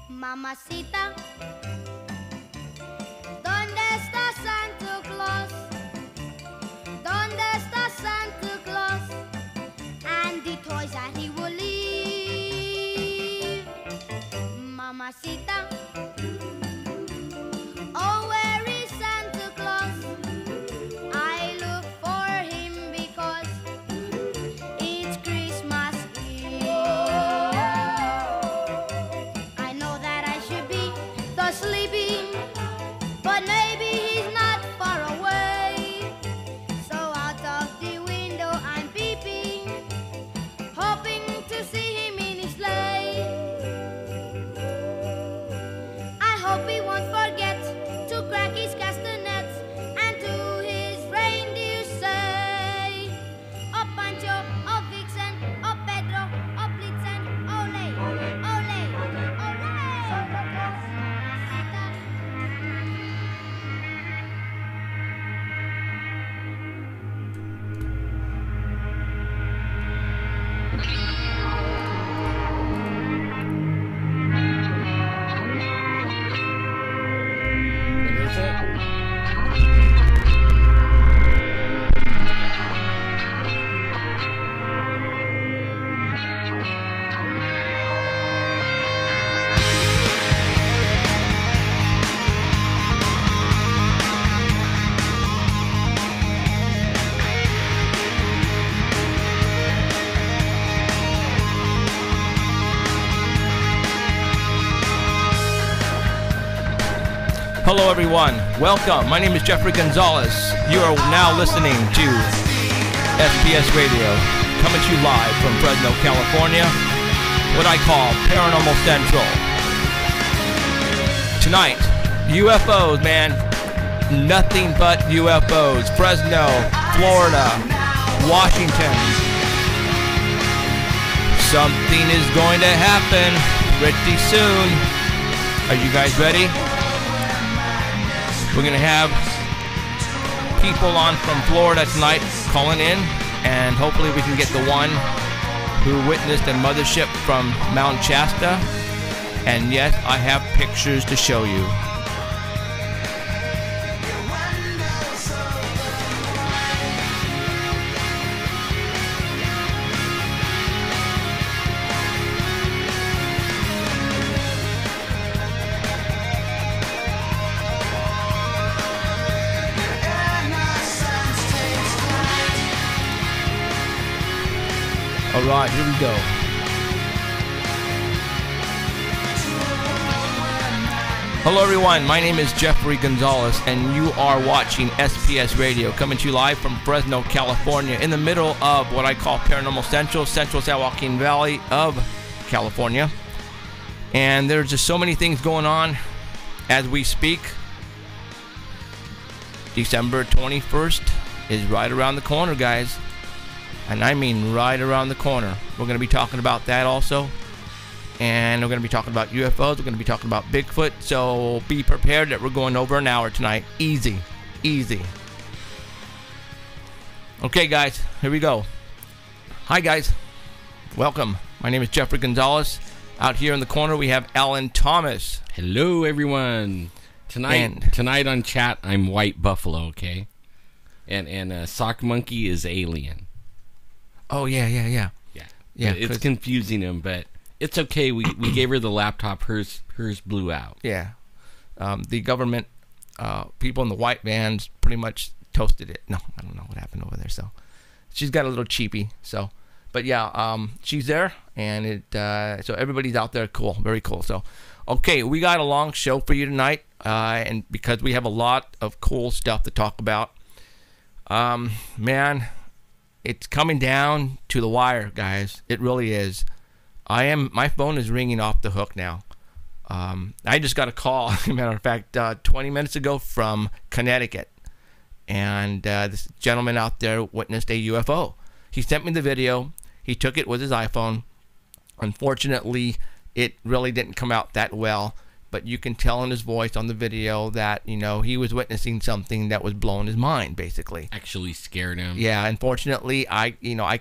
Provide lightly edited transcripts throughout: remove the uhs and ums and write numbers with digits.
Mamacita, ¿dónde está Santa Claus? ¿Dónde está Santa Claus? And the toys that he will leave. Mamacita, oh, where is Santa Claus? I look for him because it's Christmas Eve. I know that I should be the sleeping, but maybe he's not far away. So out of the window I'm peeping, hoping to see him in his sleigh. I hope he won't forget to crack his castanets and to his reindeer say, "Oh Pancho, oh Vixen, oh Pedro, oh Blitzen, ole, ole, ole." Hello everyone, welcome. My name is Jeffrey Gonzalez. You are now listening to SPS Radio, coming to you live from Fresno, California, what I call Paranormal Central. Tonight, UFOs, man. Nothing but UFOs. Fresno, Florida, Washington. Something is going to happen pretty soon. Are you guys ready? We're going to have people on from Florida tonight calling in, and hopefully we can get the one who witnessed a mothership from Mount Shasta. And yes, I have pictures to show you. All right, here we go. Hello everyone, my name is Jeffrey Gonzalez and you are watching SPS Radio, coming to you live from Fresno, California, in the middle of what I call Paranormal Central, Central San Joaquin Valley of California. And there's just so many things going on as we speak. December 21st is right around the corner, guys. And I mean right around the corner. We're going to be talking about that also. And we're going to be talking about UFOs. We're going to be talking about Bigfoot. So be prepared that we're going over an hour tonight. Easy. Easy. Okay, guys. Here we go. Hi, guys. Welcome. My name is Jeffrey Gonzalez. Out here in the corner, we have Alan Thomas. Hello, everyone. Tonight on chat, I'm White Buffalo, okay? And Sock Monkey is Alien. Oh, yeah. It's confusing him, but it's okay. We gave her the laptop. Hers blew out. Yeah. The government, people in the white vans pretty much toasted it. No, I don't know what happened over there. So she's got a little cheapy. So, but yeah, she's there, and so everybody's out there. Cool, very cool. So, okay, we got a long show for you tonight, and because we have a lot of cool stuff to talk about. Man, it's coming down to the wire, guys. It really is. My phone is ringing off the hook now. I just got a call, as a matter of fact, 20 minutes ago from Connecticut. And this gentleman out there witnessed a UFO. He sent me the video. He took it with his iPhone. Unfortunately, it really didn't come out that well. but you can tell in his voice on the video that, you know, he was witnessing something that was blowing his mind, basically. Actually scared him. Yeah, unfortunately, I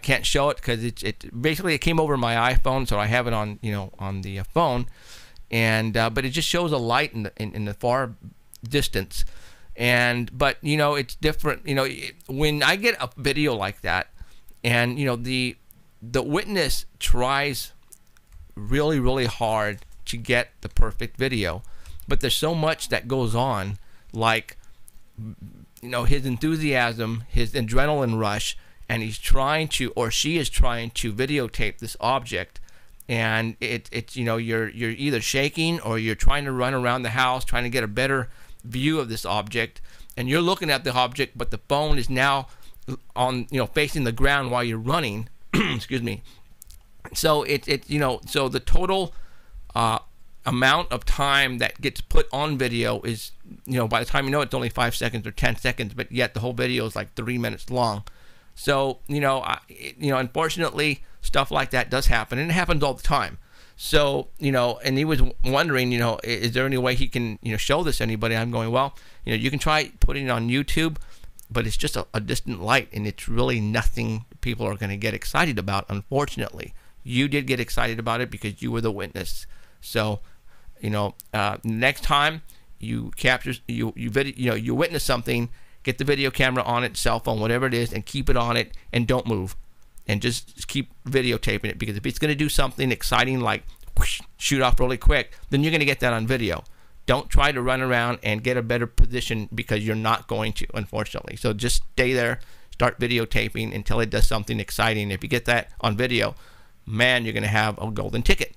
can't show it because it basically it came over my iPhone, so I have it on, you know, on the phone, and but it just shows a light in the far distance, but you know, it's different. You know, when I get a video like that, and you know, the witness tries really, really hard to get the perfect video, but there's so much that goes on, like, you know, his enthusiasm, his adrenaline rush, and he's trying to, or she is trying to videotape this object, and it's you know, you're either shaking or you're trying to run around the house trying to get a better view of this object, and you're looking at the object, but the phone is now on, you know, facing the ground while you're running. Excuse me. So you know, so the total amount of time that gets put on video is, you know, by the time you know, it's only 5 seconds or 10 seconds, but yet the whole video is like 3 minutes long. So you know, unfortunately, stuff like that does happen, and it happens all the time. So you know, and he was wondering, you know, is there any way he can, you know, show this to anybody? I'm going, well, you know, you can try putting it on YouTube, but it's just a distant light, and it's really nothing people are going to get excited about. Unfortunately, you did get excited about it because you were the witness. So, you know, next time you capture, you witness something, get the video camera on it, cell phone, whatever it is, and keep it on it, and don't move, and just keep videotaping it, because if it's going to do something exciting like whoosh, shoot off really quick, then you're going to get that on video. Don't try to run around and get a better position, because you're not going to, unfortunately. So just stay there, start videotaping until it does something exciting. If you get that on video, man, you're going to have a golden ticket.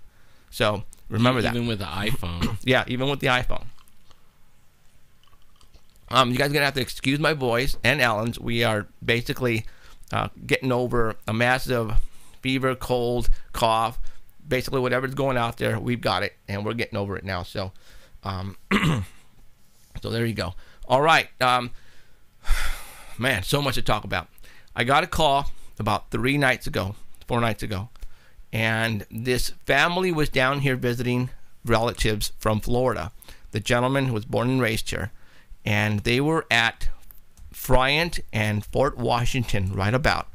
So remember that. Even with the iPhone. Yeah, even with the iPhone. You guys are going to have to excuse my voice and Alan's. We are basically getting over a massive fever, cold, cough. Basically, whatever's going out there, we've got it, and we're getting over it now. So, so there you go. All right. Man, so much to talk about. I got a call about 4 nights ago, and this family was down here visiting relatives from Florida. The gentleman who was born and raised here, and they were at Friant and Fort Washington, right about,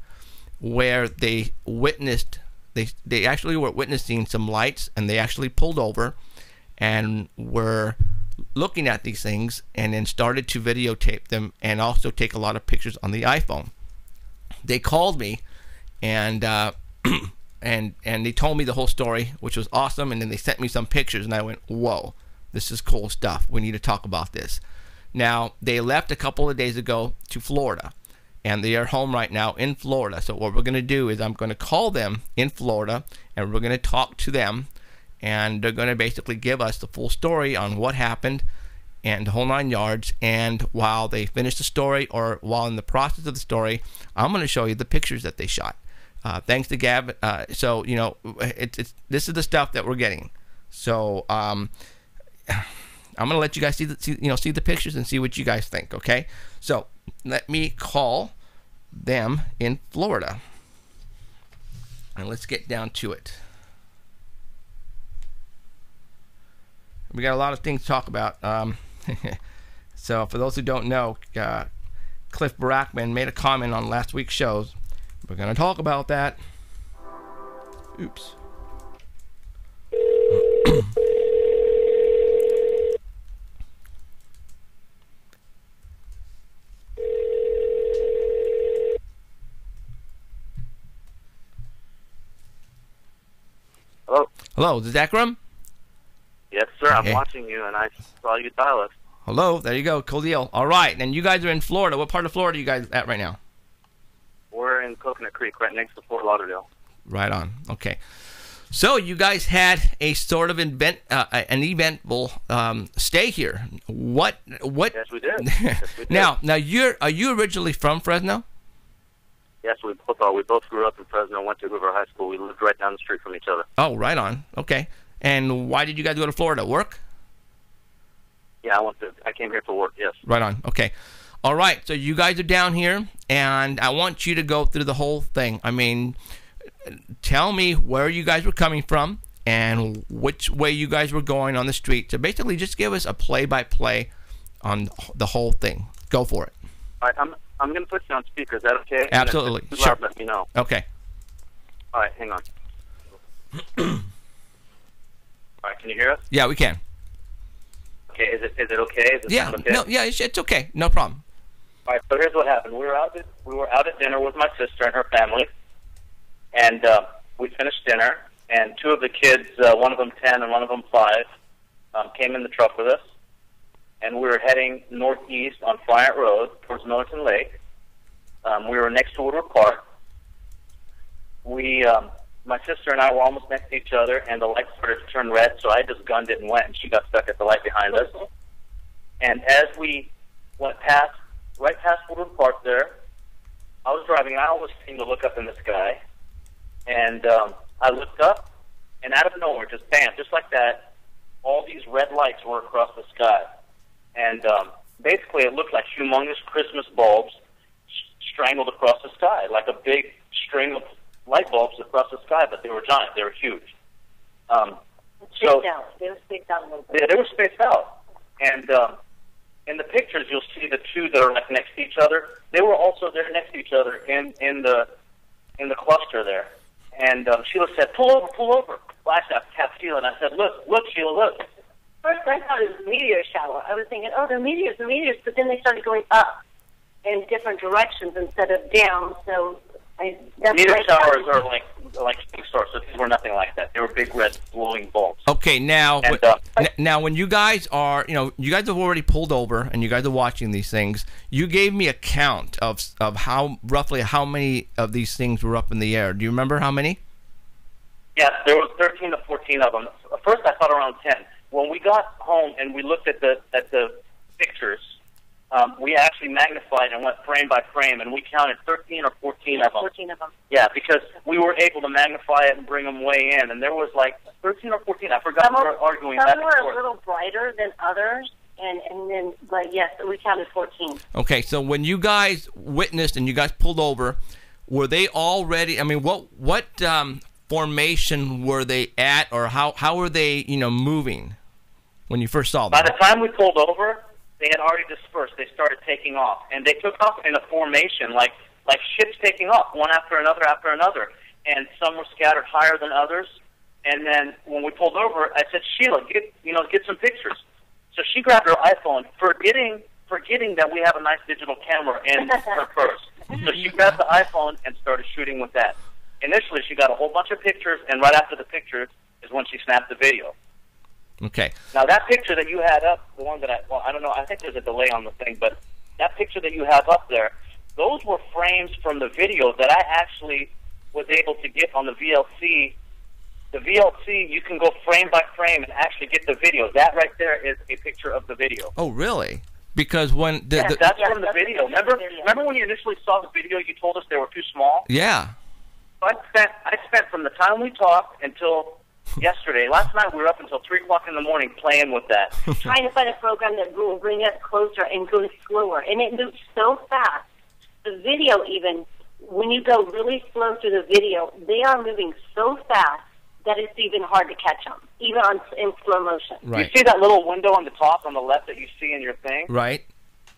where they witnessed, they actually were witnessing some lights, and they actually pulled over and were looking at these things, and then started to videotape them and also take a lot of pictures on the iPhone. They called me, and and they told me the whole story, which was awesome, and then they sent me some pictures, and I went, whoa, this is cool stuff. We need to talk about this. Now, they left a couple of days ago to Florida, and they are home right now in Florida. So what we're going to do is I'm going to call them in Florida, and we're going to talk to them, and they're going to basically give us the full story on what happened and the whole 9 yards. And while they finish the story, or while in the process of the story, I'm going to show you the pictures that they shot. Thanks to Gab. So, you know, this is the stuff that we're getting. So, I'm going to let you guys see the pictures and see what you guys think, okay? So, let me call them in Florida. And let's get down to it. We got a lot of things to talk about. So, for those who don't know, Cliff Barackman made a comment on last week's shows. We're going to talk about that. Oops. Hello. Hello, is this Akram? Yes, sir. I'm watching you, and I saw you dial us. Hello, there you go. Cool deal. All right, and you guys are in Florida. What part of Florida are you guys at right now? We're in Coconut Creek, right next to Fort Lauderdale. Right on. Okay. So you guys had a sort of an eventful stay here. What? Yes, we did. Yes, we did. Now, are you originally from Fresno? Yes, we both are. We both grew up in Fresno, went to River High School. We lived right down the street from each other. Oh, right on. Okay. And why did you guys go to Florida? Work? Yeah, I came here for work, yes. Right on. Okay. All right. So you guys are down here, and I want you to go through the whole thing. I mean, tell me where you guys were coming from, and which way you guys were going on the street. So basically, just give us a play-by-play on the whole thing. Go for it. All right, I'm going to put you on speaker. Is that okay? Absolutely. If Sure. Let me know. Okay. All right, hang on. All right, can you hear us? Yeah, we can. Okay, is it okay? Is it Yeah. sound okay? No. Yeah, it's okay. No problem. All right, so here's what happened. We were out at dinner with my sister and her family, and we finished dinner. And two of the kids, one of them 10 and one of them 5, came in the truck with us, and we were heading northeast on Bryant Road towards Millerton Lake. We were next to Woodward Park. My sister and I were almost next to each other, and the light started to turn red, so I just gunned it and went, and she got stuck at the light behind us. And as we went right past Woodward Park there, I was driving, and I always seemed to look up in the sky, and I looked up, and out of nowhere, just bam, just like that, all these red lights were across the sky. And basically it looked like humongous Christmas bulbs strangled across the sky, like a big string of light bulbs across the sky, but they were giant. They were huge. They were spaced out a little bit. Yeah, they were spaced out. And in the pictures, you'll see the two that are like next to each other. They were also there next to each other in the cluster there. And Sheila said, pull over. Well, I tapped Sheila, and I said, look, Sheila, look. First, I thought it was a meteor shower. I was thinking, they're meteors, but then they started going up in different directions instead of down, so meteor showers are like sources. These were nothing like that. They were big red glowing bulbs. Okay, now, And, now when you guys are, you guys have already pulled over and you guys are watching these things. You gave me a count of roughly how many of these things were up in the air. Do you remember how many? Yeah, there was 13 to 14 of them. First, I thought around 10. When we got home and we looked at the pictures, we actually magnified and went frame by frame, and we counted 13 or 14 of them. 14 of them. Yeah, because we were able to magnify it and bring them way in, and there was like 13 or 14. I forgot. We were arguing back Some and were forth. a little brighter than others, and then, but yes, we counted 14. Okay, so when you guys witnessed and you guys pulled over, were they already? I mean, what formation were they at, or how were they, moving when you first saw them? By the time we pulled over, they had already dispersed. They started taking off, and they took off in a formation, like ships taking off, one after another. And some were scattered higher than others. And then when we pulled over, I said, Sheila, get some pictures. So she grabbed her iPhone, forgetting that we have a nice digital camera in her purse. So she grabbed the iPhone and started shooting with that. Initially, she got a whole bunch of pictures, and right after the pictures is when she snapped the video. Okay. Now, that picture that you had up, the one that I don't know, I think there's a delay on the thing, but that picture that you have up there, those were frames from the video that I actually was able to get on the VLC. The VLC, you can go frame by frame and actually get the video. That right there is a picture of the video. Oh, really? Because when that's from the video. Remember when you initially saw the video, you told us they were too small? Yeah. I spent from the time we talked until yesterday. Last night we were up until 3 o'clock in the morning playing with that. Trying to find a program that will bring us closer and go slower. And it moves so fast. The video even, when you go really slow through the video, they are moving so fast that it's even hard to catch them, even in slow motion. Right. You see that little window on the top on the left that you see in your thing? Right.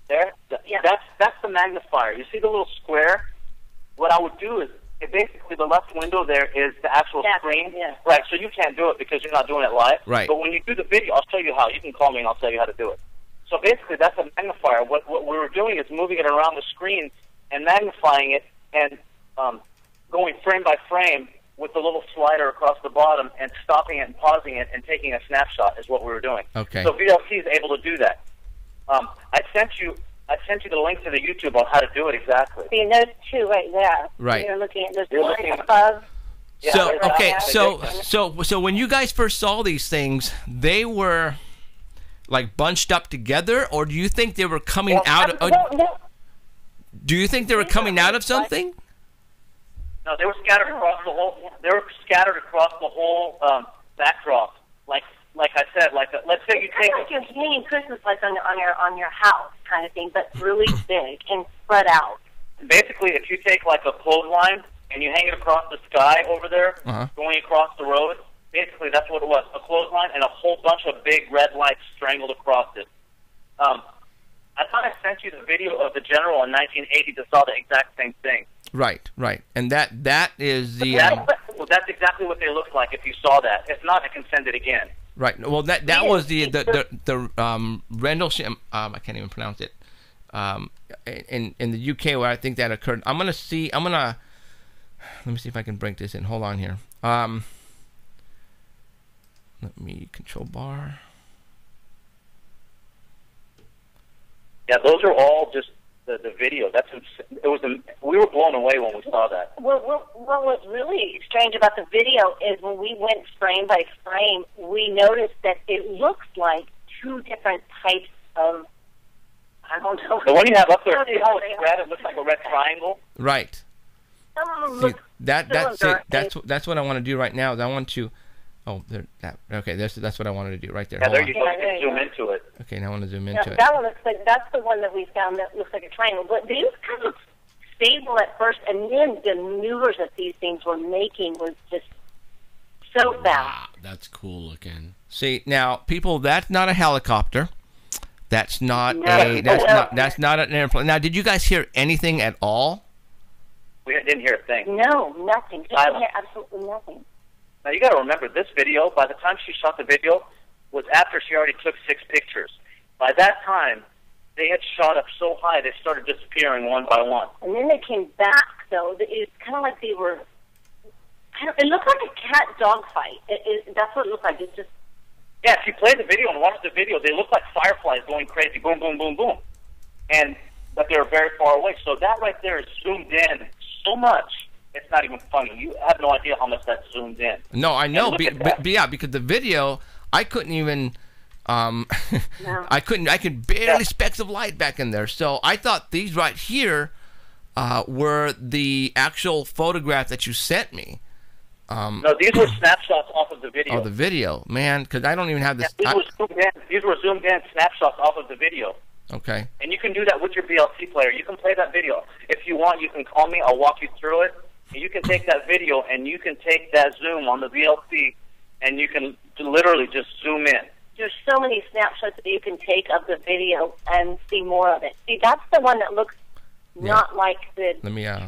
There? Yeah. That's the magnifier. You see the little square? What I would do is, basically the left window there is the actual screen. Yeah. Right, so you can't do it because you're not doing it live. Right. But when you do the video, I'll show you how. You can call me and I'll tell you how to do it. So basically that's a magnifier. What we were doing is moving it around the screen and magnifying it and going frame by frame with the little slider across the bottom and stopping it and pausing it and taking a snapshot is what we were doing. Okay. So VLC is able to do that. I sent you the link to the YouTube on how to do it exactly. See, those two right there. Right. You're looking at those You're two looking above. Yeah, So they're okay, not- so when you guys first saw these things, they were like bunched up together, or do you think they were coming out of? No. Do you think they were coming out of something? No, they were scattered across the whole. They were scattered across the whole backdrop. Like I said, let's say you take. It's like you're hanging Christmas lights on your house kind of thing, but really big and spread out. Basically, if you take like a clothesline and you hang it across the sky over there, going across the road, Basically, that's what it was, a clothesline and a whole bunch of big red lights strangled across it. I thought I sent you the video of the general in 1980 that saw the exact same thing. Right. And that is the... well, that's exactly what they look like if you saw that. If not, I can send it again. Right. Well, that was the Rendlesham... I can't even pronounce it. In the UK where I think that occurred. Let me see if I can break this in. Hold on here. Let me control bar. Yeah, those are all just the video. We were blown away when we saw that. Well, what was really strange about the video is when we went frame by frame, we noticed that it looks like two different types of, I don't know. The one you have up there, see how it's red? It looks like a red triangle. Right. See, that's what I want to do right now. Is I want to. Oh, okay. That's what I wanted to do right there. Yeah, there you go. You can zoom into it. Okay, now I want to zoom into it. That one looks like, that's the one that we found that looks like a triangle. But these kind of stable at first, and then the maneuvers that these things were making was just so fast. Wow, that's cool looking. See, now, people, that's not a helicopter. That's not that's not an airplane. Now, did you guys hear anything at all? We didn't hear a thing. No, nothing. Didn't hear absolutely nothing. Now, you got to remember, this video, by the time she shot the video, was after she already took 6 pictures. By that time, they had shot up so high, they started disappearing one by one. And then they came back, though. It's kind of like they were... It looked like a cat-dog fight. That's what it looked like. It's just... Yeah, if you play the video and watch the video, they look like fireflies going crazy. Boom, boom, boom, boom. But they were very far away. So that right there is zoomed in so much, it's not even funny. You have no idea how much that's zoomed in. No, I know. But yeah, because the video, I couldn't even... No. I could barely specks of light back in there. So I thought these right here were the actual photograph that you sent me. No, these were snapshots off of the video. Oh, the video, man, because I don't even have this. Yeah, these were zoomed in snapshots off of the video. Okay. And you can do that with your BLC player. You can play that video. If you want, you can call me. I'll walk you through it. And you can take that video and you can take that zoom on the BLC and you can literally just zoom in. There's so many snapshots that you can take of the video and see more of it. See, that's the one that looks not like the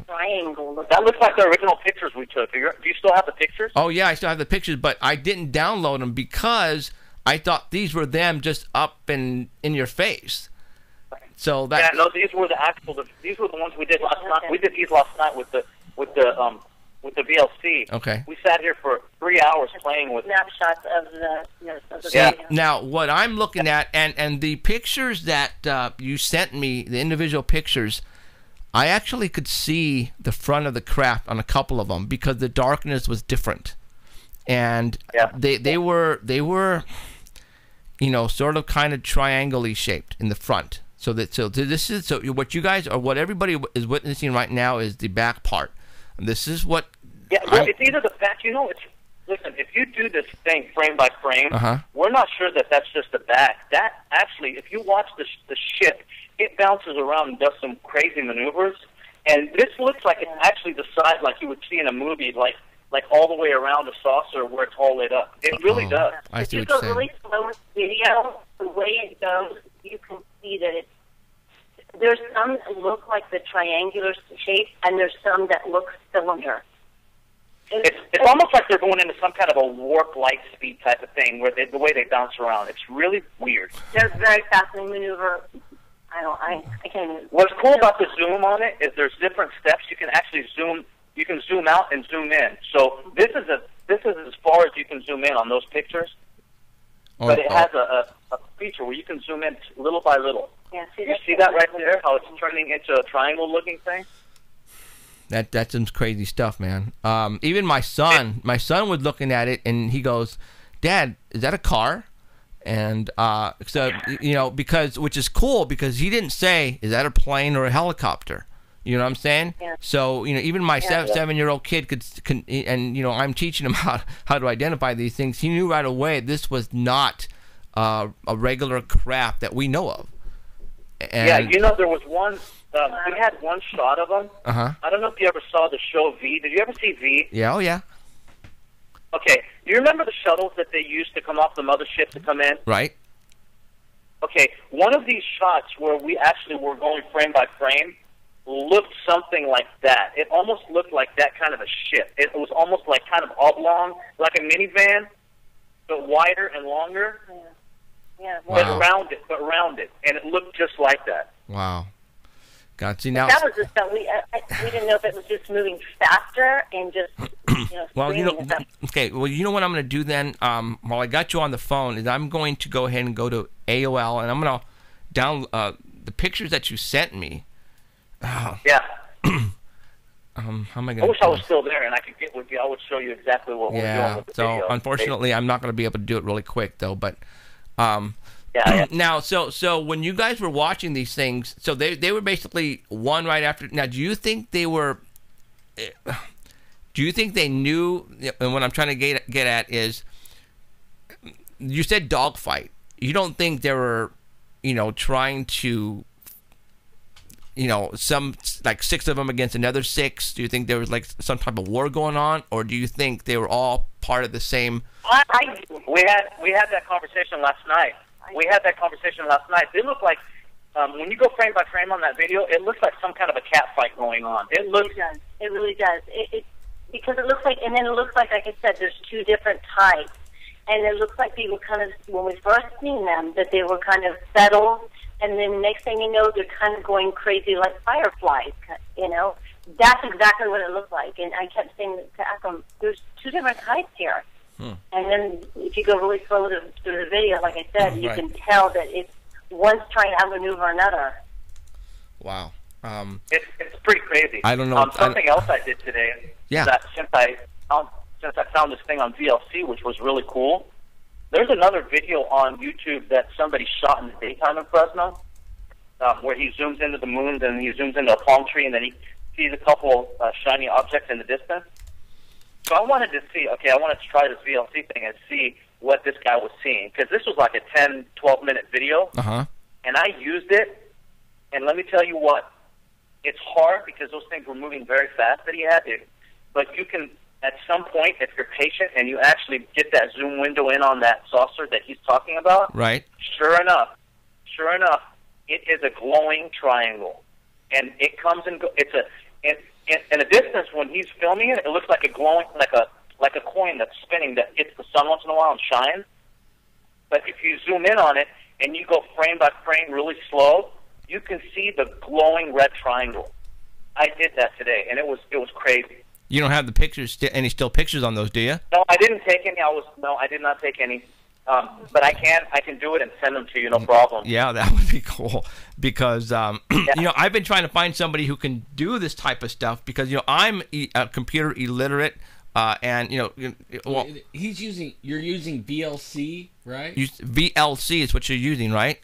triangle. That looks like the original pictures we took. Do you still have the pictures? Oh, yeah, I still have the pictures, but I didn't download them because I thought these were them just up and in your face. So that... Yeah, no, these were these were the ones we did last night. We did these last night with the VLC. Okay. We sat here for 3 hours playing with snapshots of the video. Now, what I'm looking at, and the pictures that you sent me, the individual pictures, I actually could see the front of the craft on a couple of them because the darkness was different, and they were sort of kind of triangle-y shaped in the front. So what you guys, or what everybody is witnessing right now is the back part. This is what... Yeah, well, it's either the back, listen, if you do this thing frame by frame, we're not sure that that's just the back. That actually, if you watch the ship, it bounces around and does some crazy maneuvers, and this looks like it's actually the side like you would see in a movie, like all the way around a saucer where it's all lit up. It really does. I see what you're saying. If you go really slow with video, the way it goes, you can see that there's some that look like the triangular shape, and there's some that look cylinder. It's almost like they're going into some kind of a warp light speed type of thing, where the way they bounce around. It's really weird. There's a very fascinating maneuver. I can't even... What's cool about the zoom on it is there's different steps. You can actually zoom. You can zoom out and zoom in. So this is as far as you can zoom in on those pictures. But it has a feature where you can zoom in little by little. Yeah, you see that right there? How it's turning into a triangle-looking thing. That's some crazy stuff, man. Even my son was looking at it and he goes, "Dad, is that a car?" And so which is cool because he didn't say, "Is that a plane or a helicopter?" You know what I'm saying? Yeah. So even my 7-year-old kid can and I'm teaching him how to identify these things. He knew right away this was not a regular craft that we know of. And there was one. We had one shot of them. I don't know if you ever saw the show V. Did you ever see V? Yeah. Oh yeah. Okay, you remember the shuttles that they used to come off the mothership to come in? Right. Okay, one of these shots where we actually were going frame by frame looked something like that. It almost looked like that kind of a ship. It was almost like kind of oblong, like a minivan, but wider and longer. Yeah. Wow. But rounded, and it looked just like that. Wow. God, see now. That was just we didn't know if it was just moving faster and just Well, you know, screaming at them. okay. Well, you know what I'm going to do then? While I got you on the phone, is I'm going to go ahead and go to AOL, and I'm going to download the pictures that you sent me. Yeah. How am I going? I wish I was still there and I could get with you. I would show you exactly what we're doing with the so video. unfortunately, I'm not going to be able to do it really quick though. But Yeah. now, so when you guys were watching these things, so they were basically one right after. Now, do you think they were? Do you think they knew? And what I'm trying to get at is, you said dogfight. You don't think they were, trying to, some like 6 of them against another 6? Do you think there was like some type of war going on, or do you think they were all part of the same? We had that conversation last night. They look like when you go frame by frame on that video, it looks like some kind of a cat fight going on. It does. It really does. Because it looks like, and then it looks like I said, there's 2 different types, and it looks like they were kind of, when we first seen them, that they were kind of settled, and then next thing you know, they're kind of going crazy like fireflies. That's exactly what it looked like. And I kept saying to Akram, there's 2 different types here. And then if you go really slow through the video, like I said, you can tell that it's one's trying to outmaneuver another. Wow. It's pretty crazy. I don't know. Something else I did today. Yeah. That since I found this thing on VLC, which was really cool. There's another video on YouTube that somebody shot in the daytime in Fresno, where he zooms into the moon, and he zooms into a palm tree, and then he sees a couple shiny objects in the distance. So I wanted to try this VLC thing and see what this guy was seeing, because this was like a 10, 12-minute video, and I used it, and let me tell you what, it's hard because those things were moving very fast that he had to, but you can, at some point, if you're patient and you actually get that zoom window in on that saucer that he's talking about, right? Sure enough, it is a glowing triangle, and it comes and goes. It's in a distance when he's filming it, it looks like a glowing, like a coin that's spinning that hits the sun once in a while and shines. But if you zoom in on it and you go frame by frame really slow, you can see the glowing red triangle. I did that today, and it was crazy. You don't have the pictures, any still pictures on those, do you? No, I didn't take any. I did not take any. But I can do it and send them to you, no problem. Yeah, that would be cool because I've been trying to find somebody who can do this type of stuff because I'm computer illiterate, and you're using VLC, right? VLC is what you're using, right?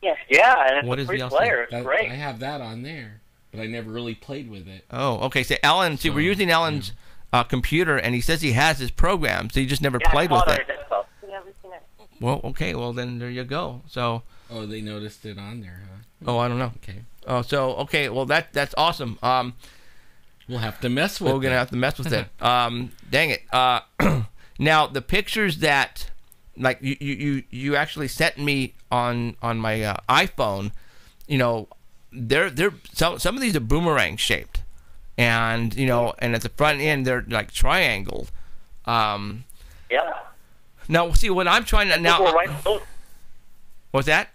Yes. Yeah, and it's what a is free VLC? player. It's great. I have that on there, but I never really played with it. Oh, okay. So Alan, we're using Alan's computer, and he says he has his program, so he just never played with it. Well, okay. Well, then there you go. So. Oh, they noticed it on there, huh? Oh, I don't know. Okay. Oh, so okay. Well, that's awesome. We'll have to mess with it. We're gonna have to mess with it. Dang it. Now the pictures that, like you actually sent me on my iPhone, they're some of these are boomerang shaped, and and at the front end they're like triangled. Yeah. Now, see what I'm trying to now. What's that?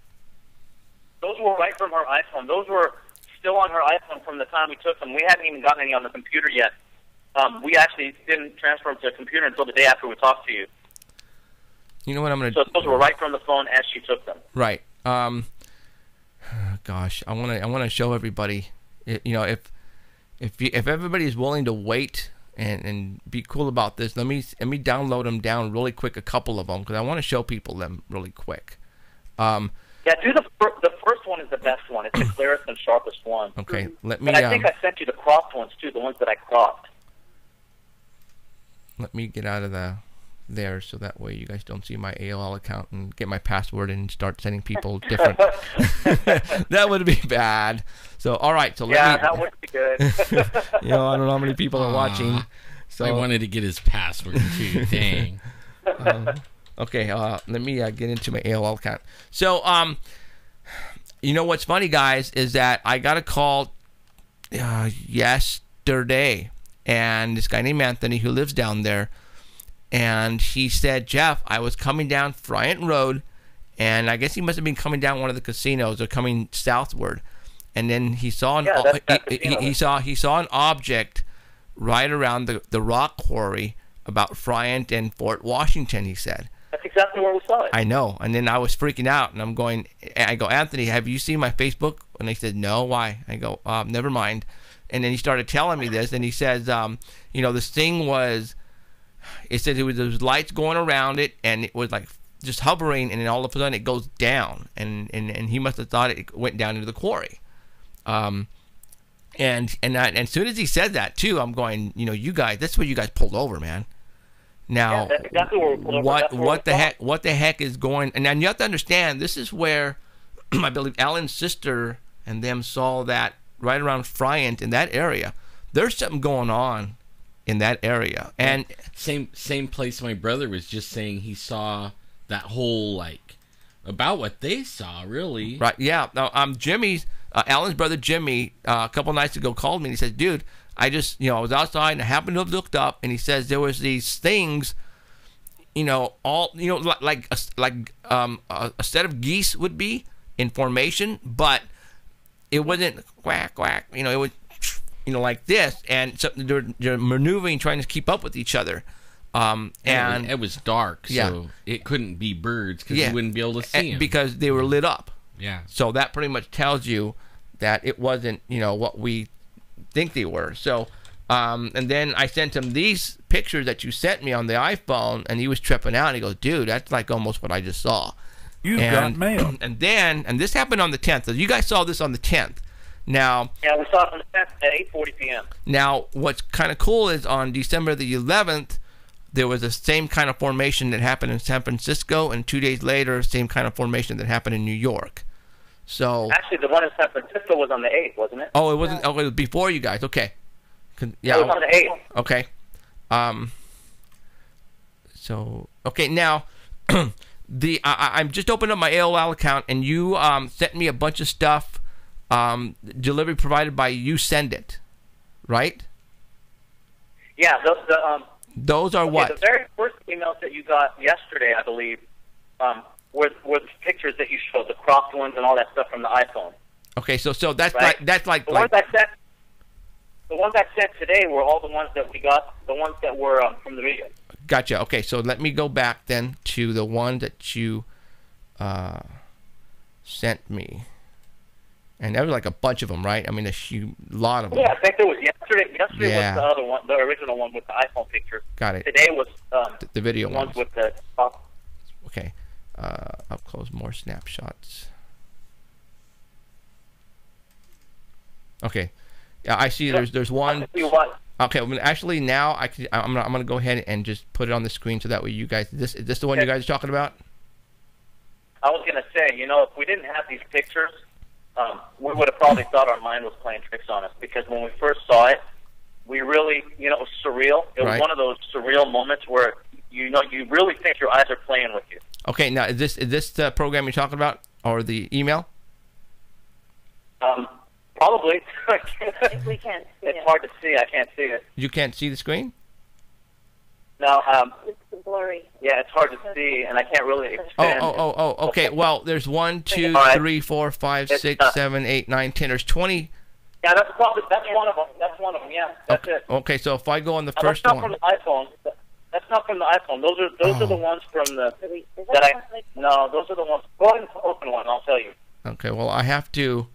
Those were right from her iPhone. Those were still on her iPhone from the time we took them. We hadn't even gotten any on the computer yet. We actually didn't transfer them to a computer until the day after we talked to you. You know what I'm gonna? So those were right from the phone as she took them. Right. Gosh, I wanna show everybody. If everybody is willing to wait and be cool about this, let me download them down really quick, a couple of them, because I want to show people them really quick. Yeah, do the first one is the best one. It's the clearest and sharpest one. Okay, let me. And I think I sent you the cropped ones too, the ones that I cropped. Let me get out of there so that way you guys don't see my AOL account and get my password and start sending people different. That would be bad. So all right, so let me. That would be good. I don't know how many people are watching. So I wanted to get his password too. Dang. Okay, let me get into my AOL account. So, you know what's funny, guys, is that I got a call yesterday, and this guy named Anthony who lives down there, and he said, Jeff, I was coming down Bryant Road, and I guess he must have been coming down one of the casinos or coming southward, and then he saw he saw an object right around the rock quarry about Bryant and Fort Washington, he said. That's exactly where we saw it. I know. And then I was freaking out, and I go, Anthony, have you seen my Facebook? And he said, no, why? I go, never mind. And then he started telling me this, and he says, this thing was, it said there was lights going around it, and it was like just hovering, and then all of a sudden it goes down, and he must have thought it went down into the quarry. And as soon as he said that too, I'm going, you guys, that's where you guys pulled over, man. Now, that's exactly where we pulled over. what the heck is going? And then you have to understand, this is where I believe Alan's sister and them saw that right around Bryant in that area. There's something going on in that area, and same place my brother was just saying he saw that whole about what they saw, really. Right? Yeah. Now, Alan's brother Jimmy a couple nights ago called me and he said, dude, I just, I was outside and I happened to have looked up, and he says there was these things, like a set of geese would be in formation, but it wasn't quack quack, it was, like this, and so they're maneuvering, trying to keep up with each other. And it was dark, so it couldn't be birds because you wouldn't be able to see them because they were lit up. Yeah. So that pretty much tells you that it wasn't, what we think they were. So, and then I sent him these pictures that you sent me on the iPhone, and he was tripping out. And he goes, "Dude, that's like almost what I just saw." You got mail. And this happened on the 10th. You guys saw this on the 10th. Now, yeah, we saw it on the 10th at 8:40 p.m. Now, what's kind of cool is on December the 11th, there was the same kind of formation that happened in San Francisco, and 2 days later, same kind of formation that happened in New York. So actually, the one in San Francisco was on the 8th, wasn't it? Oh, it wasn't. Oh, it was before you guys. Okay. Yeah. It was on the 8th. Okay. So okay, now I'm just opening up my AOL account, and you sent me a bunch of stuff. Delivery provided by You Send It, right? Yeah. Those are what? The very first emails that you got yesterday, I believe, were the pictures that you showed, the cropped ones and all that stuff from the iPhone. Okay, so that's right? like the ones I sent today were all the ones that we got, the ones that were from the video. Gotcha. Okay, so let me go back then to the one that you sent me, and there was like a bunch of them, right? I mean, a lot of them. Yeah, I think there was yesterday. Yesterday was the other one, the original one with the iPhone picture. Got it. Today was the video ones with the. Okay, up close, more snapshots. Okay, yeah, I see. There's one. Okay, well, actually now I'm gonna go ahead and just put it on the screen so that way you guys. Is this the one you guys are talking about? I was gonna say, if we didn't have these pictures, we would have probably thought our mind was playing tricks on us, because when we first saw it, we really, it was surreal. It was one of those surreal moments where you really think your eyes are playing with you. Okay, now is this the program you're talking about, or the email? Probably. We can't see it's hard to see. I can't see it. You can't see the screen? No. It's blurry. Yeah, it's hard to see, and I can't really expand. Oh. Okay. Well, there's 1, 2, 3, 4, 5, 6, 7, 8, 9, 10. There's 20. Yeah, that's one of them. That's one of them. Yeah, that's it. Okay, so if I go on the first that's one. From the iPhone. That's not from the iPhone. Those are the ones from the No, those are the ones. Go ahead and open one. I'll tell you. Okay. Well, I have to.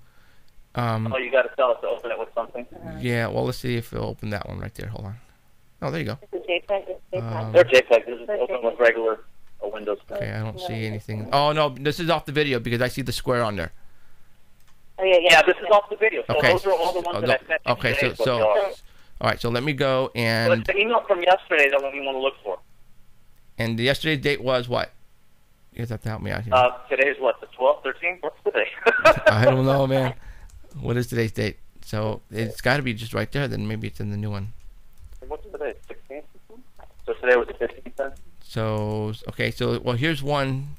You got to tell us to open it with something. Yeah. Well, let's see if it'll open that one right there. Hold on. Oh, there you go. It's a JPEG. They're JPEG. This is open with regular Windows. Okay, I don't see anything. Oh no, this is off the video because I see the square on there. Oh yeah. Yeah, this is off the video. So okay. Those are all the ones that I sent you okay, today, so all right. So let me go and. So it's the email from yesterday that we want to look for. And yesterday's date was what? You guys have to help me out here. Today's what? The 12th, 13th? What's today? I don't know, man. What is today's date? So it's got to be just right there. Then maybe it's in the new one. What's today? 16th? So today was the 15th then? So, okay, so, well, here's one.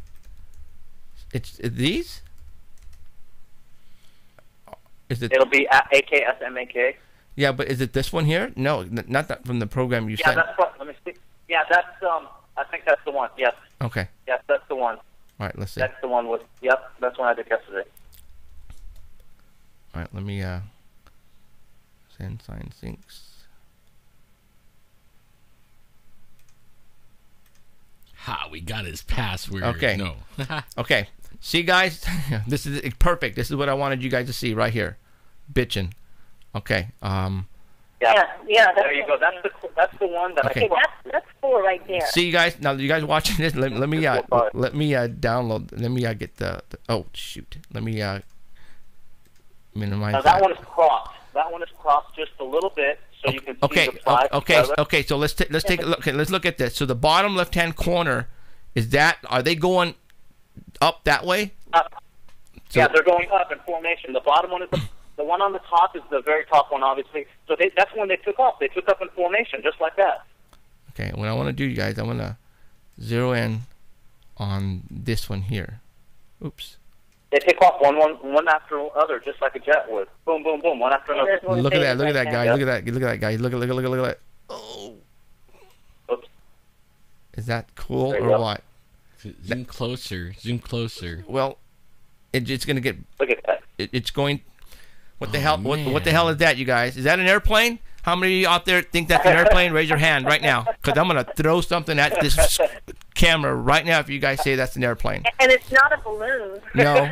It's these? Is it? It'll be AKSMAK. Yeah, but is it this one here? No, not that from the program you Yeah, sent. that's what, let me see. Yeah, that's, I think that's the one. Yes. Okay. Yes, that's the one. All right, let's see. That's the one with, yep, that's the one I did yesterday. All right, let me, send sign syncs. Ha, we got his password. Okay. No. Okay. See, guys, this is perfect. This is what I wanted you guys to see right here. Bitchin'. Okay. Yeah, There you go. That's the one that Okay. That's 4 right there. See, you guys. Now, you guys watching this? Let me download. Let me get the. Oh shoot. Let me minimize. Now that one is cropped. That one is cropped just a little bit, so you can see the sides together. Okay. So let's take a look. Okay, let's look at this. So the bottom left-hand corner, is that? Are they going up that way? So, Yeah, they're going up in formation. The bottom one is the one on the top is the very top one, obviously. So that's when they took off. They took up in formation, just like that. Okay. What I want to do, you guys, I want to zero in on this one here. Oops. They take off one after the other, just like a jet would. Boom, boom, boom, one after another. Look at that! Look at that guy! Yep. Look at that! Look at that guy! Look at that! Oh. Oops. Is that cool There you or go. what? Zoom closer. Zoom closer. Well, it's going to get. Look at that. It's going. What the hell? What man. the hell is that, you guys? Is that an airplane? How many of you out there think that's an airplane? Raise your hand right now, because I'm going to throw something at this camera right now if you guys say that's an airplane. And it's not a balloon. No.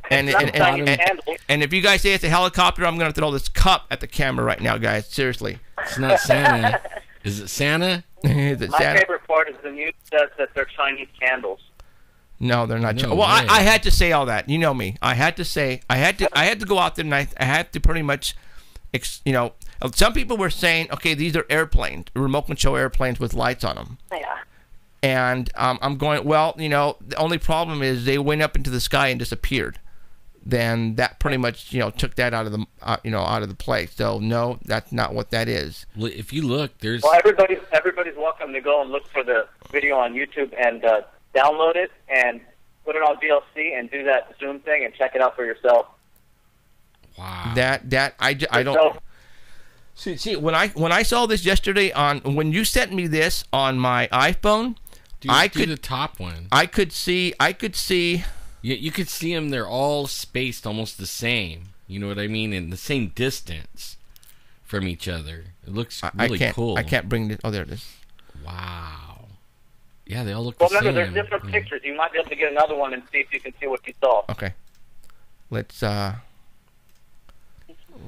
And Candle. if you guys say it's a helicopter, I'm going to throw this cup at the camera right now, guys. Seriously. It's not Santa. Is it Santa? Is it My Santa? favorite part is the news says that they're Chinese candles. No, they're not. No Well, way. I had to say all that. You know me. I had to go out there and I had to pretty much, some people were saying, okay, these are airplanes, remote control airplanes with lights on them. Yeah. And I'm going, well, the only problem is they went up into the sky and disappeared. Then that pretty much, took that out of the, out of the play. So no, that's not what that is. Well, if you look, there's. Well, everybody's welcome to go and look for the video on YouTube and download it and put it on VLC and do that Zoom thing and check it out for yourself. Wow. I don't. See, when I saw this yesterday when you sent me this on my iPhone, do the top one. I could see. Yeah, you could see them. They're all spaced almost the same. You know what I mean? In the same distance from each other. It looks really cool. I can't bring it. Oh, there it is. Wow. Yeah, they all look Well, the same. remember, there's different pictures. You might be able to get another one and see if you can see what you saw. Okay. Let's how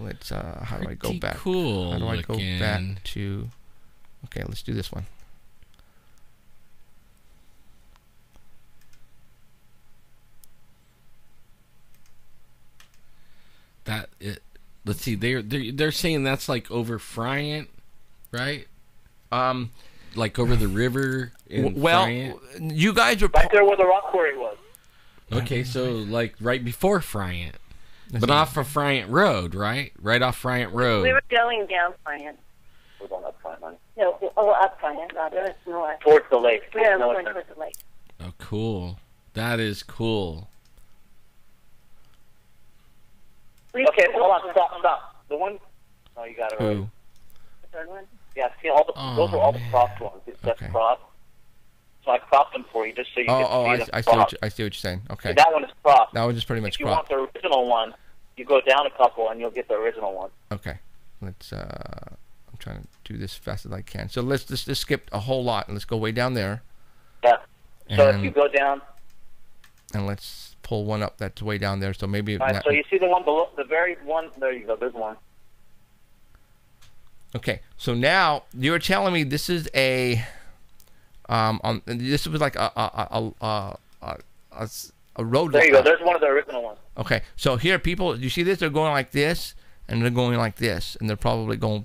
do I go Pretty back? cool How do I go looking. back to? Okay, let's do this one. Let's see. They're saying that's like over Friant, right? Like over the river in Friant. You guys were Right there where the rock quarry was. Okay, so like right before Friant, but off of Friant Road, right? Right off Friant Road. We were going down Bryant. We're going up front, honey. No, up Bryant, rather. It's north. Towards the lake. Yeah, No, we're it's going not. towards the lake. Oh, cool. That is cool. Okay, hold on. Stop. The one... Oh, you got it right. Who? The third one? Yeah, see, those are all the cropped ones. It's just Okay. cropped. So I cropped them for you just so you can see them I see cropped. I see what you're saying. Okay. See, that one is cropped. That was just pretty much If you want cropped. the original one, you go down a couple and you'll get the original one. Okay. Let's I'm trying to do this as fast as I can. So let's just skip a whole lot and let's go way down there Yeah. So if And- you go down... and let's pull one up that's way down there. So maybe All right, so you see the one below, the very one... There you go, there's one. Okay, so now you're telling me this is a this was like a road. There you go, there's one of the original ones. Okay, so here people, you see this? They're going like this, and they're going like this, and they're probably going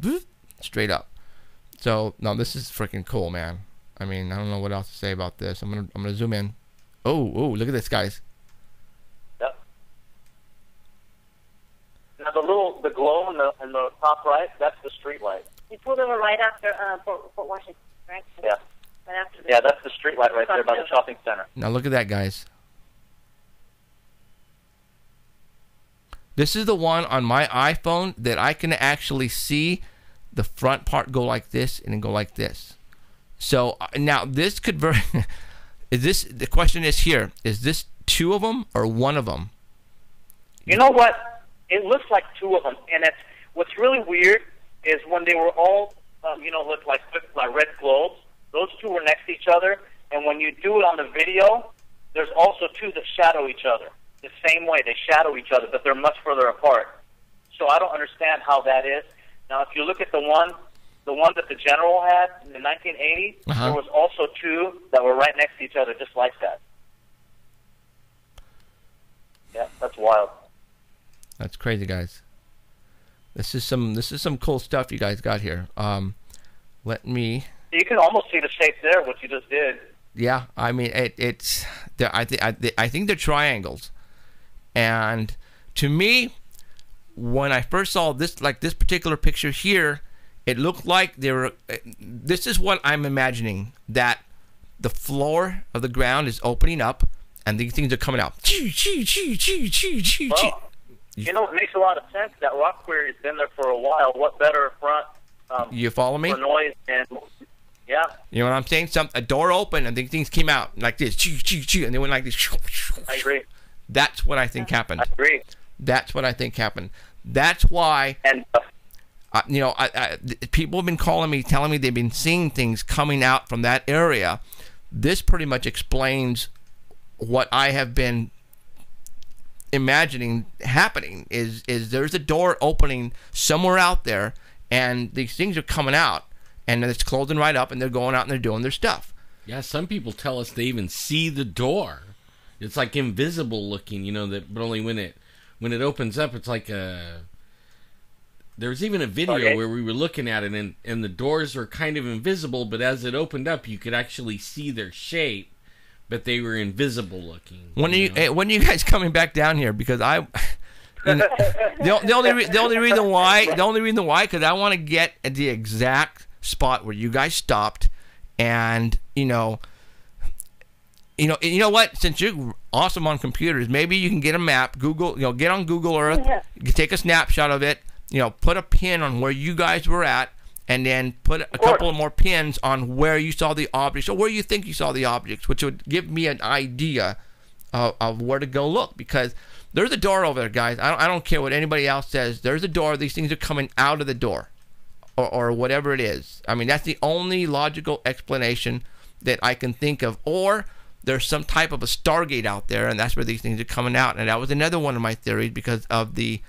straight up. So no, this is freaking cool, man. I mean, I don't know what else to say about this. I'm gonna zoom in. Oh, look at this, guys. Yep. Now the glow in the top right, that's the street light. You pulled over right after Fort Washington. Right? Yeah. Right after the Yeah, that's the street light right there by the shopping center. Now look at that, guys. This is the one on my iPhone that I can actually see the front part go like this and then go like this. So now this could the question is here, is this two of them or one of them? You know what? It looks like two of them, and what's really weird is when they were all, looked like red globes. Those two were next to each other, and when you do it on the video, there's also two that shadow each other. The same way, they shadow each other, but they're much further apart. So I don't understand how that is. Now, if you look at the one that the general had in the 1980s, there was also two that were right next to each other, just like that. Yeah, that's wild. That's crazy, guys. This is some cool stuff you guys got here. Let me. You can almost see the shape there, what you just did. Yeah, I mean it's. I think they're triangles, and to me, when I first saw this particular picture here, it looked like they were. This is what I'm imagining, that the floor of the ground is opening up, and these things are coming out. Well, it makes a lot of sense. That rock quarry has been there for a while. What better front? You follow me? For noise and yeah. You know what I'm saying? A door opened and things came out like this, and they went like this. I agree. That's what I think happened. I agree. That's what I think happened. That's why. And people have been calling me, telling me they've been seeing things coming out from that area. This pretty much explains what I have been imagining happening. Is there's a door opening somewhere out there, and these things are coming out, and then it's closing right up, and they're going out and they're doing their stuff. Yeah, some people tell us they even see the door. It's like invisible looking, but only when it opens up, it's like a. There's even a video where we were looking at it, and the doors were kind of invisible, but as it opened up, you could actually see their shape, but they were invisible looking. When are you guys coming back down here? Because the only reason why, because I want to get at the exact spot where you guys stopped, and you know what? Since you're awesome on computers, maybe you can get a map. Google, get on Google Earth, take a snapshot of it. Put a pin on where you guys were at, and then put a couple of more pins on where you saw the objects or where you think you saw the objects, which would give me an idea of where to go look. Because there's a door over there, guys. I don't care what anybody else says. There's a door. These things are coming out of the door, or whatever it is. I mean, that's the only logical explanation that I can think of. Or there's some type of a Stargate out there, and that's where these things are coming out. And that was another one of my theories because of the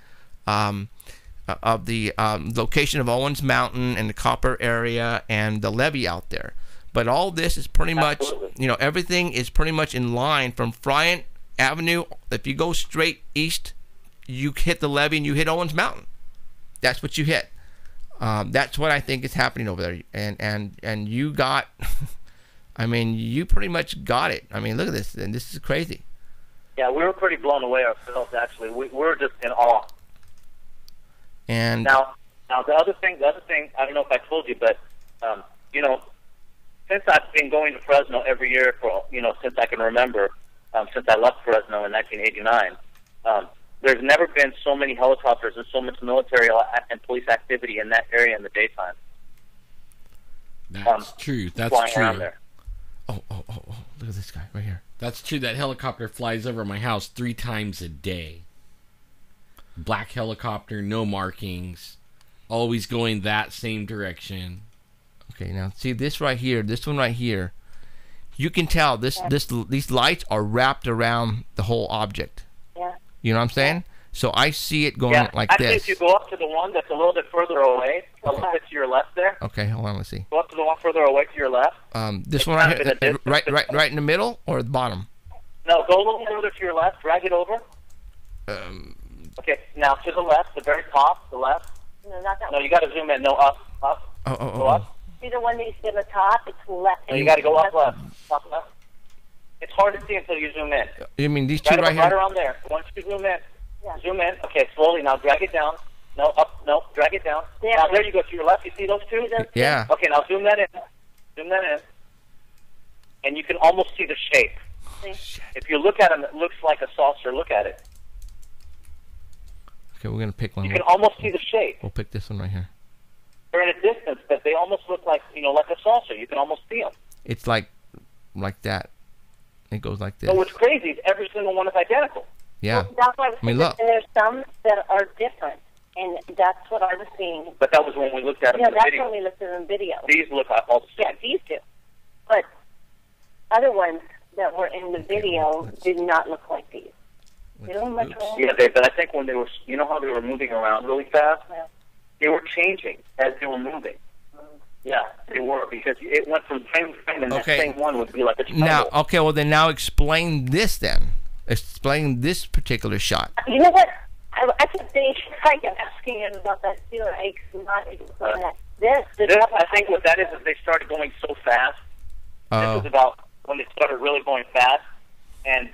location of Owens Mountain and the Copper area and the levee out there. But all this is pretty much, everything is pretty much in line from Bryant Avenue. If you go straight east, you hit the levee and you hit Owens Mountain. That's what you hit. That's what I think is happening over there. And you got, you pretty much got it. I mean, look at this. And this is crazy. Yeah, we were pretty blown away ourselves, actually. We were just in awe. And now the other thing, I don't know if I told you, but since I've been going to Fresno every year for since I can remember, since I left Fresno in 1989, there's never been so many helicopters and so much military and police activity in that area in the daytime. That's true. That's flying true. Around there. Oh! Look at this guy right here. That's true. That helicopter flies over my house 3 times a day. Black helicopter, no markings, always going that same direction. Okay, now see this right here, this one right here. You can tell these lights are wrapped around the whole object. Yeah. You know what I'm saying? So I see it going like actually, this. if you go up to the one that's a little bit further away, a little bit to your left there. Okay, hold on, let's see. Go up to the one further away to your left. This one right here, right in the middle or the bottom? No, go a little further to your left. Drag it over. Okay, now to the left, the very top, the left. No, not that No, one. you got to zoom in. No, up. Go up. See the one that you see on the top? It's left. No, you got to go up left. Top left. It's hard to see until you zoom in. You mean these two right Right here? around there. Once you zoom in, Yeah. zoom in. Okay, slowly. Now drag it down. No, up. No, drag it down. There. Now there you go to your left. You see those two? Yeah. Okay, now zoom that in. zoom that in, and you can almost see the shape. If you look at them, it looks like a saucer. Look at it. Okay, we're gonna pick one. You can almost see the shape. We'll pick this one right here. They're in a distance, but they almost look like, like a saucer. You can almost see them. It's like that. It goes like this. But what's crazy is every single one is identical. Yeah. Well, that's what I mean, look. And there's some that are different, and that's what I was seeing. But that was when we looked at them Yeah, in the that's video. when we looked at them in video. These look all the same. Yeah, these do. But other ones that were in the video did not look like these. They don't look like Yeah, but I think when they were, how they were moving around really fast? Yeah. They were changing as they were moving. Yeah, they were, because it went from frame to frame, and that same one would be like a triangle. Now, okay, well then now explain this then. Explain this particular shot. You know what? I kept asking him about that too. I could not explain that. I think what that is they started going so fast. This was about when they started really going fast. And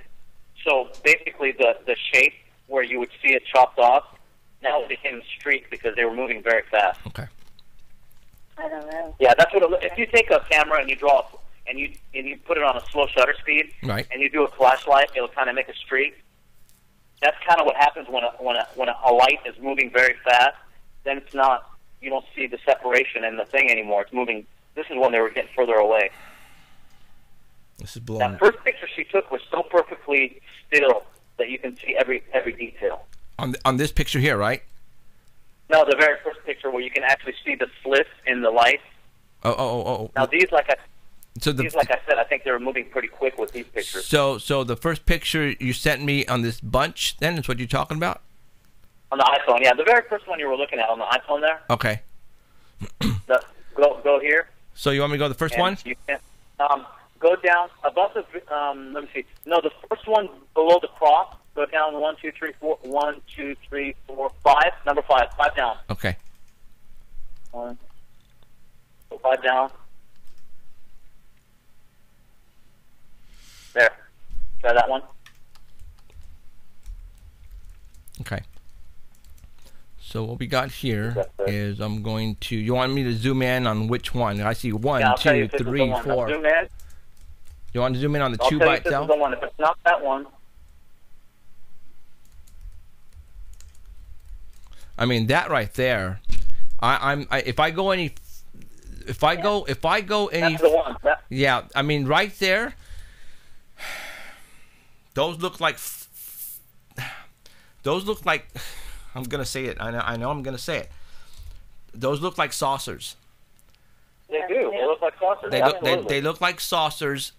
so basically the shape where you would see it chopped off, now it became streak because they were moving very fast. Okay. I don't know. Yeah, that's what if you take a camera and you draw and you put it on a slow shutter speed, right, and you do a flashlight, it'll kind of make a streak. That's kind of what happens when a light is moving very fast. Then it's not, you don't see the separation in the thing anymore. It's moving. This is when they were getting further away. This is blowing. That first picture she took was so perfectly still that you can see every detail. On this picture here, right? No, the very first picture where you can actually see the slits in the light. Oh. Now these, like I So like I said, I think they were moving pretty quick with these pictures. So the first picture you sent me on this bunch, then is what you're talking about? On the iPhone, yeah, the very first one you were looking at on the iPhone there. Okay. Go here. So you want me to go to the first one? You can, go down above the. Let me see. No, the first one below the cross. Go down 1, 2, 3, 4. 1, 2, 3, 4, 5. Number 5. 5 down. Okay. 1. Go 5 down. There. Try that one. Okay. So what we got here is I'm going to. You want me to zoom in on which one? I see 1, 2, 3, 4. Zoom in. You want to zoom in on the I'll 2 tell by you this itself? is the one. If it's not that one. I mean that right there. If I go any. If I go any. That's the one. Yeah, I mean right there. Those look like. I'm gonna say it. I know. I'm gonna say it. Those look like saucers. They do. They look like saucers. They look like saucers.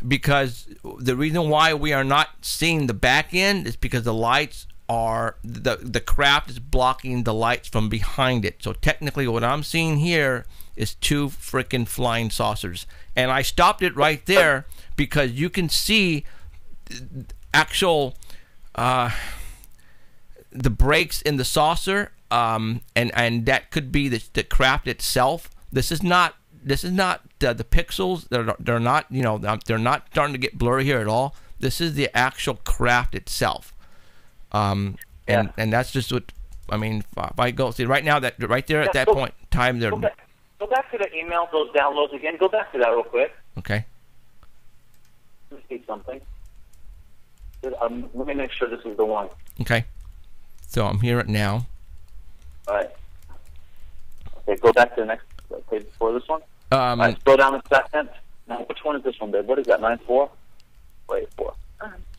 Because the reason why we are not seeing the back end is because the lights are the craft is blocking the lights from behind it. So technically, what I'm seeing here is 2 freaking flying saucers. And I stopped it right there because you can see actual the breaks in the saucer, and that could be the craft itself. This is not the pixels. They're not they're not starting to get blurry here at all. This is the actual craft itself. And that's just what I mean. If I go see right now that right there at that point in time there. Go back to the email, those downloads again. Go back to that real quick. Okay. Let me see something. Let me make sure this is the one. Okay. So I'm here now. All right. Okay, go back to the next page before this one. All right, scroll down a second. Now, which one is this one, babe? What is that, 9.4? Wait, 4.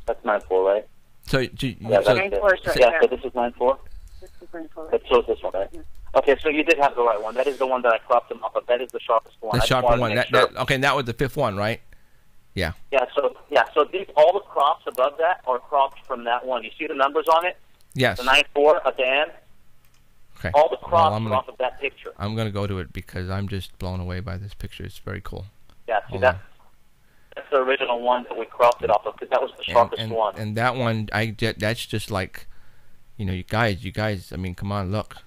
That's 9.4, right? So, that's 9.4. Yeah, so this is 9.4? This is 9.4. It shows this one, right? Yeah. Okay, so you did have the right one. That is the one that I cropped them off of. That is the sharpest one. The sharper one. Okay, that was the 5th one, right? Yeah. So these all the crops above that are cropped from that one. You see the numbers on it? Yes. The 9.4 at the end. Okay. All the crops are off of that picture. I'm gonna go to it because I'm just blown away by this picture. It's very cool. Yeah. See that's the original one that we cropped it off of because that was the sharpest one. And that one, that's just like, you guys. I mean, come on, look.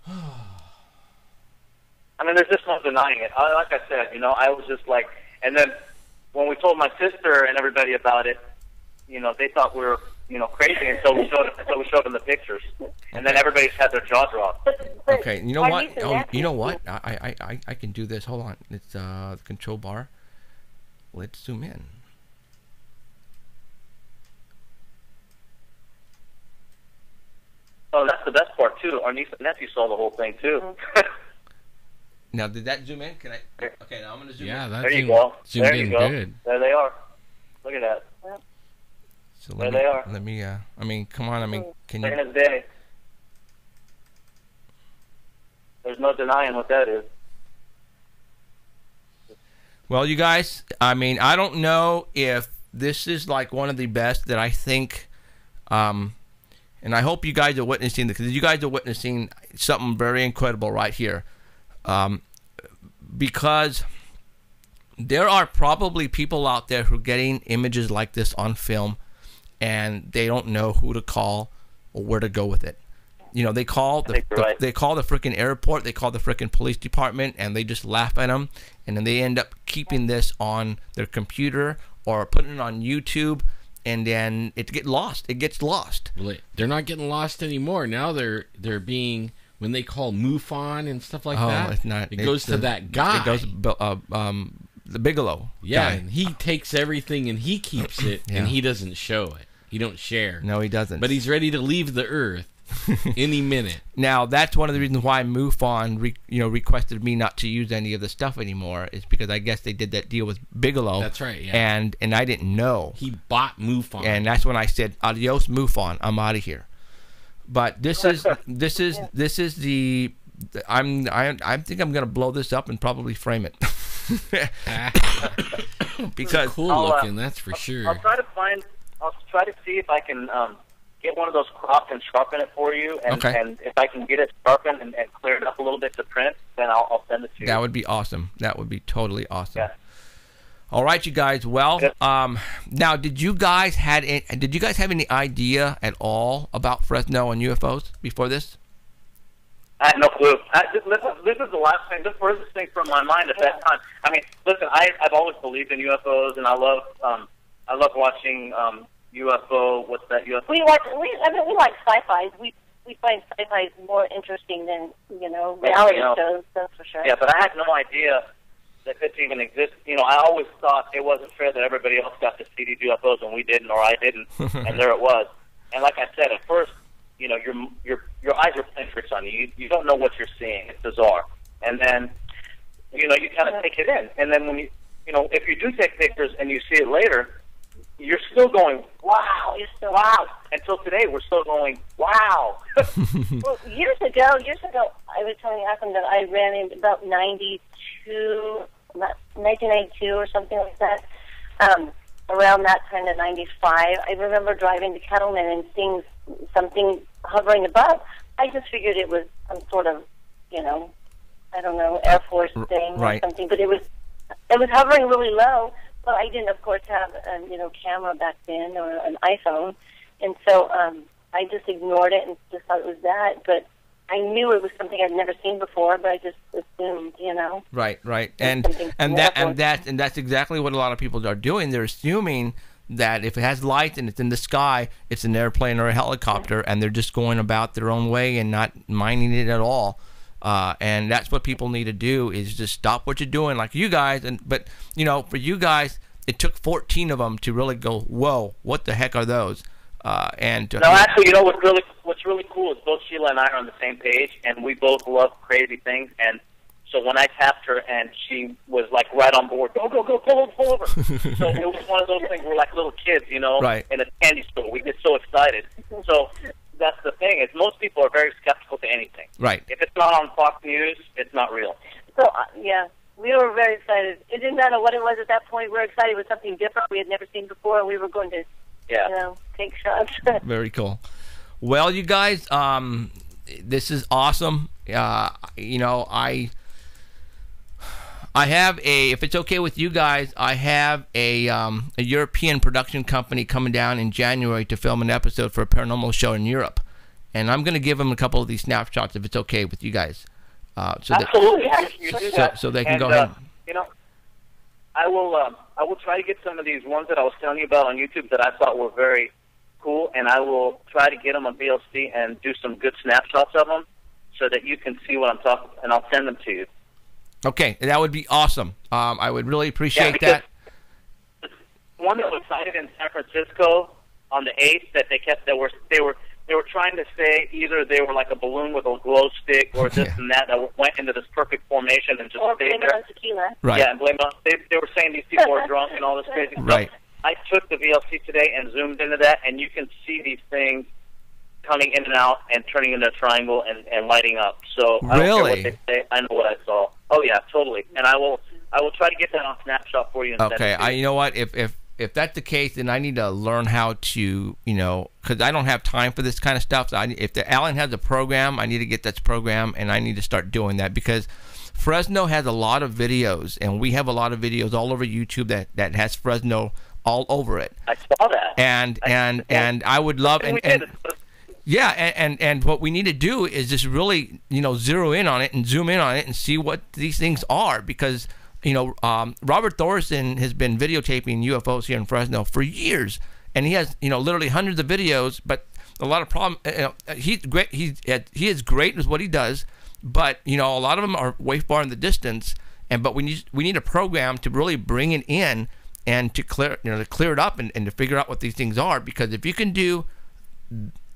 I mean, there's just no denying it. Like I said, I was just like, and then when we told my sister and everybody about it, they thought we were crazy until we showed them the pictures, and then everybody's had their jaw dropped. But Okay, you know our what? niece and Oh, nephew- you know what? I can do this. Hold on. It's the control bar. Let's zoom in. Oh, that's the best part too. Our niece and nephew saw the whole thing too. Now, did that zoom in? Can I? Okay, now I'm gonna zoom Yeah, in. that There you go. zoomed There in you go. good. There they are. Look at that. So There let me, they are. Let me. I mean, come on. I mean, can Plain you? as day. There's no denying what that is. Well, you guys. I mean, I don't know if this is like one of the best that I think. And I hope you guys are witnessing this, because you guys are witnessing something very incredible right here. Because there are probably people out there who are getting images like this on film, and they don't know who to call or where to go with it. They call they call the freaking airport, they call the freaking police department, and they just laugh at them, and then they end up keeping this on their computer or putting it on YouTube. And then it gets lost. It gets lost. Well, they're not getting lost anymore. Now they're being, when they call MUFON and stuff like that. It's not. It goes to that guy. It goes the Bigelow. Yeah, guy. and he takes everything and he keeps it, Yeah. and he doesn't show it. He don't share. No, he doesn't. But he's ready to leave the Earth any minute. Now, that's one of the reasons why MUFON requested me not to use any of the stuff anymore, is because I guess they did that deal with Bigelow. That's right. Yeah. And I didn't know. He bought MUFON. And that's when I said, "Adios, MUFON. I'm out of here." But this is the I think I'm gonna blow this up and probably frame it. Because cool I'll, looking, that's for sure. I'll try to see if I can get one of those cropped and sharpen it for you, and, Okay. and if I can get it sharpened and clear it up a little bit to print, then I'll send it to you. that would be awesome. That would be totally awesome. Yeah. All right, you guys. Well, Yep. now, did you guys have any idea at all about Fresno and UFOs before this? I had no clue. This is the last thing, the furthest thing from my mind at that time. I mean, listen, I've always believed in UFOs, and I love watching UFO. What's that UFO? We like sci-fi. We find sci-fi more interesting than reality shows. That's for sure. Yeah, but I had no idea that this even exists. I always thought it wasn't fair that everybody else got to see these UFOs and we didn't, or I didn't, and there it was. And like I said, at first, your eyes are playing tricks on you. You don't know what you're seeing. It's bizarre. And then, you kind of take it in. And then when if you do take pictures and you see it later, you're still going, wow, wow. Until today, we're still going, wow. Well, years ago, I was telling Akam that I ran in about 1992 or something like that. Around that time of 95, I remember driving to Kettleman and seeing something hovering above. I just figured it was some sort of, I don't know, Air Force thing right. or something. But it was hovering really low. But I didn't, of course, have a camera back then or an iPhone, and so I just ignored it and just thought it was that. But I knew it was something I'd never seen before, but I just assumed, Right, and that's exactly what a lot of people are doing. They're assuming that if it has light and it's in the sky, it's an airplane or a helicopter, and they're just going about their own way and not minding it at all. And that's what people need to do, is just stop what you're doing, like you guys. But for you guys, it took 14 of them to really go, whoa, what the heck are those? No, actually, what's really cool is both Sheila and I are on the same page, and we both love crazy things. And so when I tapped her, and she was like right on board, go, pull over. So it was one of those things. We're like little kids, right. in a candy store. We get so excited. So that's the thing, is most people are very skeptical to anything. Right. If it's not on Fox News, it's not real. So, we were very excited. It didn't matter what it was at that point. We were excited with something different we had never seen before, and we were going to, take shots. Very cool. Well, you guys, this is awesome. I have if it's okay with you guys, I have a European production company coming down in January to film an episode for a paranormal show in Europe, and I'm going to give them a couple of these snapshots if it's okay with you guys. Absolutely, you do that. So they can go ahead. I will try to get some of these ones that I was telling you about on YouTube that I thought were very cool, and I will try to get them on VLC and do some good snapshots of them so that you can see what I'm talking, and I'll send them to you. Okay, that would be awesome. I would really appreciate because that. One that was sighted in San Francisco on the 8th that they were trying to say either they were like a balloon with a glow stick or this and that went into this perfect formation and just stayed there. Tequila. Right. Yeah, and blame it on. They were saying these people are drunk and all this crazy stuff. Right. I took the VLC today and zoomed into that, and you can see these things coming in and out and turning into a triangle and lighting up. So I don't care what they say. I know what I saw. Oh yeah, totally. And I will try to get that on snapshot for you. Okay. You know what? If that's the case, then I need to learn how to, because I don't have time for this kind of stuff. So if Alan has a program, I need to get that program, and I need to start doing that because Fresno has a lot of videos, and we have a lot of videos all over YouTube that has Fresno all over it. I saw that. And I would love and what we need to do is just really zero in on it and zoom in on it and see what these things are because Robert Thorson has been videotaping UFOs here in Fresno for years, and he has literally hundreds of videos, but a lot of problem. He's great. He is great with what he does, but a lot of them are way far in the distance. But we need a program to really bring it in and to clear it up and to figure out what these things are. Because if you can do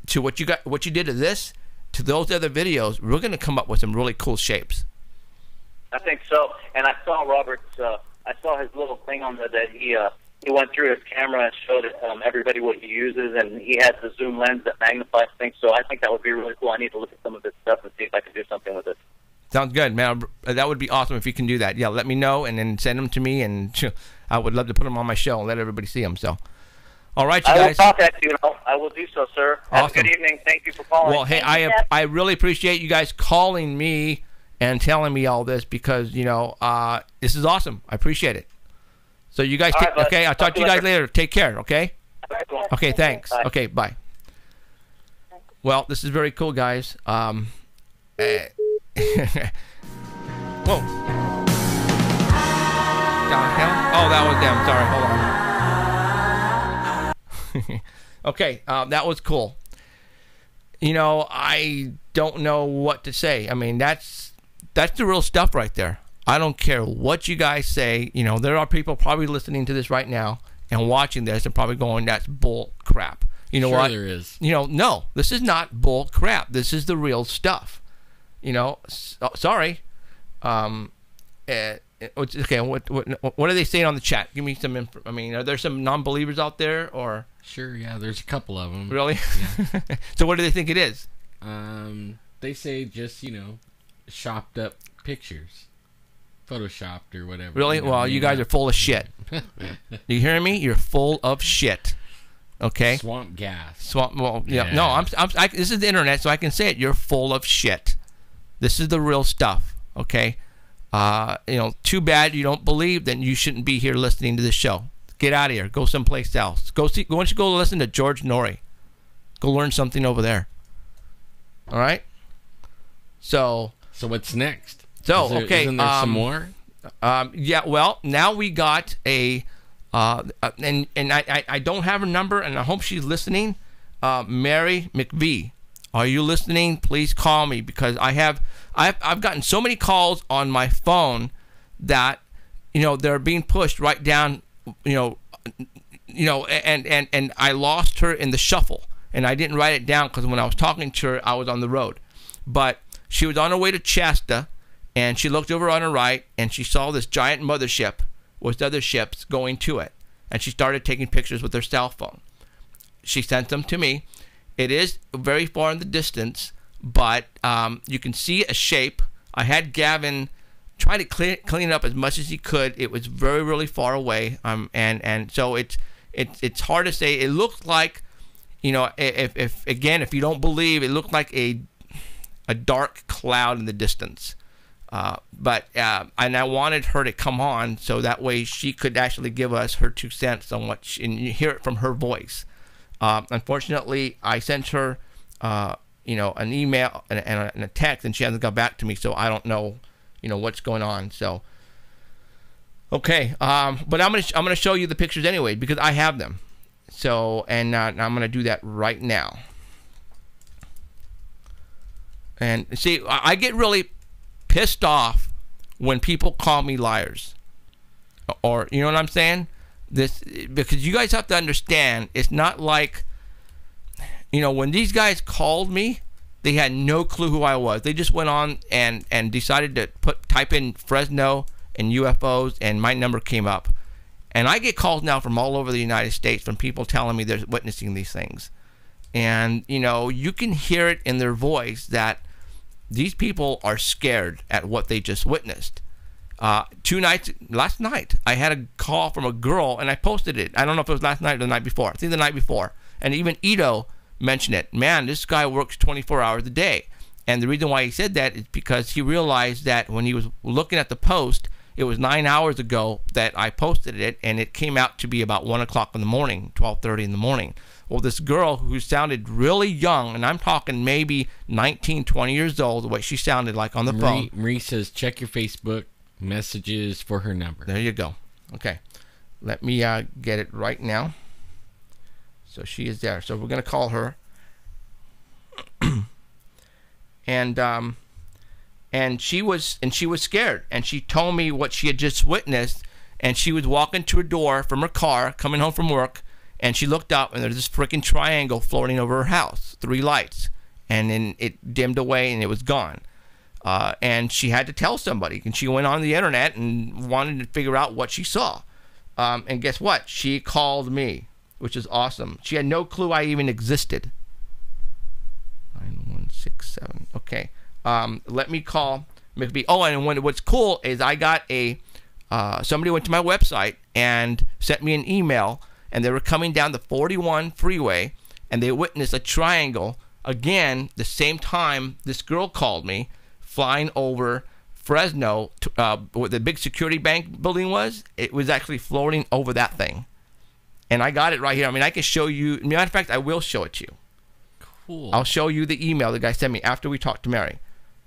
to what you did to this to those other videos, we're going to come up with some really cool shapes. I think so. And I saw Robert's. I saw his little thing on there that he went through his camera and showed everybody what he uses, and he has the zoom lens that magnifies things. So I think that would be really cool. I need to look at some of this stuff and see if I can do something with it. Sounds good, man. That would be awesome if you can do that. Yeah, let me know and then send them to me, and I would love to put them on my show and let everybody see them. So, all right, you guys. I will contact you. I will do so, sir. Awesome. Have a good evening. Thank you for calling. Well, hey, I really appreciate you guys calling me and telling me all this because this is awesome. I appreciate it. So you guys, okay? I'll talk to you guys later. Take care, okay? Okay, thanks. Bye. Okay, bye. Well, this is very cool, guys. Whoa. The hell? Oh, that was them. Sorry, hold on. Okay, that was cool. I don't know what to say. I mean, that's the real stuff right there. I don't care what you guys say. There are people probably listening to this right now and watching this and probably going, "That's bull crap." You know what? There is. No, this is not bull crap. This is the real stuff. Sorry. Okay. What are they saying on the chat? Give me some info. I mean, are there some non-believers out there or? Sure. Yeah. There's a couple of them. Really? Yeah. So what do they think it is? They say just shopped up pictures, photoshopped or whatever. Really? Well, you guys are full of shit. You hearing me? You're full of shit. Okay. Swamp gas. Well, yeah. No, this is the internet, so I can say it. You're full of shit. This is the real stuff. Okay. Too bad you don't believe. Then you shouldn't be here listening to this show. Get out of here. Go someplace else. Why don't you go listen to George Norrie? Go learn something over there. All right. So what's next? Okay. Isn't there some more? Yeah. Well, now we got and I don't have her number, and I hope she's listening. Mary McVie, are you listening? Please call me because I've gotten so many calls on my phone that they're being pushed right down. And I lost her in the shuffle, and I didn't write it down because when I was talking to her, I was on the road, but. She was on her way to Shasta, and she looked over on her right, and she saw this giant mothership with other ships going to it. And she started taking pictures with her cell phone. She sent them to me. It is very far in the distance, but you can see a shape. I had Gavin try to clean it up as much as he could. It was very, really far away, and so it's hard to say. It looked like, if you don't believe, it looked like a dark cloud in the distance. And I wanted her to come on so that way she could actually give us her 2 cents on what and you hear it from her voice. Unfortunately, I sent her, an email and a text, and she hasn't got back to me, so I don't know, what's going on. So, okay, but I'm gonna show you the pictures anyway because I have them. So, and I'm going to do that right now. And see, I get really pissed off when people call me liars. Or, you know what I'm saying? Because you guys have to understand, it's not like, you know, when these guys called me, they had no clue who I was. They just went on and decided to type in Fresno and UFOs, and my number came up. And I get calls now from all over the United States from people telling me they're witnessing these things. And, you know, you can hear it in their voice that these people are scared at what they just witnessed. Last night, I had a call from a girl, and I posted it. I don't know if it was last night or the night before. I think the night before. And even Ito mentioned it. Man, this guy works 24 hours a day. And the reason why he said that is because he realized that when he was looking at the post, it was 9 hours ago that I posted it, and it came out to be about 1 o'clock in the morning, 12:30 in the morning. Well, this girl who sounded really young, and I'm talking maybe 19, 20 years old, the way she sounded like on the phone. Marie says, check your Facebook messages for her number. There you go. Okay. Let me get it right now. So she is there. So we're going to call her. And she was scared, and she told me what she had just witnessed, and she was walking to her door from her car coming home from work, and she looked up, and there's this freaking triangle floating over her house, 3 lights, and then it dimmed away and it was gone. And she had to tell somebody, and she went on the internet and wanted to figure out what she saw. And guess what? She called me, which is awesome. She had no clue I even existed. 9167. Okay. Let me call McBee. Oh, and what's cool is I got somebody went to my website and sent me an email, and they were coming down the 41 freeway, and they witnessed a triangle again the same time this girl called me, flying over Fresno, where the big security bank building was. It was actually floating over that thing, and I got it right here. I mean, I can show you. Matter of fact, I will show it to you. Cool. I'll show you the email the guy sent me after we talked to Mary.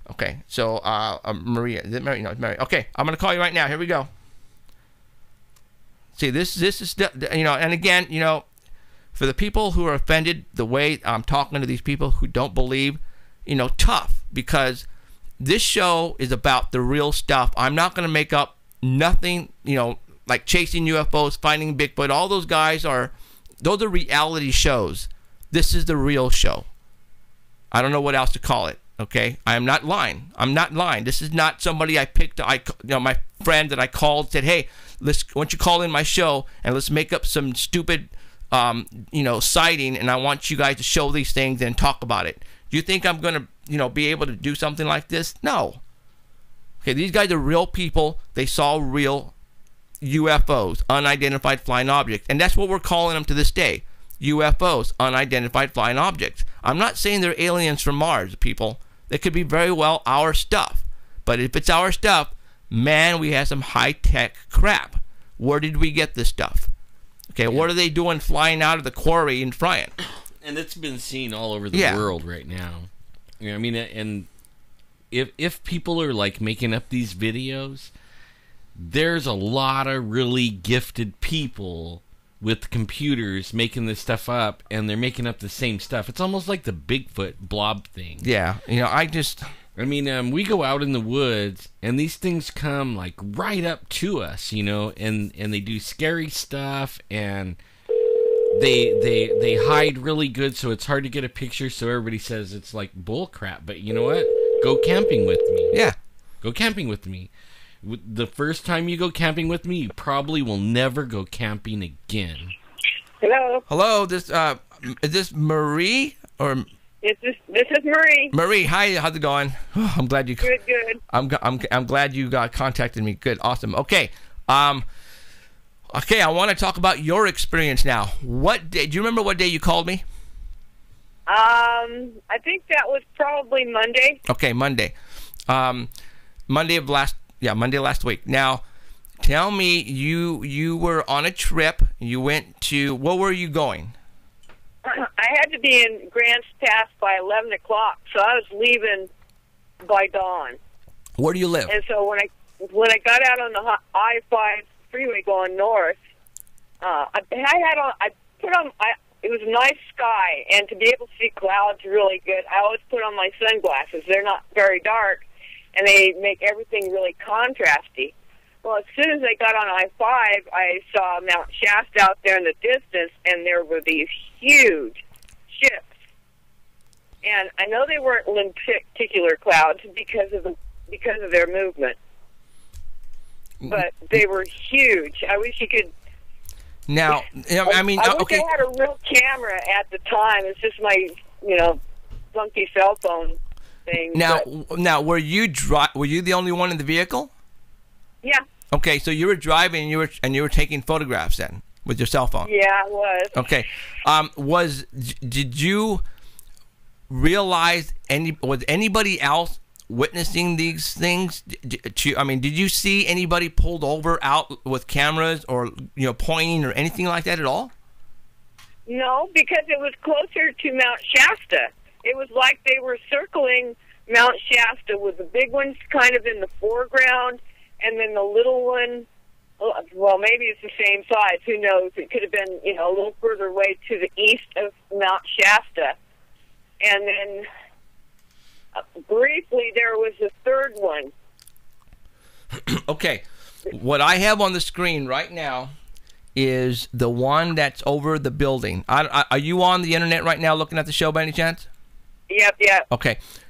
Okay, so Maria, is it Mary? No, it's Mary. Okay, I'm gonna call you right now. Here we go. See, this is, you know, and again, you know, for the people who are offended the way I'm talking to these people who don't believe, you know, tough, because this show is about the real stuff. I'm not gonna make up nothing, you know, like chasing UFOs, finding Bigfoot. All those guys those are reality shows. This is the real show. I don't know what else to call it. Okay, I am not lying. I'm not lying. This is not somebody I picked. My friend that I called said, "Hey, why don't you call in my show and let's make up some stupid, sighting, and I want you guys to show these things and talk about it." Do you think I'm gonna, be able to do something like this? No. Okay, these guys are real people. They saw real UFOs, unidentified flying objects, and that's what we're calling them to this day. UFOs, unidentified flying objects. I'm not saying they're aliens from Mars, people. They could be very well our stuff. But if it's our stuff, man, we have some high-tech crap. Where did we get this stuff? Okay, What are they doing flying out of the quarry and frying? And it's been seen all over the world right now. You know, I mean, and if people are like making up these videos, there's a lot of really gifted people with computers making this stuff up, and they're making up the same stuff. It's almost like the Bigfoot blob thing. Yeah, I mean, we go out in the woods, and these things come like right up to us, and they do scary stuff, and they hide really good, so it's hard to get a picture. So everybody says it's like bull crap. But you know what? Go camping with me. Yeah, go camping with me. The first time you go camping with me, you probably will never go camping again. Hello. Hello. Is this Marie or? This is Marie. Marie, hi. How's it going? I'm glad you. Good. I'm glad you contacted me. Good. Awesome. Okay. Okay. I want to talk about your experience now. What day? Do you remember what day you called me? I think that was probably Monday. Okay, Monday. Monday last week. Now, tell me, you were on a trip. You went to, where were you going? I had to be in Grants Pass by 11 o'clock, so I was leaving by dawn. Where do you live? And so when I got out on the I-5 freeway going north, I put on. It was a nice sky, and to be able to see clouds really good, I always put on my sunglasses. They're not very dark, and they make everything really contrasty. Well, as soon as I got on I-5, I saw Mount Shasta out there in the distance, and there were these huge ships. And I know they weren't lenticular clouds because of their movement, but they were huge. I wish you could. Now, I mean, I wish okay. I had a real camera at the time. It's just my, funky cell phone thing. Now, were you the only one in the vehicle? Yeah. Okay, so you were driving, and you were taking photographs then with your cell phone. Yeah, I was. Okay, did you realize was anybody else witnessing these things? Did you see anybody pulled over out with cameras or pointing or anything like that at all? No, because it was closer to Mount Shasta. It was like they were circling Mount Shasta with the big ones kind of in the foreground, and then the little one, well, maybe it's the same size. Who knows? It could have been, a little further away to the east of Mount Shasta. And then briefly there was a third one. Okay. What I have on the screen right now is the one that's over the building. Are you on the internet right now looking at the show by any chance? Yep.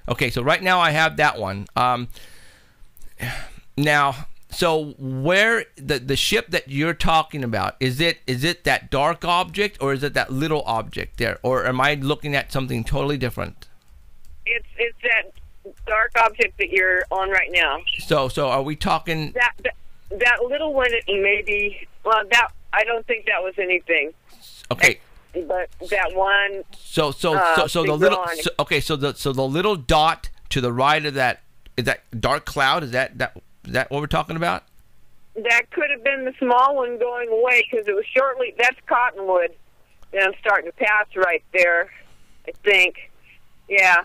Okay, so right now I have that one. Now, so where the ship that you're talking about, is it that dark object or is it that little object there? Or am I looking at something totally different? It's that dark object that you're on right now. So are we talking that little one? Maybe. Well, I don't think that was anything. Okay. But that one. So the little. So the little dot to the right of that, is that dark cloud? Is that what we're talking about? That could have been the small one going away because it was shortly. That's Cottonwood. And I'm starting to pass right there, I think. Yeah.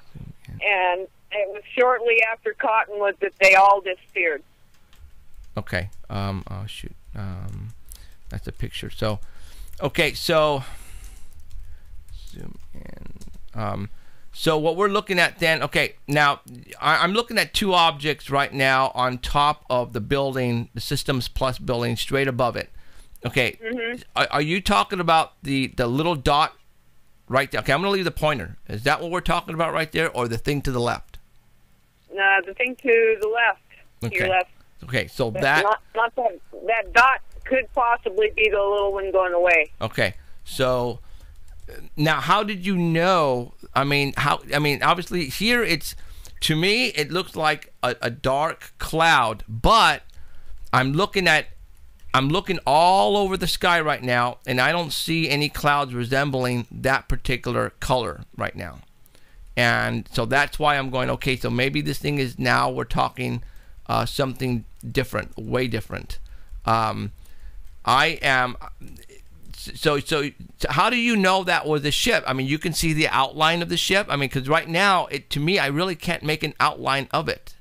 And it was shortly after Cottonwood that they all disappeared. Okay. Oh shoot. That's a picture. So, okay. So, zoom in. So what we're looking at then, okay, now I'm looking at two objects right now on top of the building, the Systems Plus building, straight above it. Okay, Are you talking about the little dot right there? Okay, I'm going to leave the pointer. Is that what we're talking about right there, or the thing to the left? No, the thing to the left. Okay. To your left. Okay, so But that... Not that dot could possibly be the little one going away. Okay, so... Now, how did you know? Obviously here to me, it looks like a dark cloud, but I'm looking all over the sky right now, and I don't see any clouds resembling that particular color right now. And so that's why I'm going, okay, so maybe this thing is, now we're talking something different, way different. So how do you know that was a ship? I mean, you can see the outline of the ship. I mean, because right now, to me, I really can't make an outline of it.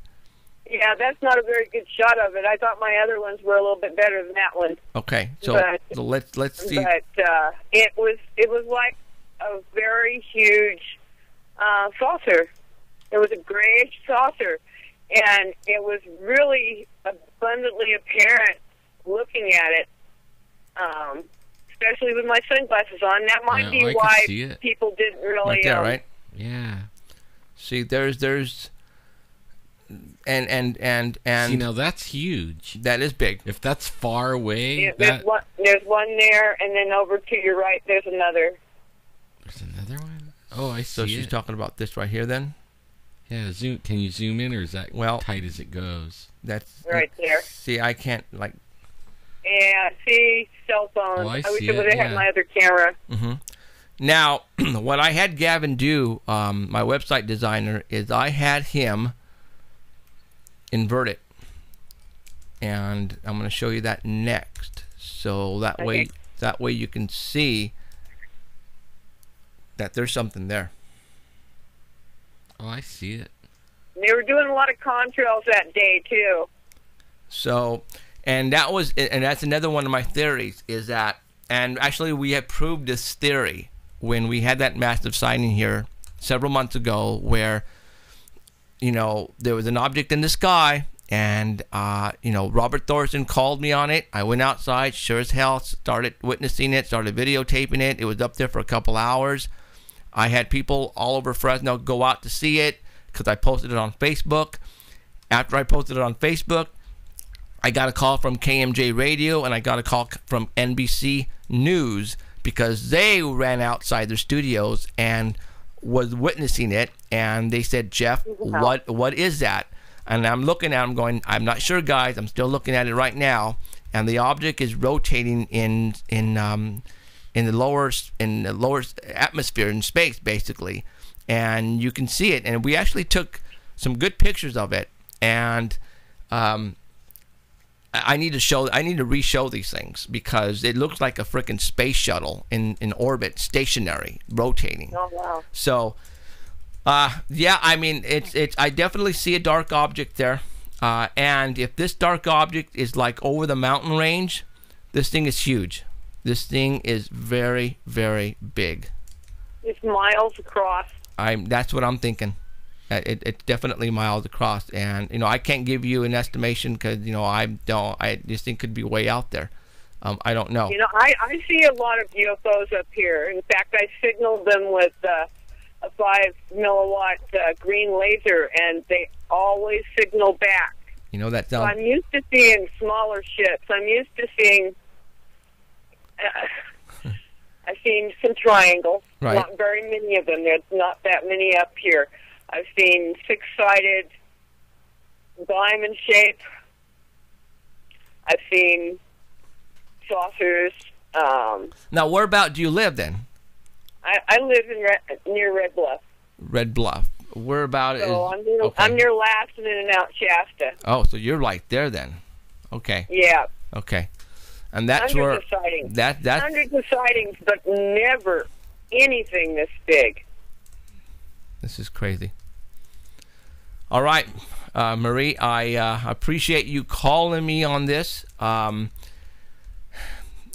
Yeah, that's not a very good shot of it. I thought my other ones were a little bit better than that one. Okay, so let's see. But it was like a very huge saucer. It was a grayish saucer, and it was really abundantly apparent looking at it. Especially with my sunglasses on. That might be why people didn't really... Right there, right? Yeah. See, there's... And See, now that's huge. That is big. If that's far away... Yeah, there's one there, and then over to your right, there's another. There's another one? Oh, I see. So she's talking about this right here, then? Yeah, zoom. Can you zoom in, or is that tight as it goes? That's... Right there. See, I can't, like... Yeah, see, cell phone. Oh, I wish see I would have had my other camera. Mm-hmm. Now, what I had Gavin do, my website designer, is I had him invert it. And I'm going to show you that next. So that way you can see that there's something there. Oh, I see it. They were doing a lot of contrails that day, too. So... And that's another one of my theories, is that And actually, we have proved this theory when we had that massive sighting here several months ago where, there was an object in the sky, and, Robert Thorson called me on it. I went outside, sure as hell, started witnessing it, started videotaping it. It was up there for a couple hours. I had people all over Fresno go out to see it because I posted it on Facebook. After I posted it on Facebook, I got a call from KMJ Radio, and I got a call from NBC News because they ran outside their studios and was witnessing it, and they said, Jeff, what is that? And I'm looking at them going, I'm not sure, guys. I'm still looking at it right now, and the object is rotating in the lower atmosphere, in space, basically, and you can see it. And we actually took some good pictures of it, and I need to re-show these things because it looks like a freaking space shuttle in orbit, stationary, rotating. Oh wow! So, yeah, I mean, I definitely see a dark object there, and if this dark object is like over the mountain range, this thing is huge. This thing is very, very big. It's miles across. That's what I'm thinking. It's definitely miles across, and I can't give you an estimation because this thing could be way out there. I don't know. I see a lot of UFOs up here. In fact, I signaled them with a 5 milliwatt green laser, and they always signal back. That So sounds. I'm used to seeing smaller ships. I'm used to seeing. I've seen some triangles. Right. Not very many of them. There's not that many up here. I've seen 6-sided diamond shape. I've seen saucers. Now, whereabout do you live then? I live near Red Bluff. Red Bluff. Whereabout So is? I'm near Last and In and Out Shasta. Oh, so you're right there then. Okay. Yeah. Okay. And that's Hundreds where of sightings. that's Hundreds of sightings, but never anything this big. This is crazy. All right, Marie, I appreciate you calling me on this.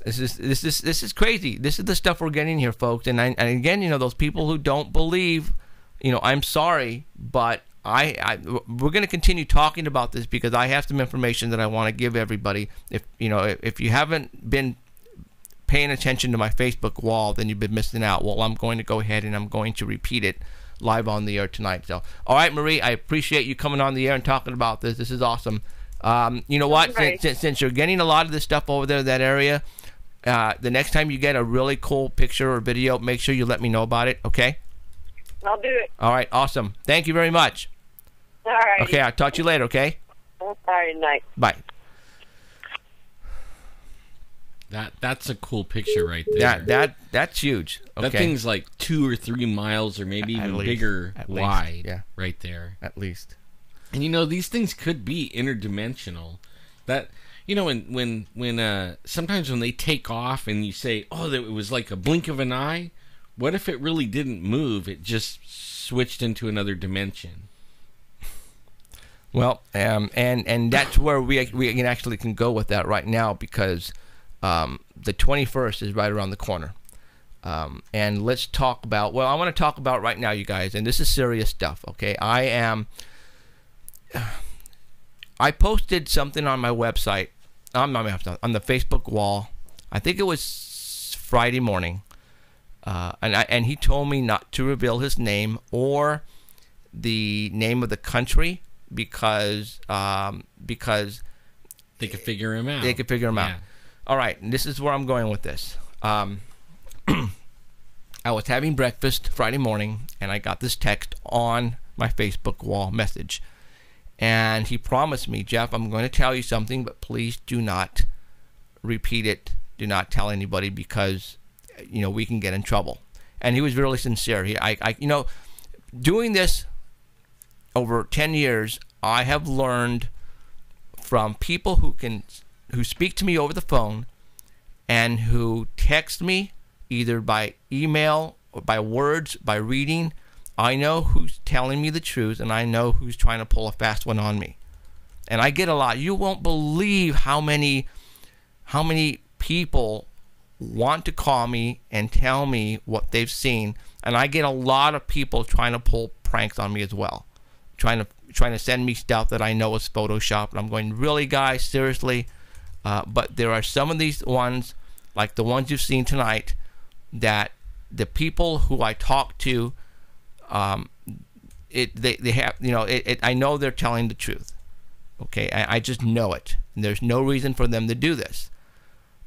This is crazy. This is the stuff we're getting here, folks. And again, those people who don't believe, I'm sorry, but we're going to continue talking about this because I have some information that I want to give everybody. If you haven't been paying attention to my Facebook wall, then you've been missing out. Well, I'm going to go ahead and I'm going to repeat it live on the air tonight. So, all right, Marie, I appreciate you coming on the air and talking about this. This is awesome. You know what? Right. Since you're getting a lot of this stuff over there, that area, the next time you get a really cool picture or video, make sure you let me know about it, okay? I'll do it. All right, awesome. Thank you very much. All right. Okay, I'll talk to you later, okay? All right, night. Bye. That's a cool picture right there. That's huge. Okay. That thing's like 2 or 3 miles or maybe even bigger wide. Yeah. Right there. At least. And these things could be interdimensional. That when sometimes when they take off and you say, oh, it was like a blink of an eye. What if it really didn't move? It just switched into another dimension. Well, and that's where we can go with that right now because the 21st is right around the corner. And let's talk about, I want to talk about right now, you guys, and this is serious stuff, okay? I posted something on my website, on the Facebook wall. I think it was Friday morning. And he told me not to reveal his name or the name of the country because they could figure him out. They could figure him out. All right, and this is where I'm going with this. I was having breakfast Friday morning, and I got this text on my Facebook wall message. And he promised me, Jeff, I'm going to tell you something, but please do not repeat it. Do not tell anybody because, we can get in trouble. And he was really sincere. Doing this over 10 years, I have learned from people who speak to me over the phone and who text me either by email or by words, by reading. I know who's telling me the truth, and I know who's trying to pull a fast one on me. And I get a lot. You won't believe how many people want to call me and tell me what they've seen, and I get a lot of people trying to pull pranks on me as well, trying to send me stuff that I know is Photoshop, and I'm going, really, guys, seriously? But there are some of these ones, like the ones you've seen tonight, that the people who I talk to, they have, I know they're telling the truth. Okay, I just know it. And there's no reason for them to do this.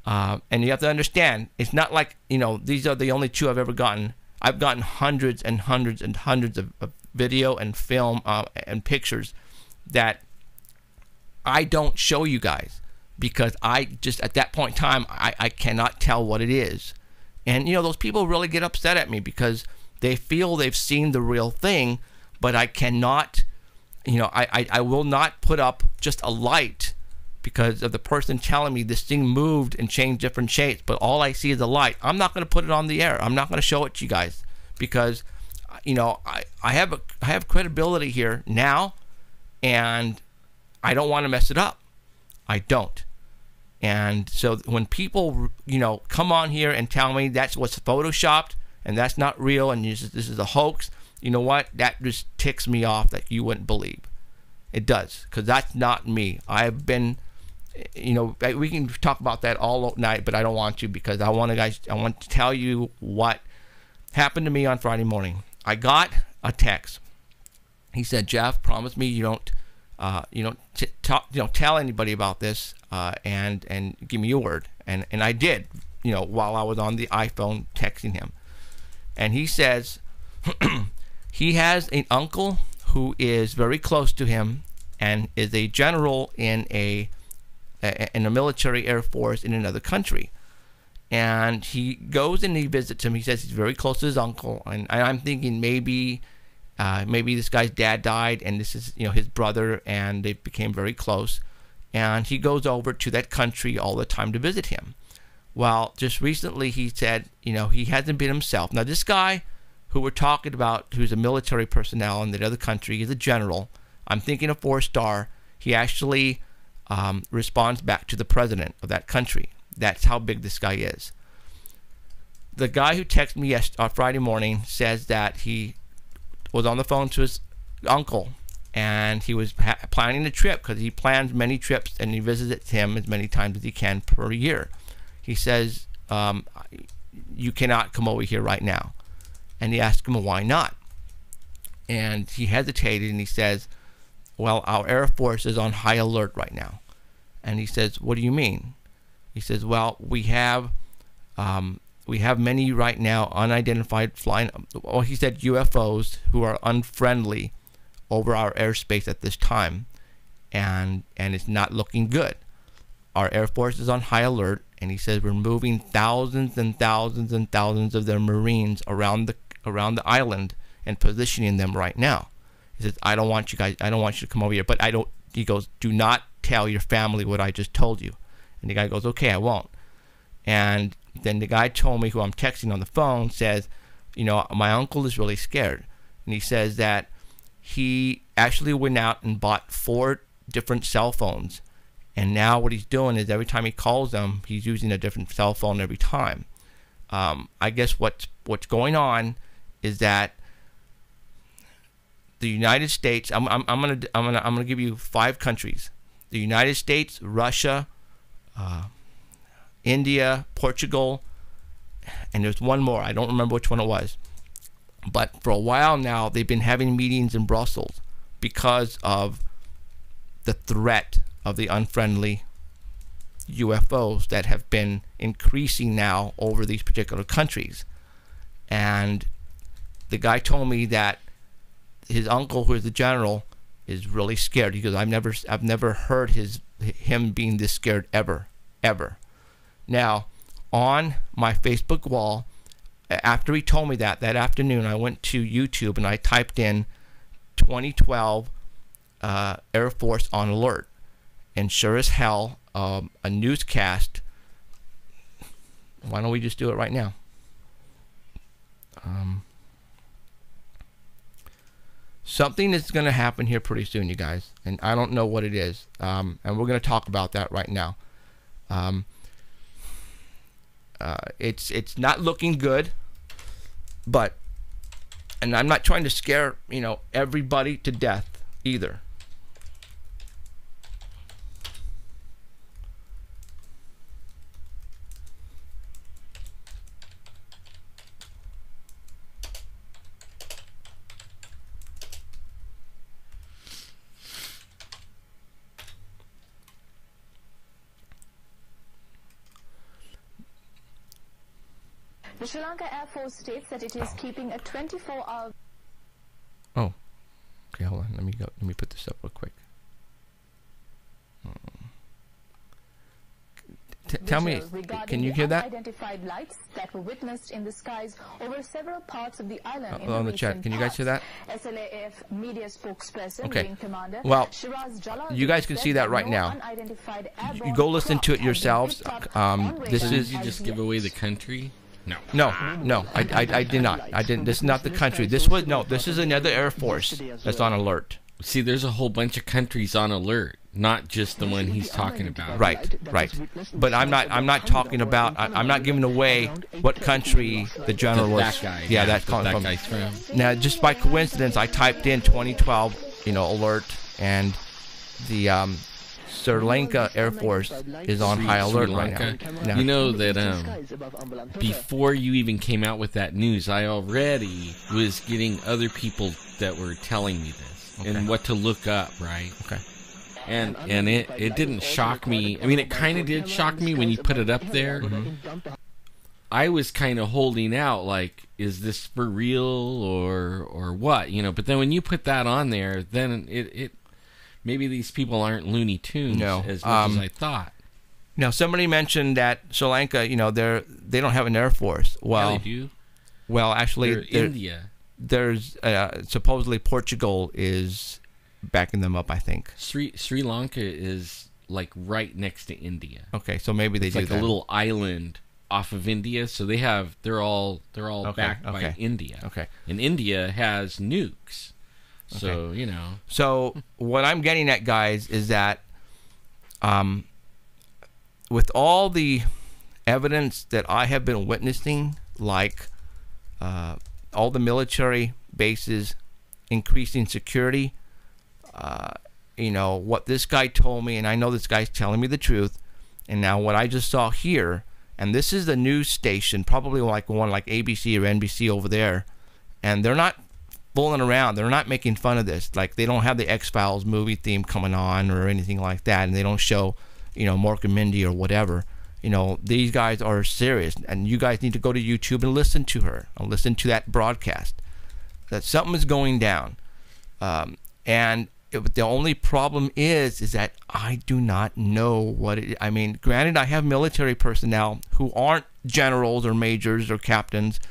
And you have to understand, it's not like, these are the only two I've ever gotten. I've gotten hundreds and hundreds and hundreds of video and film and pictures that I don't show you guys, because I just, at that point in time, I cannot tell what it is. And, those people really get upset at me because they feel they've seen the real thing, but I cannot, I will not put up just a light because of the person telling me this thing moved and changed different shapes, but all I see is a light. I'm not going to put it on the air. I'm not going to show it to you guys because, I have credibility here now, and I don't want to mess it up. I don't. And so when people, come on here and tell me that's what's photoshopped and that's not real and this is a hoax, you know what? That just ticks me off that you wouldn't believe. It does, because that's not me. I've been, we can talk about that all night, but I don't want to, because I want to tell you what happened to me on Friday morning. I got a text. He said, Jeff, promise me you don't tell anybody about this, and give me your word. And I did, while I was on the iPhone texting him. And he says he has an uncle who is very close to him and is a general in a military air force in another country. And he goes and he visits him. He says he's very close to his uncle. And I'm thinking maybe this guy's dad died and this is, his brother, and they became very close. And he goes over to that country all the time to visit him. Well, just recently he said, he hasn't been himself. Now, this guy who we're talking about, who's a military personnel in the other country, is a general. I'm thinking a 4-star. He actually responds back to the president of that country. That's how big this guy is. The guy who texted me Friday morning says that he was on the phone to his uncle, and he was planning a trip, because he plans many trips and he visits him as many times as he can per year. He says, you cannot come over here right now. And he asked him, why not? And he hesitated, and he says, well, our Air Force is on high alert right now. And he says, what do you mean? He says, well, we have many right now unidentified flying, well, he said UFOs who are unfriendly over our airspace at this time, and it's not looking good. Our Air Force is on high alert, and he says we're moving thousands and thousands and thousands of their Marines around the island and positioning them right now. He says, I don't want you to come over here, but he goes, do not tell your family what I just told you. And the guy goes, okay, I won't. And then the guy told me, who I'm texting on the phone, says, my uncle is really scared. And he says that he actually went out and bought 4 different cell phones. And now what he's doing is every time he calls them, he's using a different cell phone every time. I guess what's going on is that the United States, I'm gonna give you 5 countries: the United States, Russia, India, Portugal, and there's one more. I don't remember which one it was. But for a while now, they've been having meetings in Brussels because of the threat of the unfriendly UFOs that have been increasing now over these particular countries. And the guy told me that his uncle, who is the general, is really scared. He goes, I've never heard him being this scared ever. Now, on my Facebook wall, after he told me that afternoon, I went to YouTube and I typed in 2012 Air Force on alert. And sure as hell, a newscast. Why don't we just do it right now? Something is going to happen here pretty soon, you guys. And I don't know what it is. And we're going to talk about that right now. It's not looking good, and I'm not trying to scare everybody to death either. The Sri Lanka Air Force states that it is keeping a 24-hour... Oh. Okay, hold on. Let me put this up real quick. Tell me, can you hear that? Unidentified lights that were witnessed in the skies over several parts of the island. On the chat, can you guys hear that? SLAF media spokesperson, okay. Wing Commander, well, you guys can see that right now. You go listen to it yourselves. This is. Did you just give away the country? No, I did not. I didn't. This is not the country. This is another Air Force that's on alert. See, there's a whole bunch of countries on alert, not just the one he's talking about. Right. But I'm not talking about. I'm not giving away what country the general was. That guy. Yeah, that's calling that from. guy's from. Now, just by coincidence, I typed in 2012, alert, and the Sri Lanka Air Force is on high alert right now. You know that before you even came out with that news, I already was getting other people that were telling me this and what to look up, right? Okay. And it didn't shock me. I mean, it kind of did shock me when you put it up there. Mm-hmm. I was kind of holding out, like, is this for real or what? But then when you put that on there, then it maybe these people aren't Looney Tunes as much as I thought. Now, somebody mentioned that Sri Lanka, they don't have an Air Force. Well, yeah, they do. Well, actually, India. There's supposedly Portugal is backing them up, I think. Sri Lanka is like right next to India. Okay, so maybe they it's do like that. a little island off of India, so they're all backed by India. Okay. And India has nukes. So, So, what I'm getting at, guys, is that with all the evidence that I have been witnessing, like all the military bases increasing security, what this guy told me, and I know this guy's telling me the truth, and now what I just saw here, and this is the news station, probably like one like ABC or NBC over there, and they're not fooling around. They're not making fun of this. Like, they don't have the X-Files movie theme coming on or anything like that, and they don't show, Mork and Mindy or whatever. These guys are serious, and you guys need to go to YouTube and listen to her, and listen to that broadcast. That something is going down, and the only problem is that I do not know what it. I mean, granted, I have military personnel who aren't generals or majors or captains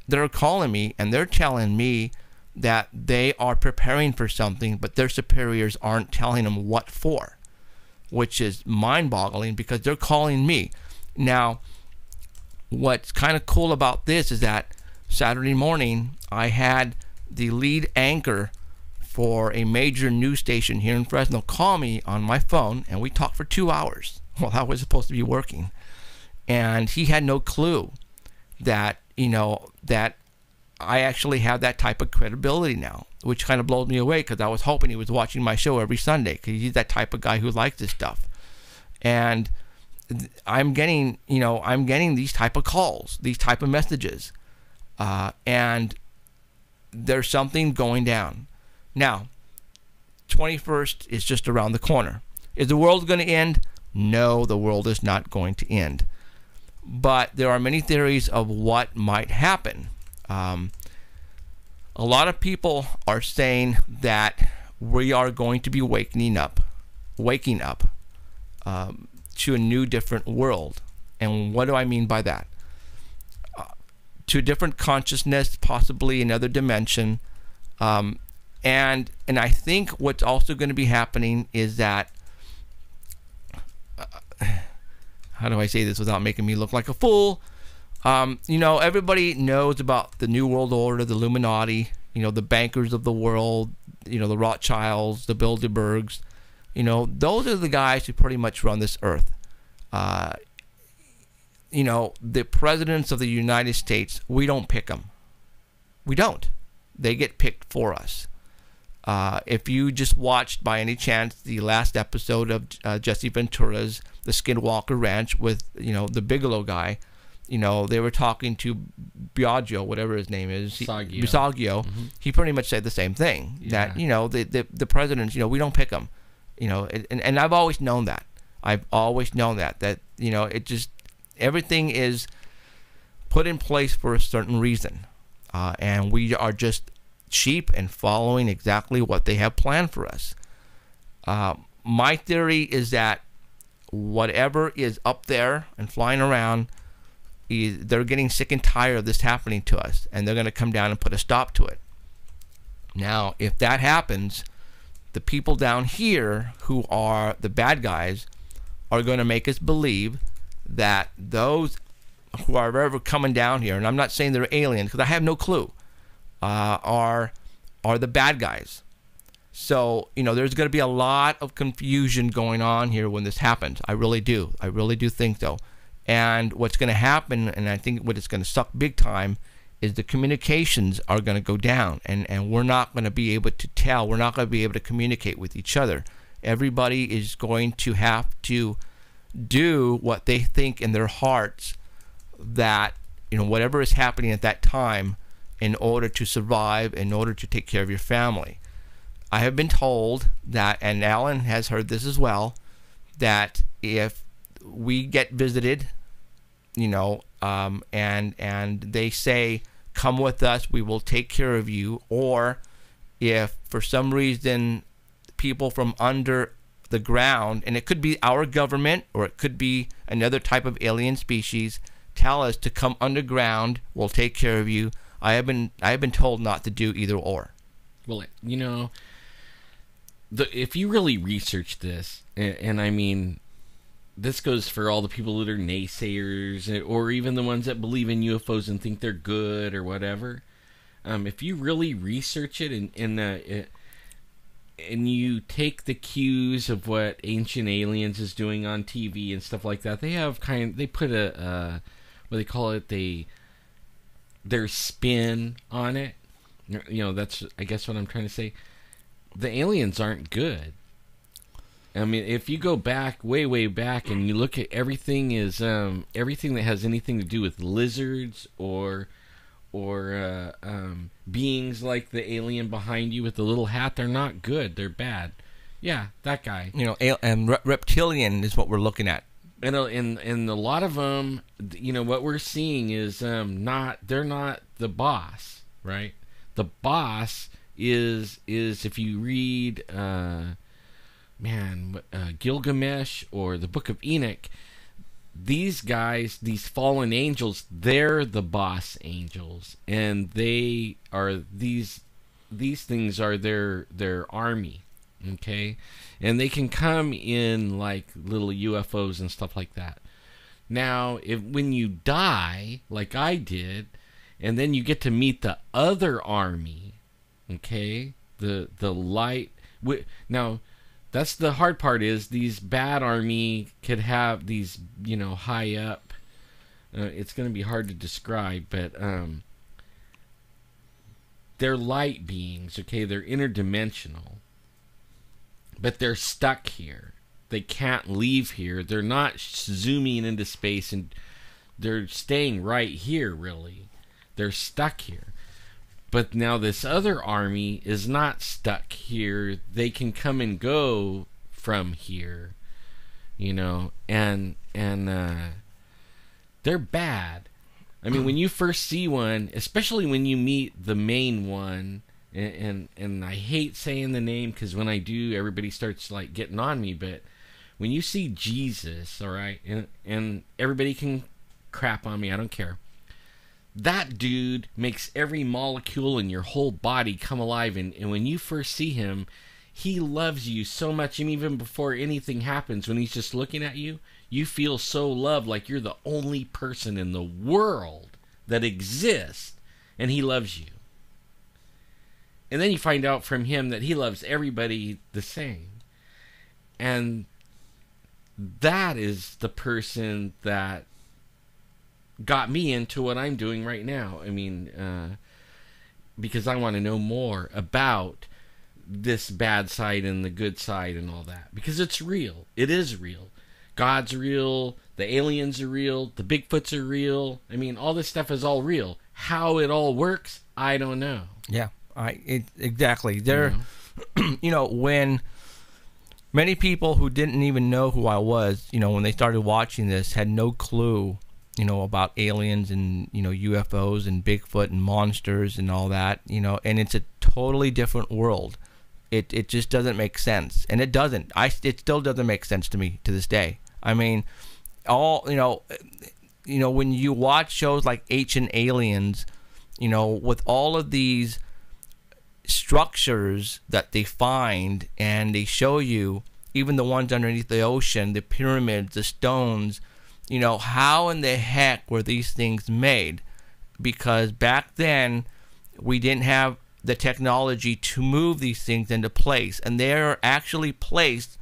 that are calling me, and they're telling me that they are preparing for something, but their superiors aren't telling them what for, which is mind-boggling because they're calling me. Now, what's kind of cool about this is that Saturday morning, I had the lead anchor for a major news station here in Fresno call me on my phone, and we talked for 2 hours while I was supposed to be working. And he had no clue that, that I actually have that type of credibility now, which kind of blows me away because I was hoping he was watching my show every Sunday because he's that type of guy who likes this stuff. And I'm getting these type of calls, these type of messages, and there's something going down. Now, 21st is just around the corner. Is the world going to end? No, the world is not going to end. But there are many theories of what might happen. A lot of people are saying that we are going to be waking up to a new, different world. And what do I mean by that? To a different consciousness, possibly another dimension. And I think what's also going to be happening is that, how do I say this without making me look like a fool? Everybody knows about the New World Order, the Illuminati, the bankers of the world, the Rothschilds, the Bilderbergs. Those are the guys who pretty much run this earth. the presidents of the United States, we don't pick them. We don't. They get picked for us. If you just watched by any chance the last episode of Jesse Ventura's The Skinwalker Ranch with, the Bigelow guy, they were talking to Biagio, whatever his name is. Bisagio. Mm-hmm. He pretty much said the same thing. Yeah. That, the presidents, we don't pick them. And I've always known that. That, it just, everything is put in place for a certain reason. And we are just sheep and following exactly what they have planned for us. My theory is that whatever is up there and flying around, they're getting sick and tired of this happening to us, and they're going to come down and put a stop to it. Now, if that happens, the people down here who are the bad guys are going to make us believe that those who are ever coming down here, and I'm not saying they're aliens because I have no clue, are the bad guys. So, there's going to be a lot of confusion going on here when this happens. I really do think so. And what's going to happen, and I think what it's going to suck big time, is the communications are going to go down, and we're not going to be able to tell. We're not going to be able to communicate with each other. Everybody is going to have to do what they think in their hearts that, whatever is happening at that time, in order to survive, in order to take care of your family. I have been told that, and Alan has heard this as well, that if we get visited, and they say, come with us, we will take care of you, or if for some reason people from under the ground, and it could be our government or it could be another type of alien species, tell us to come underground, we'll take care of you. I have been told not to do either or. Well, if you really research this, and I mean, this goes for all the people that are naysayers, or even the ones that believe in UFOs and think they're good or whatever. If you really research it and you take the cues of what Ancient Aliens is doing on TV and stuff like that, they put a what they call it, their spin on it. That's, I guess, what I'm trying to say. The aliens aren't good. I mean, if you go back, way back, and you look at everything that has anything to do with lizards or beings like the alien behind you with the little hat, they're not good.'re bad. Yeah, that guy. And reptilian is what we're looking at. And a lot of them, what we're seeing is they're not the boss, right? The boss is if you read Gilgamesh or the Book of Enoch, these guys, these fallen angels, they're the boss angels, and they are these things are their army, okay? And they can come in like little UFOs and stuff like that. Now, when you die, like I did, and then you get to meet the other army, okay? The light. Now, that's the hard part, is these bad army could have these, high up. It's going to be hard to describe, but they're light beings, okay? They're interdimensional. But they're stuck here. They can't leave here. They're not zooming into space, and they're staying right here, really. They're stuck here. But now this other army is not stuck here. They can come and go from here, and they're bad. I mean, when you first see one, especially when you meet the main one, and I hate saying the name because when I do, everybody starts like getting on me. But when you see Jesus, all right, and everybody can crap on me, I don't care. That dude makes every molecule in your whole body come alive, and when you first see him, he loves you so much, and even before anything happens, when he's just looking at you, you feel so loved, like you're the only person in the world that exists, and he loves you. And then you find out from him that he loves everybody the same. And that is the person that got me into what I'm doing right now. I mean, because I want to know more about this bad side and the good side and all that. Because it's real. It is real. God's real. The aliens are real. The Bigfoots are real. I mean, all this stuff is all real. How it all works, I don't know. Yeah, exactly. There, when many people who didn't even know who I was, when they started watching this, had no clue, about aliens and, UFOs and Bigfoot and monsters and all that, and it's a totally different world. It just doesn't make sense. And it doesn't. It still doesn't make sense to me to this day. I mean, when you watch shows like Ancient Aliens, with all of these structures that they find, and they show you even the ones underneath the ocean, the pyramids, the stones, how in the heck were these things made? Because back then we didn't have the technology to move these things into place, and they're actually placed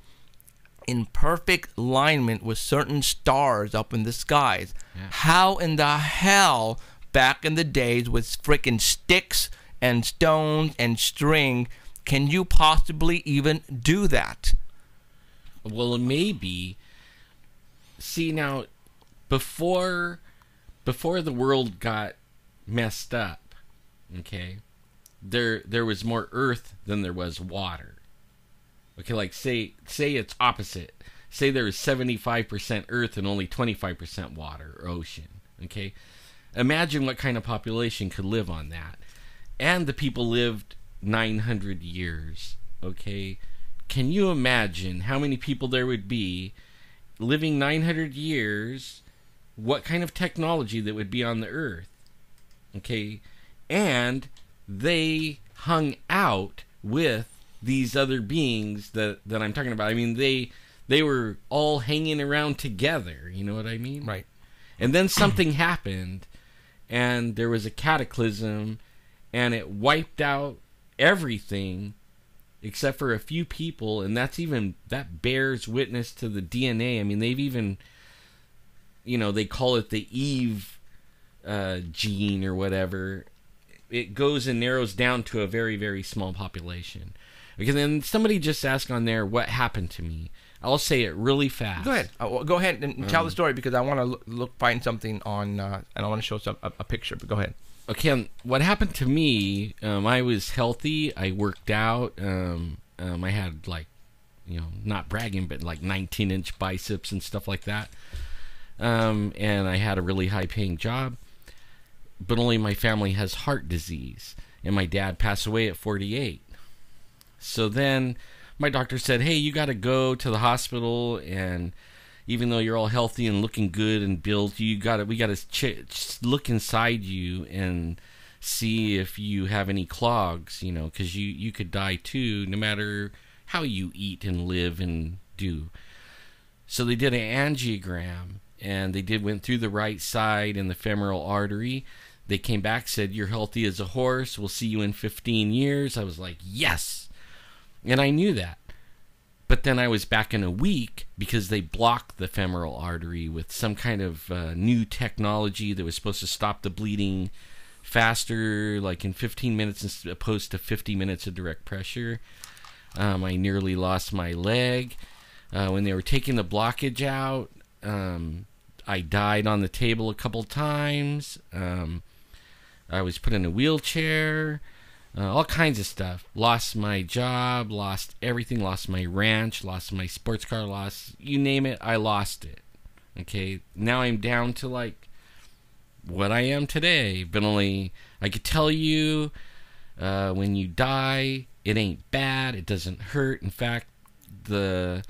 in perfect alignment with certain stars up in the skies. Yeah. How in the hell back in the days with freaking sticks and stones and string can you possibly even do that? Well, maybe. See, now, before the world got messed up, okay, there was more earth than there was water. Okay, like say it's opposite. Say there is 75% earth and only 25% water or ocean. Okay, imagine what kind of population could live on that. And the people lived 900 years. Okay, can you imagine how many people there would be living 900 years? What kind of technology that would be on the earth? Okay, and they hung out with these other beings that I'm talking about. I mean, they were all hanging around together. You know what I mean? Right. And then something happened, and there was a cataclysm, and it wiped out everything except for a few people, and that bears witness to the DNA. I mean, they've even, they call it the Eve gene or whatever. It goes and narrows down to a very, very small population. Because then somebody just asked on there what happened to me. I'll say it really fast. Go ahead. Go ahead and tell the story, because I want to find something on, and I want to show a picture. But go ahead. Okay, what happened to me? I was healthy. I worked out. I had not bragging, but like 19-inch biceps and stuff like that. And I had a really high-paying job. But only my family has heart disease, and my dad passed away at 48. So then my doctor said, hey, you got to go to the hospital, and even though you're all healthy and looking good and built, we got to look inside you and see if you have any clogs, because you could die too, no matter how you eat and live and do. So they did an angiogram, and went through the right side and the femoral artery. They came back, said, you're healthy as a horse. We'll see you in 15 years. I was like, yes. And I knew that. But then I was back in a week because they blocked the femoral artery with some kind of new technology that was supposed to stop the bleeding faster, like in 15 minutes as opposed to 50 minutes of direct pressure. I nearly lost my leg. When they were taking the blockage out, I died on the table a couple times. I was put in a wheelchair. All kinds of stuff. Lost my job, lost everything, lost my ranch, lost my sports car, lost, you name it, I lost it. Okay, now I'm down to like what I am today. But only, I could tell you, when you die, it ain't bad, it doesn't hurt. In fact, the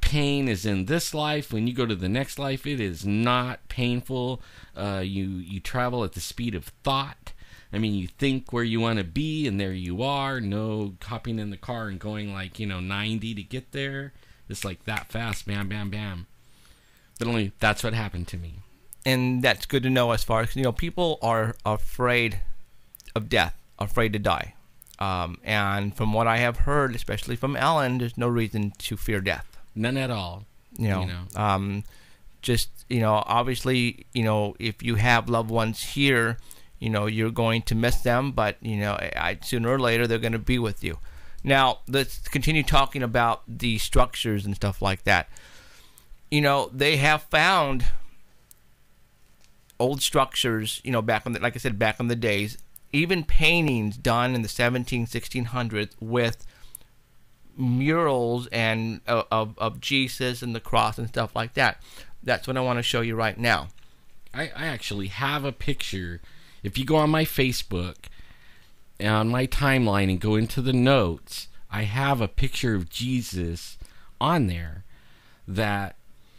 pain is in this life. When you go to the next life, it is not painful. You travel at the speed of thought. I mean, you think where you want to be, and there you are. No hopping in the car and going like, 90 to get there. It's like that fast, bam, bam, bam. But only that's what happened to me. And that's good to know as far as, people are afraid of death, afraid to die. And from what I have heard, especially from Ellen, there's no reason to fear death. None at all. just, obviously, if you have loved ones here, you're going to miss them, but, sooner or later they're going to be with you. Now, let's continue talking about the structures and stuff like that. They have found old structures, back in like I said, back in the days, even paintings done in the 1600s with murals and of Jesus and the cross and stuff like that. That's what I want to show you right now. I actually have a picture. If you go on my Facebook and on my timeline and go into the notes, I have a picture of Jesus on there that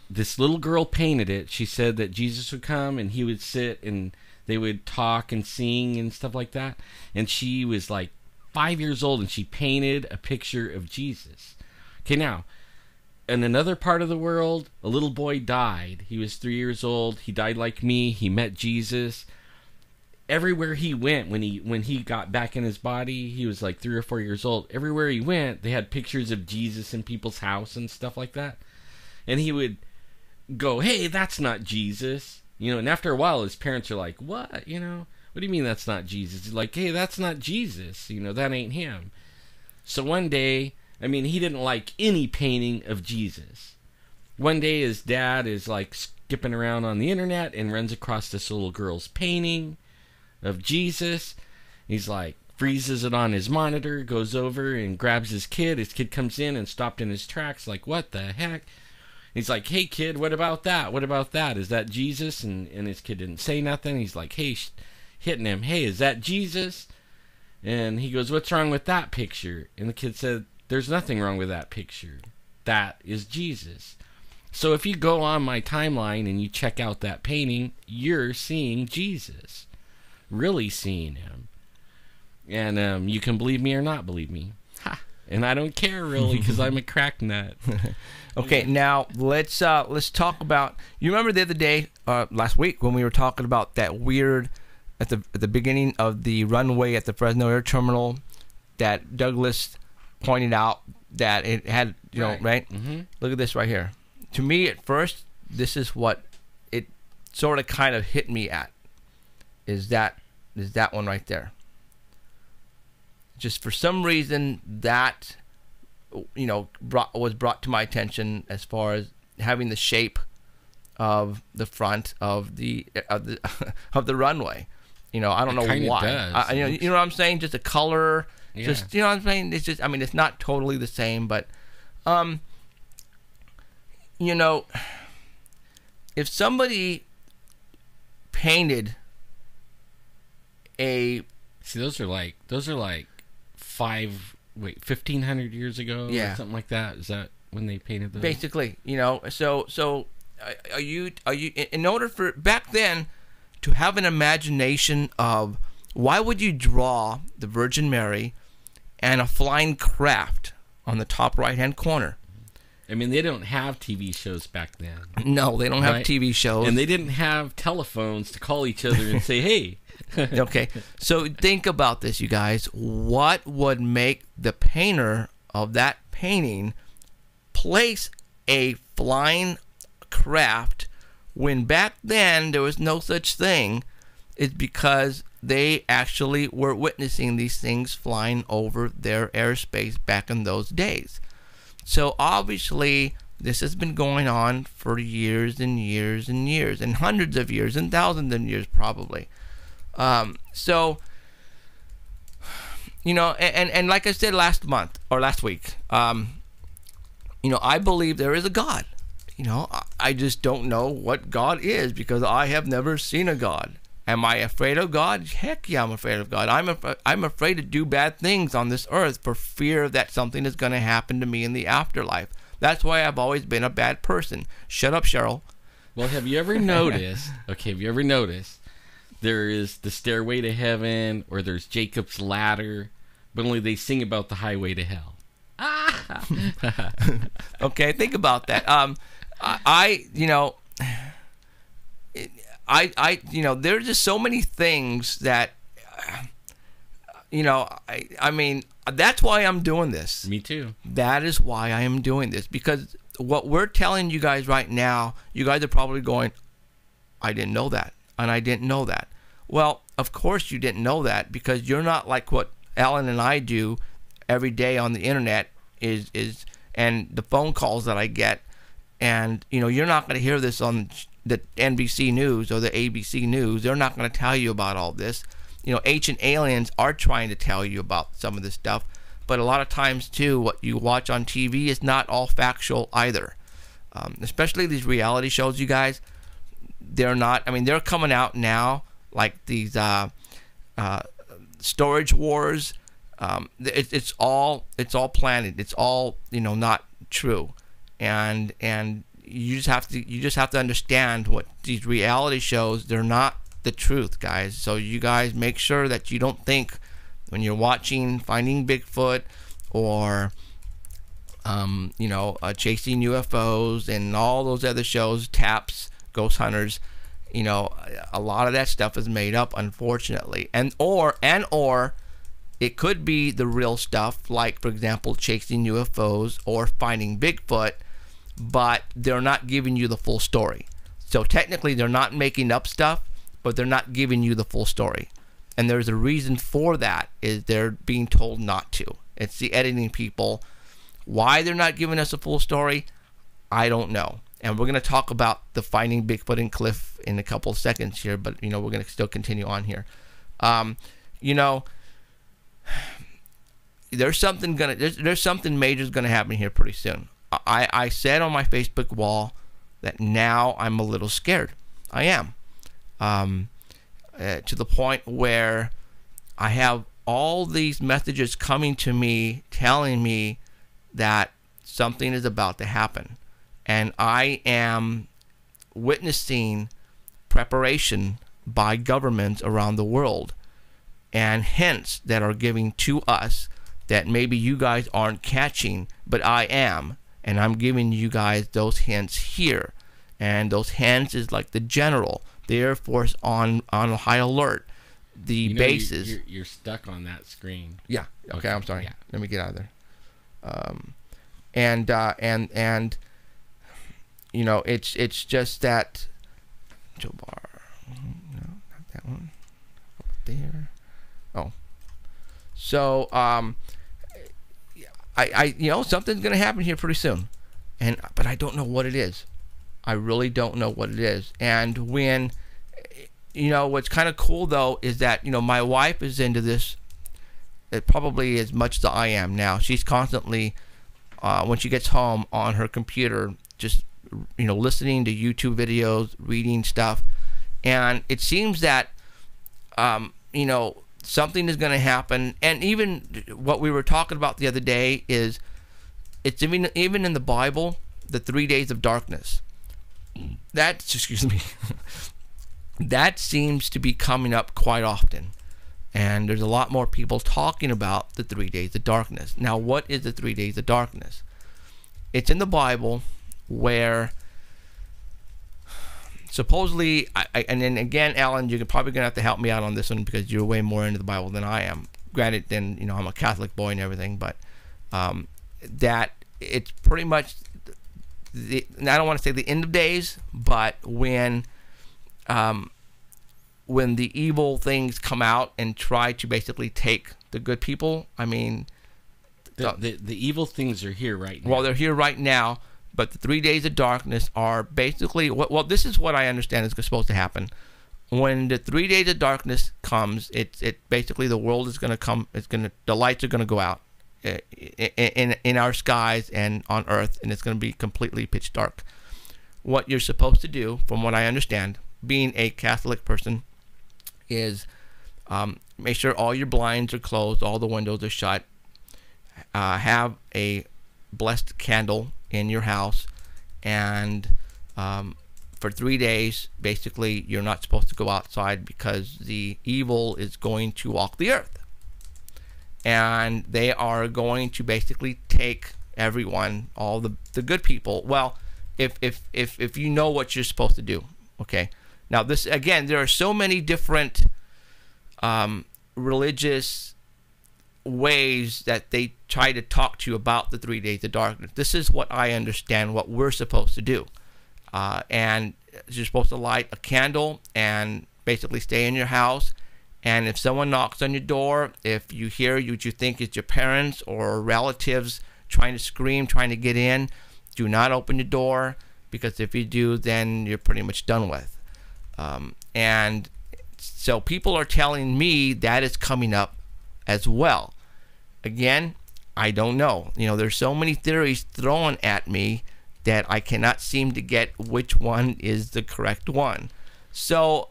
this little girl painted it. She said that Jesus would come and he would sit and they would talk and sing and stuff like that. And she was like 5 years old and she painted a picture of Jesus. Okay, now, in another part of the world, a little boy died. He was 3 years old. He died like me. He met Jesus. Everywhere he went, when he got back in his body, he was like 3 or 4 years old. Everywhere he went, they had pictures of Jesus in people's house and stuff like that. And he would go, hey, that's not Jesus. And after a while, his parents are like, what? What do you mean that's not Jesus? He's like, hey, that's not Jesus. That ain't him. So one day, he didn't like any painting of Jesus. One day, his dad is like skipping around on the internet and runs across this little girl's painting of Jesus. He's like, freezes it on his monitor, goes over and grabs his kid. His kid comes in and stopped in his tracks like, what the heck? He's like, hey, kid, what about that? What about that? Is that Jesus? And his kid didn't say nothing. He's like, hey, hitting him, hey, is that Jesus? And he goes, what's wrong with that picture? And the kid said, there's nothing wrong with that picture. That is Jesus. So if you go on my timeline and you check out that painting, you're seeing Jesus. Really seeing him. And you can believe me or not believe me. Ha! And I don't care really because I'm a crack nut. Okay, now let's talk about. You remember the other day, last week, when we were talking about that weird at the beginning of the runway at the Fresno Air Terminal, that Douglas pointed out that it had, right? Mm-hmm. Look at this right here. To me, at first, this is what it sort of kind of hit me at. Is that one right there? Just for some reason that was brought to my attention as far as having the shape of the front of the runway. I don't know why. Does. You know what I'm saying? Just a color. Yeah. Just what I'm saying. It's just. It's not totally the same, but if somebody painted a. See, those are like 1,500 years ago, yeah, or something like that. Is that when they painted those? Basically, so are you in order for back then to have an imagination of why would you draw the Virgin Mary and a flying craft on the top right-hand corner? They don't have TV shows back then. No, they don't have TV shows. And they didn't have telephones to call each other and say, hey. Okay, so think about this, you guys. What would make the painter of that painting place a flying craft when back then there was no such thing? It's because they actually were witnessing these things flying over their airspace back in those days. So obviously this has been going on for years and years and years, and hundreds of years and thousands of years probably. And like I said last week, I believe there is a God. I just don't know what God is because I have never seen a God. Am I afraid of God? Heck yeah, I'm afraid of God. I'm afraid to do bad things on this earth for fear that something is going to happen to me in the afterlife. That's why I've always been a bad person. Shut up, Cheryl. Well, have you ever noticed? There is the stairway to heaven, or there's Jacob's ladder, but only they sing about the highway to hell. Okay, think about that. There's just so many things that, that's why I'm doing this. Me too. That is why I am doing this, because what we're telling you guys right now, you guys are probably going, I didn't know that, and I didn't know that. Well, of course you didn't know that, because you're not like what Alan and I do every day on the internet and the phone calls that I get. And, you're not going to hear this on the NBC News or the ABC News. They're not going to tell you about all this. Ancient Aliens are trying to tell you about some of this stuff. But a lot of times, too, what you watch on TV is not all factual either. Especially these reality shows, you guys. They're not, they're coming out now like these storage wars. It's all planted. It's all, not true. And you just have to understand what these reality shows, they're not the truth, guys. So you guys make sure that you don't think when you're watching Finding Bigfoot or Chasing UFOs and all those other shows, Taps, Ghost Hunters, a lot of that stuff is made up, unfortunately. And or it could be the real stuff, like, for example, Chasing UFOs or Finding Bigfoot, but they're not giving you the full story. So technically they're not making up stuff, but they're not giving you the full story. And there's a reason for that, is they're being told not to. It's the editing people. Why they're not giving us a full story, I don't know. And we're going to talk about the Finding Bigfoot and Cliff in a couple of seconds here, but, we're going to still continue on here. There's something major is going to happen here pretty soon. I said on my Facebook wall that now I'm a little scared. I am. To the point where I have all these messages coming to me telling me that something is about to happen. And I am witnessing preparation by governments around the world and hints that are giving to us that maybe you guys aren't catching, but I am. And I'm giving you guys those hints here. And those hints is like the general, the Air Force on high alert, the bases. You're stuck on that screen. Yeah. Okay. I'm sorry. Yeah. Let me get out of there. And it's just that. Joe Bar. No, not that one. Up there. Oh. So I something's gonna happen here pretty soon, but I don't know what it is. I really don't know what it is. And when, what's kind of cool though is that, my wife is into this probably as much as I am now. She's constantly, when she gets home, on her computer, just, listening to YouTube videos, reading stuff. And it seems that, something is going to happen. And even what we were talking about the other day is, it's even in the Bible, the 3 days of darkness. That seems to be coming up quite often. And there's a lot more people talking about the 3 days of darkness. Now, what is the 3 days of darkness? It's in the Bible where supposedly, and then again, Alan, you're probably going to have to help me out on this one because you're way more into the Bible than I am. Granted, then, I'm a Catholic boy and everything, but that it's pretty much, I don't want to say the end of days, but when the evil things come out and try to basically take the good people, the evil things are here right now. Well, they're here right now, but the 3 days of darkness are basically, well, this is what I understand is supposed to happen. When the 3 days of darkness comes, it basically the world is going to come, the lights are going to go out in our skies and on Earth, and it's going to be completely pitch dark. What you're supposed to do, from what I understand, being a Catholic person, is make sure all your blinds are closed, all the windows are shut, have a blessed candle in your house, and for 3 days, basically, you're not supposed to go outside because the evil is going to walk the earth. And they are going to basically take everyone, all the good people. Well, if you know what you're supposed to do, okay. Now this, again, there are so many different religious ways that they try to talk to you about the 3 days of darkness. This is what I understand what we're supposed to do. And you're supposed to light a candle and basically stay in your house. And if someone knocks on your door, if you hear what you think is your parents or relatives trying to scream, trying to get in, do not open the door, because if you do, then you're pretty much done with. And so people are telling me that is coming up as well. Again, I don't know. There's so many theories thrown at me that I cannot seem to get which one is the correct one. So,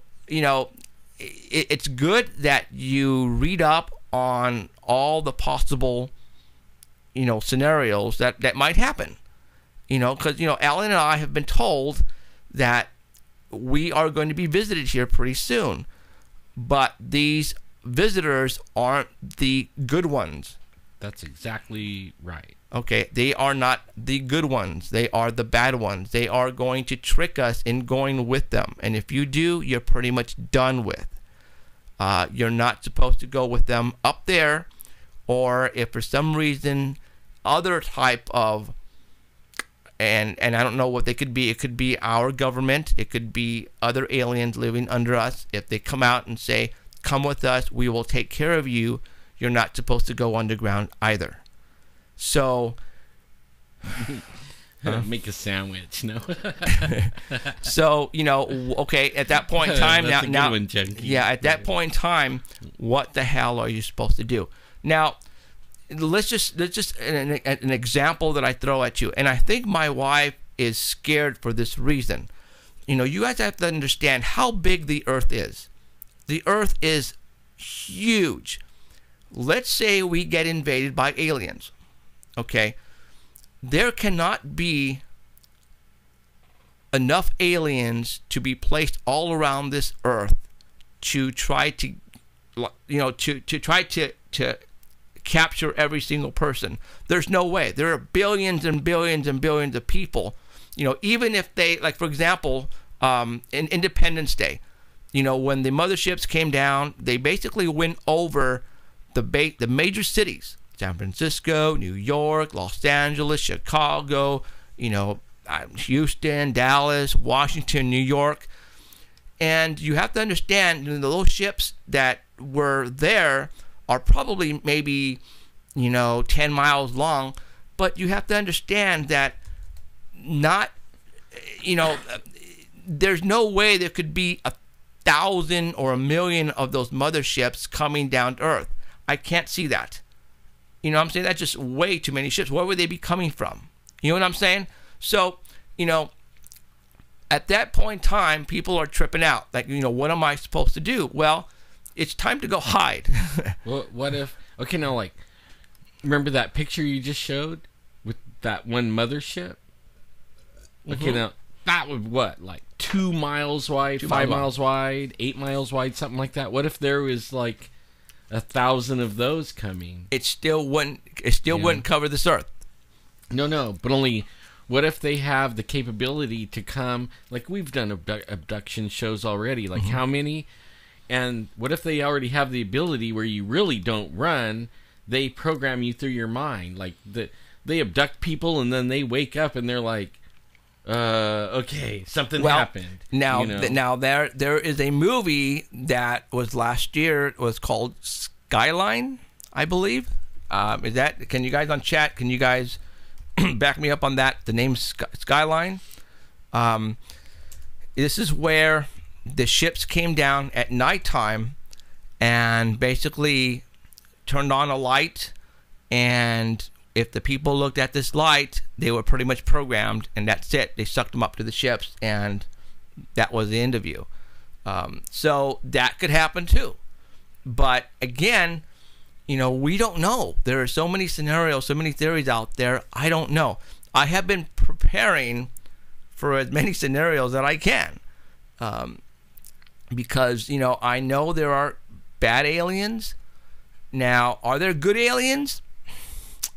it's good that you read up on all the possible, scenarios that might happen. Because, Alan and I have been told that we are going to be visited here pretty soon. But these visitors aren't the good ones. That's exactly right. Okay, they are not the good ones. They are the bad ones. They are going to trick us in going with them. And if you do, you're pretty much done with. You're not supposed to go with them up there. Or if for some reason, other type of, and I don't know what they could be. It could be our government. It could be other aliens living under us. If they come out and say, come with us, we will take care of you, you're not supposed to go underground either. So, make a sandwich, no? So, okay, at that point in time, That's a good one, Junkie. yeah, at that point in time, what the hell are you supposed to do? Now, let's just an example that I throw at you, and I think my wife is scared for this reason. You guys have to understand how big the Earth is. The Earth is huge. Let's say we get invaded by aliens. Okay, there cannot be enough aliens to be placed all around this Earth to try to, to capture every single person. There's no way. There are billions and billions and billions of people. Even if they, like for example, in Independence Day, when the motherships came down, they basically went over the major cities. San Francisco, New York, Los Angeles, Chicago, Houston, Dallas, Washington, New York. And you have to understand, those ships that were there are probably maybe, 10 miles long. But you have to understand that there's no way there could be 1,000 or 1,000,000 of those motherships coming down to Earth. I can't see that. What I'm saying? That's just way too many ships. Where would they be coming from? You know what I'm saying? So, at that point in time, people are tripping out. Like, what am I supposed to do? Well, it's time to go hide. What if, okay, now, like, remember that picture you just showed with that one mothership? Okay, now, that was what, like 2 miles wide, 5 miles wide, 8 miles wide, something like that? What if there was, like, 1,000 of those coming? It still wouldn't cover this Earth. No, but only, what if they have the capability to come, like we've done abduction shows already, like how many? And what if they already have the ability where you really don't run, they program you through your mind, like they abduct people and then they wake up and they're like, okay, something happened. Now, now there is a movie that was last year. It was called Skyline, I believe. Can you guys on chat? Can you guys back me up on that? The name Skyline. This is where the ships came down at nighttime and basically turned on a light, and if the people looked at this light, they were pretty much programmed, and that's it. They sucked them up to the ships, and that was the end of you. So that could happen too. But again, we don't know. There are so many scenarios, so many theories out there. I don't know. I have been preparing for as many scenarios that I can. Because, I know there are bad aliens. Now, are there good aliens?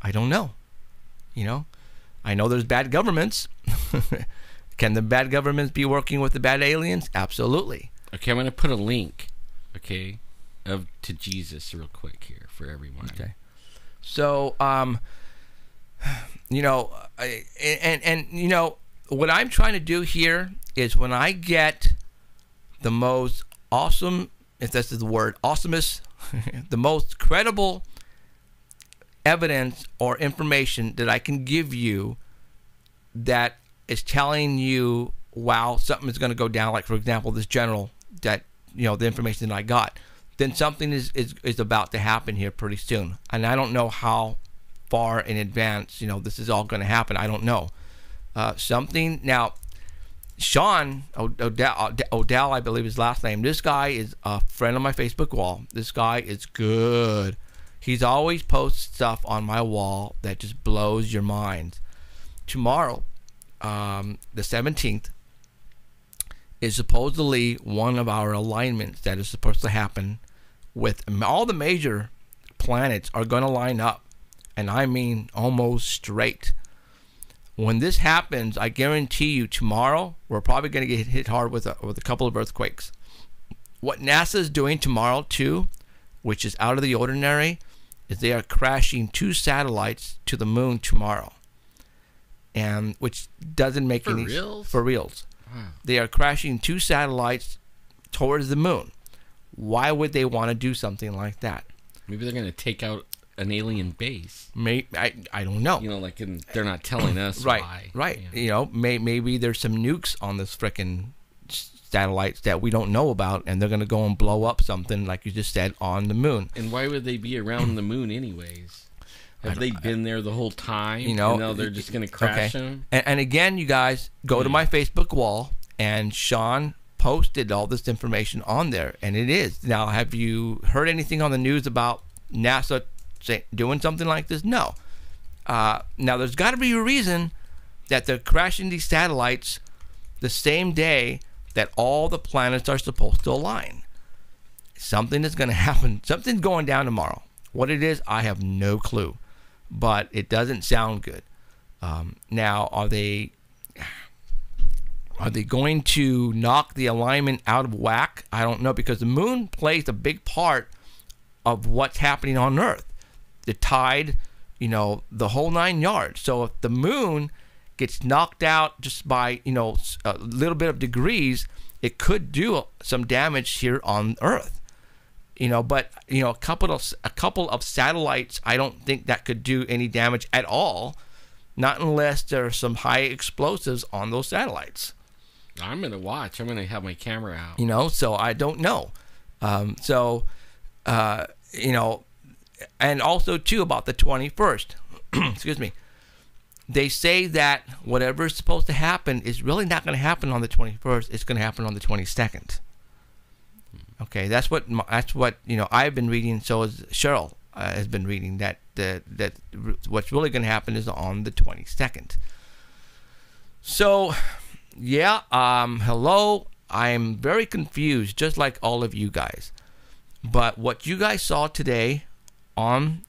I don't know. I know there's bad governments. Can the bad governments be working with the bad aliens? Absolutely. Okay, I'm going to put a link, to Jesus real quick here for everyone. Okay. So, you know, and you know, what I'm trying to do here is when I get the most awesome, if this is the word, awesomest, the most credible evidence or information that I can give you that is telling you, wow, something is going to go down. Like, for example, this general that, you know, the information that I got, then something is about to happen here pretty soon. And I don't know how far in advance, you know, this is all going to happen. I don't know. Something now, Sean Odell, I believe his last name. This guy is a friend on my Facebook wall. This guy is good. He's always posts stuff on my wall that just blows your mind. Tomorrow, the 17th, is supposedly one of our alignments that is supposed to happen with all the major planets are going to line up. And I mean almost straight. When this happens, I guarantee you tomorrow, we're probably going to get hit hard with a couple of earthquakes. What NASA is doing tomorrow, too, which is out of the ordinary, is they are crashing 2 satellites to the moon tomorrow. And which doesn't make any sense. For reals. Wow. They are crashing 2 satellites towards the moon. Why would they want to do something like that? Maybe they're going to take out an alien base. I don't know. You know, like they're not telling us right, why. Right. You know, maybe there's some nukes on this frickin' satellites that we don't know about, and they're going to go and blow up something, like you just said, on the moon. And why would they be around the moon anyways? Have they been there the whole time? You know, and now they're just going to crash them? And again, you guys, go to my Facebook wall, and Sean posted all this information on there, and it is. Now, have you heard anything on the news about NASA doing something like this? No. Now, there's got to be a reason that they're crashing these satellites the same day that all the planets are supposed to align. Something is going to happen. Something's going down tomorrow. What it is, I have no clue. But it doesn't sound good. Now, are they going to knock the alignment out of whack? I don't know, because the moon plays a big part of what's happening on Earth. The tide, you know, the whole 9 yards. So if the moon gets knocked out just by, you know, a little bit of degrees, it could do some damage here on Earth. You know, but, you know, a couple of satellites, I don't think that could do any damage at all, not unless there are some high explosives on those satellites. I'm going to watch. I'm going to have my camera out. You know, so I don't know. You know, and also, too, about the 21st. Excuse me. They say that whatever is supposed to happen is really not going to happen on the 21st. It's going to happen on the 22nd. Okay, that's what you know, I've been reading. So is Cheryl has been reading that what's really going to happen is on the 22nd. So, yeah, hello. I'm very confused, just like all of you guys. But what you guys saw today on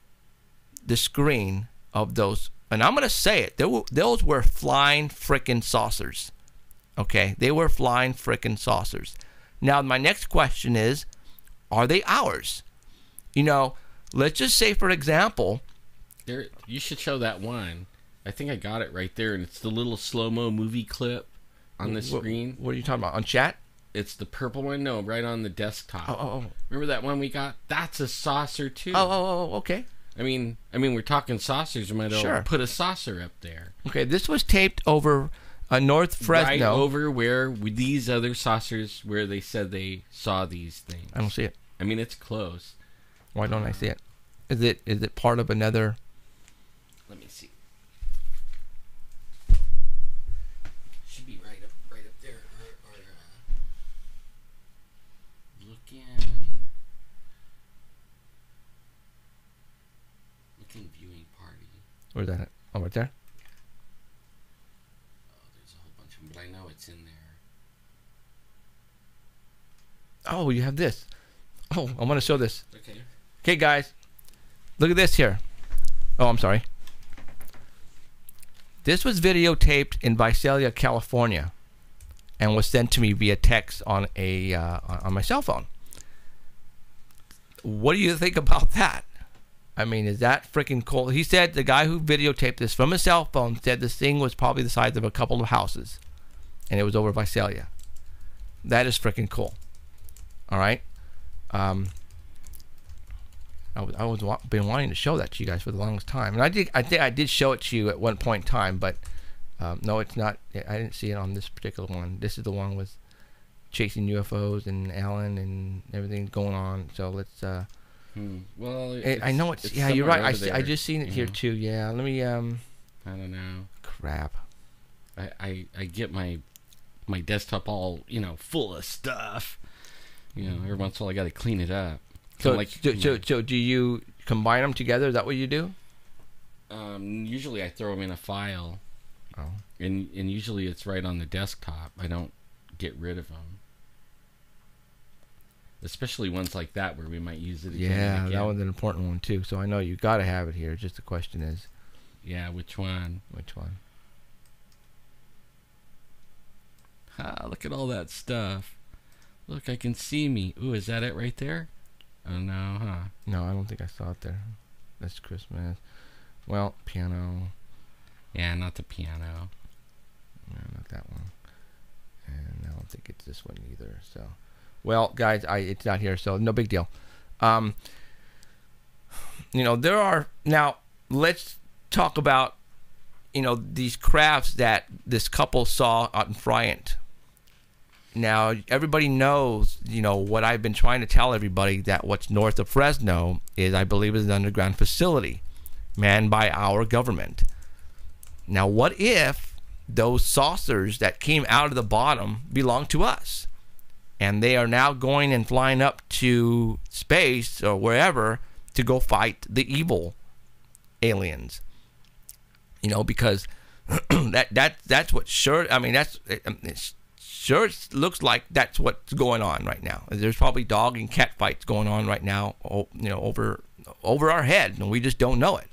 the screen of those, and I'm going to say it, those were flying frickin' saucers. Okay, they were flying frickin' saucers. Now, my next question is, are they ours? You know, let's just say, for example... You should show that one. I think I got it right there, and it's the little slow-mo movie clip on the screen. What are you talking about? On chat? It's the purple one? No, right on the desktop. Oh. Remember that one we got? That's a saucer, too. Oh, okay. I mean, we're talking saucers. We might as well put a saucer up there. Okay, this was taped over... North Fresno. Right over where these other saucers, where they said they saw these things. I don't see it. I mean, it's close. Why don't I see it? Is it part of another? Let me see. Should be right up there. Or looking viewing party. Where's that? Oh, right there. But I know it's in there. Oh, you have this. Oh, I want to show this. Okay. Okay, guys. Look at this here. Oh, I'm sorry. This was videotaped in Visalia, California, and was sent to me via text on my cell phone. What do you think about that? I mean, is that freaking cool? He said the guy who videotaped this from his cell phone said this thing was probably the size of a couple of houses, and it was over Visalia. That is freaking cool. All right. I was been wanting to show that to you guys for the longest time, and I think I did show it to you at one point in time, but no, it's not. I didn't see it on this particular one. This is the one with chasing UFOs and Alan and everything going on. So let's. Well, I know it's yeah, you're right. I just seen it here too. Yeah, let me. I don't know. Crap. I get my desktop all full of stuff. Every once in a while I got to clean it up. So do you combine them together? Is that what you do? Usually I throw them in a file. Oh. And usually it's right on the desktop. I don't get rid of them. Especially ones like that where we might use it again. Yeah, that one's an important one too. So I know you got to have it here. Just the question is. Yeah, which one? Which one? Look at all that stuff. Look, I can see me. Ooh, is that it right there? Oh, no, huh? No, I don't think I saw it there. That's Christmas. Well, piano. Yeah, not the piano. No, not that one. And I don't think it's this one either. So, well, guys, it's not here, so no big deal. There are now. Let's talk about these crafts that this couple saw out in Bryant. Now, everybody knows, what I've been trying to tell everybody, that what's north of Fresno is, I believe, is an underground facility manned by our government. Now, what if those saucers that came out of the bottom belong to us? And they are now going and flying up to space or wherever to go fight the evil aliens. Because that's what sure. I mean, it sure looks like that's what's going on right now. There's probably dog and cat fights going on right now. Over our head, and we just don't know it.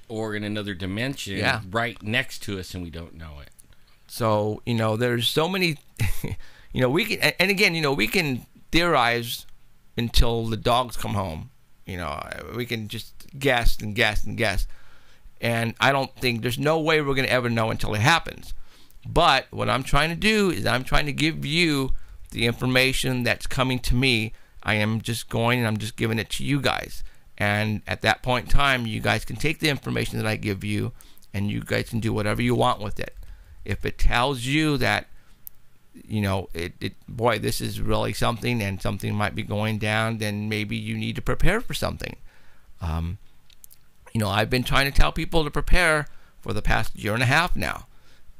Or in another dimension, right next to us, and we don't know it. So there's so many. We can, and again, we can theorize until the dogs come home. We can just guess and guess and guess. And I don't think there's no way we're going to ever know until it happens. But what I'm trying to do is I'm trying to give you the information that's coming to me. I am just going and I'm just giving it to you guys. And at that point in time, you guys can take the information that I give you and you guys can do whatever you want with it. If it tells you that, boy, this is really something and something might be going down, then maybe you need to prepare for something. I've been trying to tell people to prepare for the past year and a half now.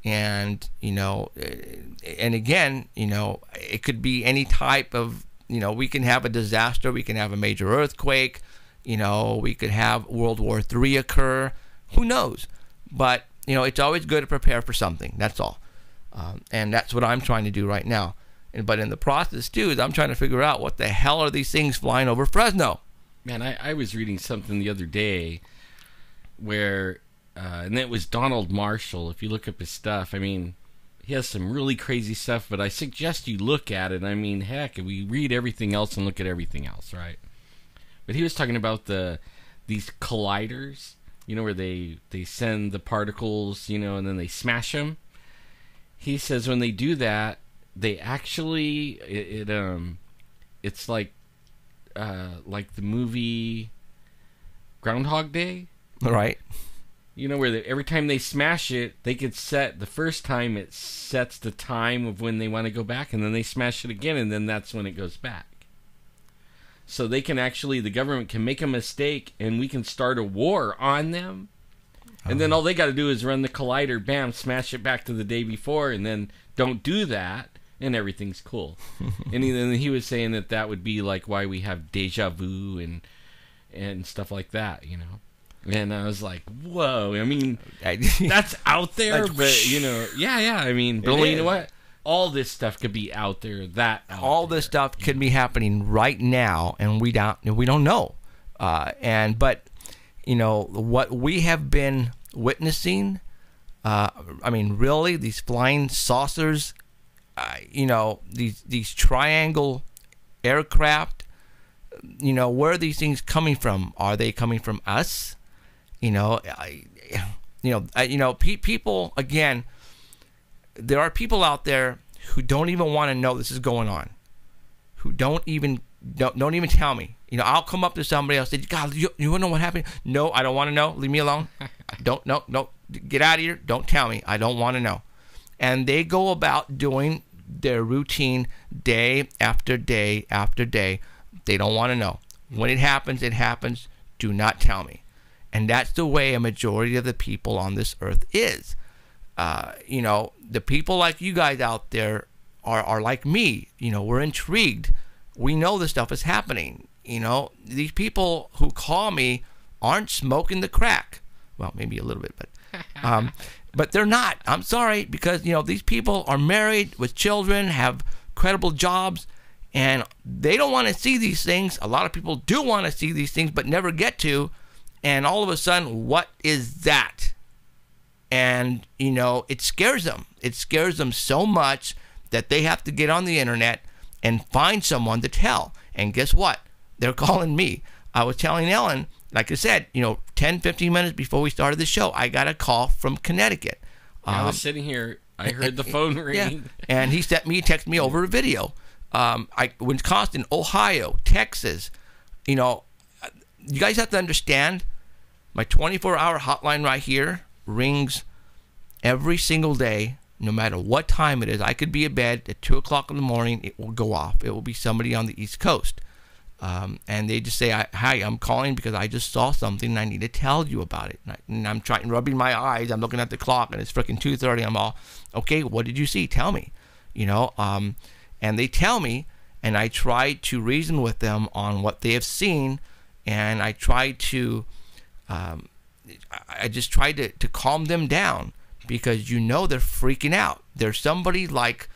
And, and again, it could be any type of, we can have a disaster. We can have a major earthquake. We could have World War III occur. Who knows? But, it's always good to prepare for something. That's all. And that's what I'm trying to do right now. But in the process, too, is I'm trying to figure out what the hell are these things flying over Fresno. Man, I was reading something the other day where, and it was Donald Marshall. If you look up his stuff, I mean, he has some really crazy stuff, but I suggest you look at it. I mean, heck, we read everything else and look at everything else, right? But he was talking about these colliders, where they send the particles, and then they smash them. He says when they do that, they actually it's like the movie Groundhog Day, right? Where every time they smash it, they could set the first time it sets the time of when they want to go back, and then they smash it again, and then that's when it goes back. So they can actually, the government can make a mistake, and we can start a war on them. And then all they got to do is run the collider, bam, smash it back to the day before, and then don't do that, and everything's cool. And he was saying that would be like why we have deja vu and stuff like that, And I was like, whoa, I mean, that's out there, but, yeah, I mean, but you know what? All this stuff could be out there, all this stuff could be happening right now, and we don't know. But what we have been witnessing, I mean, really, these flying saucers, these triangle aircraft, where are these things coming from? Are they coming from us? People, again, there are people out there who don't even want to know this is going on, who don't even tell me. I'll come up to somebody else and say, God, you want to know what happened? No, I don't want to know. Leave me alone. No, get out of here. Don't tell me. I don't want to know. And they go about doing their routine day after day after day. They don't want to know. When it happens, it happens. Do not tell me. And that's the way a majority of the people on this earth is. The people like you guys out there are like me. We're intrigued. We know this stuff is happening. These people who call me aren't smoking the crack. Well, maybe a little bit, but they're not. I'm sorry, because these people are married with children, have credible jobs, and they don't want to see these things. A lot of people do want to see these things, but never get to. And all of a sudden, what is that? And it scares them. It scares them so much that they have to get on the internet and find someone to tell. And guess what? They're calling me. I was telling Ellen, like I said, 10, 15 minutes before we started the show, I got a call from Connecticut. I was sitting here. I heard the phone ring. Yeah, and he texted me over a video. Wisconsin, Ohio, Texas. You guys have to understand, my 24-hour hotline right here rings every single day, no matter what time it is. I could be in bed at 2 o'clock in the morning. It will go off. It will be somebody on the East Coast. And they just say, hi, I'm calling because I just saw something and I need to tell you about it. And I'm rubbing my eyes. I'm looking at the clock and it's freaking 2:30. I'm all, okay, what did you see? Tell me. And they tell me, and I try to reason with them on what they have seen. And I try to, I just try to calm them down, because they're freaking out. There's somebody like,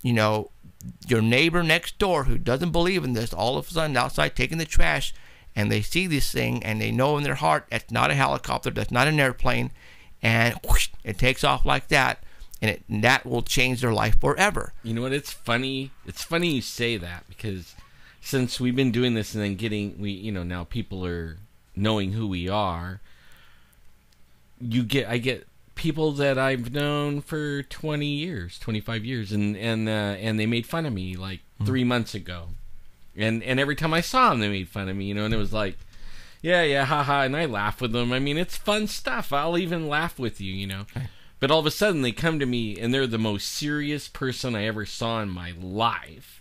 your neighbor next door who doesn't believe in this, all of a sudden outside taking the trash, and they see this thing and they know in their heart that's not a helicopter, that's not an airplane, and whoosh, it takes off like that, and that will change their life forever. You know what? It's funny you say that, because since we've been doing this and then now people are knowing who we are. I get people that I've known for 20 years, 25 years, and they made fun of me like 3 months ago, and every time I saw them, they made fun of me, and it was like, yeah, haha, and I laugh with them. I mean, it's fun stuff. I'll even laugh with you, But all of a sudden, they come to me, and they're the most serious person I ever saw in my life.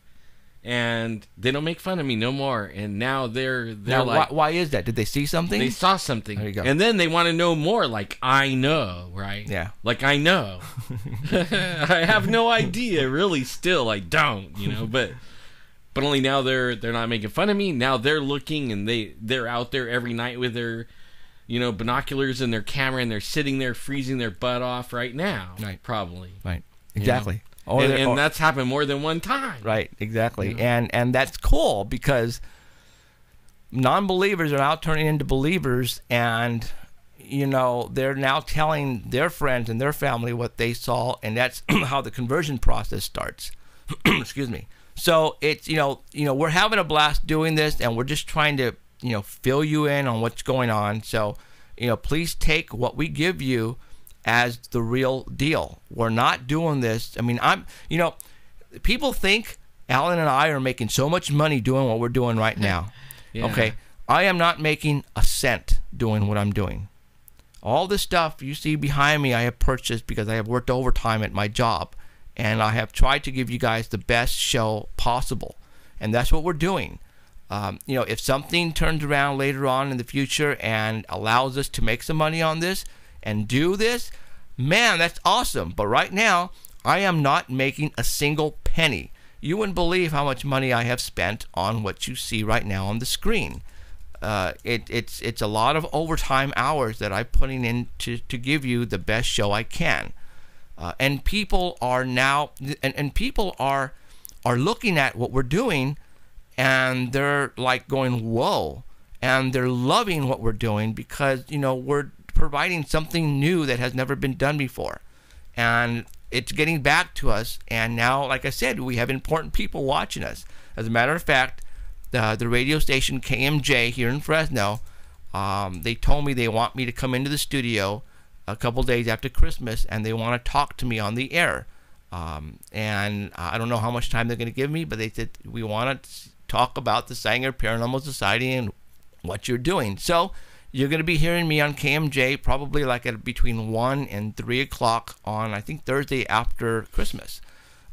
And they don't make fun of me no more. And now they're like, why is that? Did they see something? They saw something. There you go. And then they want to know more. Like, I know, right? Yeah. Like, I know. I have no idea, really. Still, I don't. But only now they're not making fun of me. Now they're looking, and they're out there every night with their binoculars and their camera, and they're sitting there freezing their butt off right now. Right. Probably. Right. Exactly. And that's happened more than one time. Right, exactly. And that's cool, because non-believers are now turning into believers, and they're now telling their friends and their family what they saw, and that's how the conversion process starts. Excuse me. So it's we're having a blast doing this, and we're just trying to fill you in on what's going on. So please take what we give you as the real deal. We're not doing this. I mean, people think Alan and I are making so much money doing what we're doing right now. Yeah. Okay. I am not making a cent doing what I'm doing. All this stuff you see behind me, I have purchased because I have worked overtime at my job, and I have tried to give you guys the best show possible. And that's what we're doing. If something turns around later on in the future and allows us to make some money on this and do this, man, that's awesome. But right now, I am not making a single penny. You wouldn't believe how much money I have spent on what you see right now on the screen. It's a lot of overtime hours that I'm putting in to give you the best show I can. And people are now, and people are looking at what we're doing, and they're like going, whoa, and they're loving what we're doing, because we're providing something new that has never been done before, and it's getting back to us. And now, like I said, we have important people watching us. As a matter of fact, the radio station KMJ here in Fresno. They told me they want me to come into the studio a couple days after Christmas, and they want to talk to me on the air. And I don't know how much time they're going to give me, but they said, we want to talk about the Sanger Paranormal Society and what you're doing. So you're going to be hearing me on KMJ probably like at between 1 and 3 o'clock on, I think, Thursday after Christmas.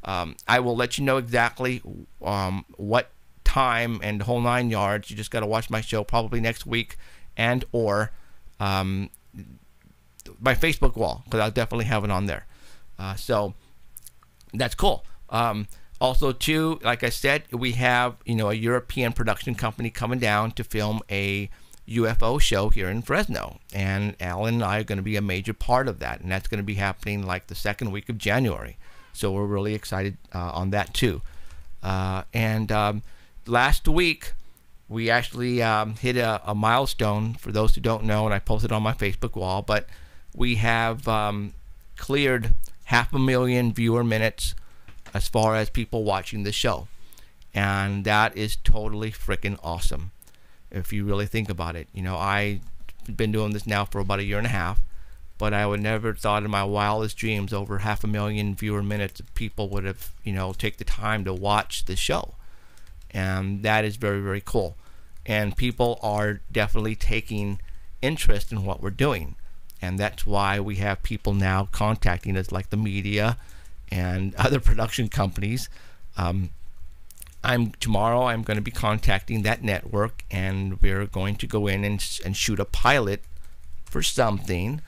I will let you know exactly what time and the whole 9 yards. You just got to watch my show probably next week, and or my Facebook wall, because I'll definitely have it on there. So that's cool. Also, too, like I said, we have a European production company coming down to film a UFO show here in Fresno, and Alan and I are going to be a major part of that, and that's going to be happening like the second week of January. So we're really excited on that too. And last week we actually hit a milestone, for those who don't know, and I posted on my Facebook wall, but we have cleared 500,000 viewer minutes as far as people watching the show, and that is totally freaking awesome if you really think about it. I've been doing this now for about 1.5 years, but I would never thought in my wildest dreams over 500,000 viewer minutes of people would have take the time to watch the show, and that is very, very cool. And people are definitely taking interest in what we're doing, and that's why we have people now contacting us, like the media and other production companies. Tomorrow I'm going to be contacting that network, and we're going to go in and shoot a pilot for something,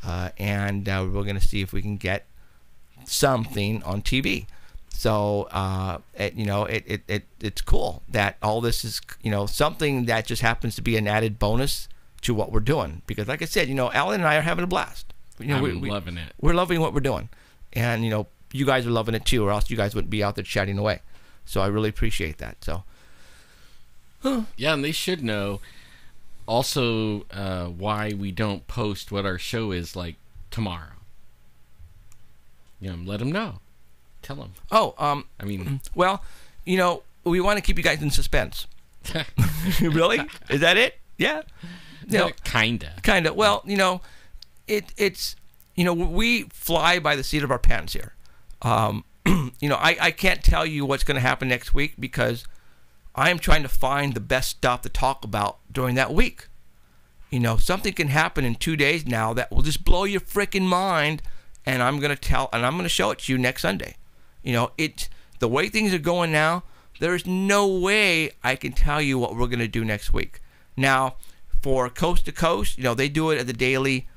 and we're going to see if we can get something on TV. So it's cool that all this is something that just happens to be an added bonus to what we're doing, because like I said, Alan and I are having a blast. I'm loving it. We're loving what we're doing, and you guys are loving it too, or else you guys wouldn't be out there chatting away. So I really appreciate that. So yeah, and they should know also why we don't post what our show is like tomorrow. Let them know. Tell them. Well, we want to keep you guys in suspense. Really? Is that it? Yeah. Kinda. Well, it's we fly by the seat of our pants here. I can't tell you what's going to happen next week, because I am trying to find the best stuff to talk about during that week. Something can happen in 2 days now that will just blow your freaking mind, and I'm going to show it to you next Sunday. The way things are going now, there's no way I can tell you what we're going to do next week. Now, for Coast to Coast, they do it at the daily,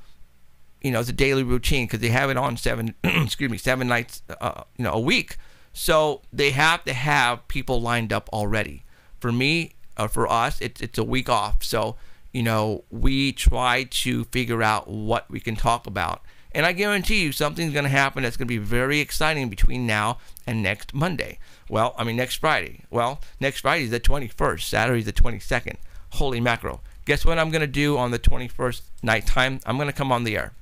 it's a daily routine, because they have it on 7 nights, a week. So they have to have people lined up already. For me, for us, it's a week off. So, we try to figure out what we can talk about. And I guarantee you something's going to happen that's going to be very exciting between now and next Monday. Next Friday. Well, next Friday is the 21st. Saturday is the 22nd. Holy mackerel. Guess what I'm going to do on the 21st nighttime? I'm going to come on the air.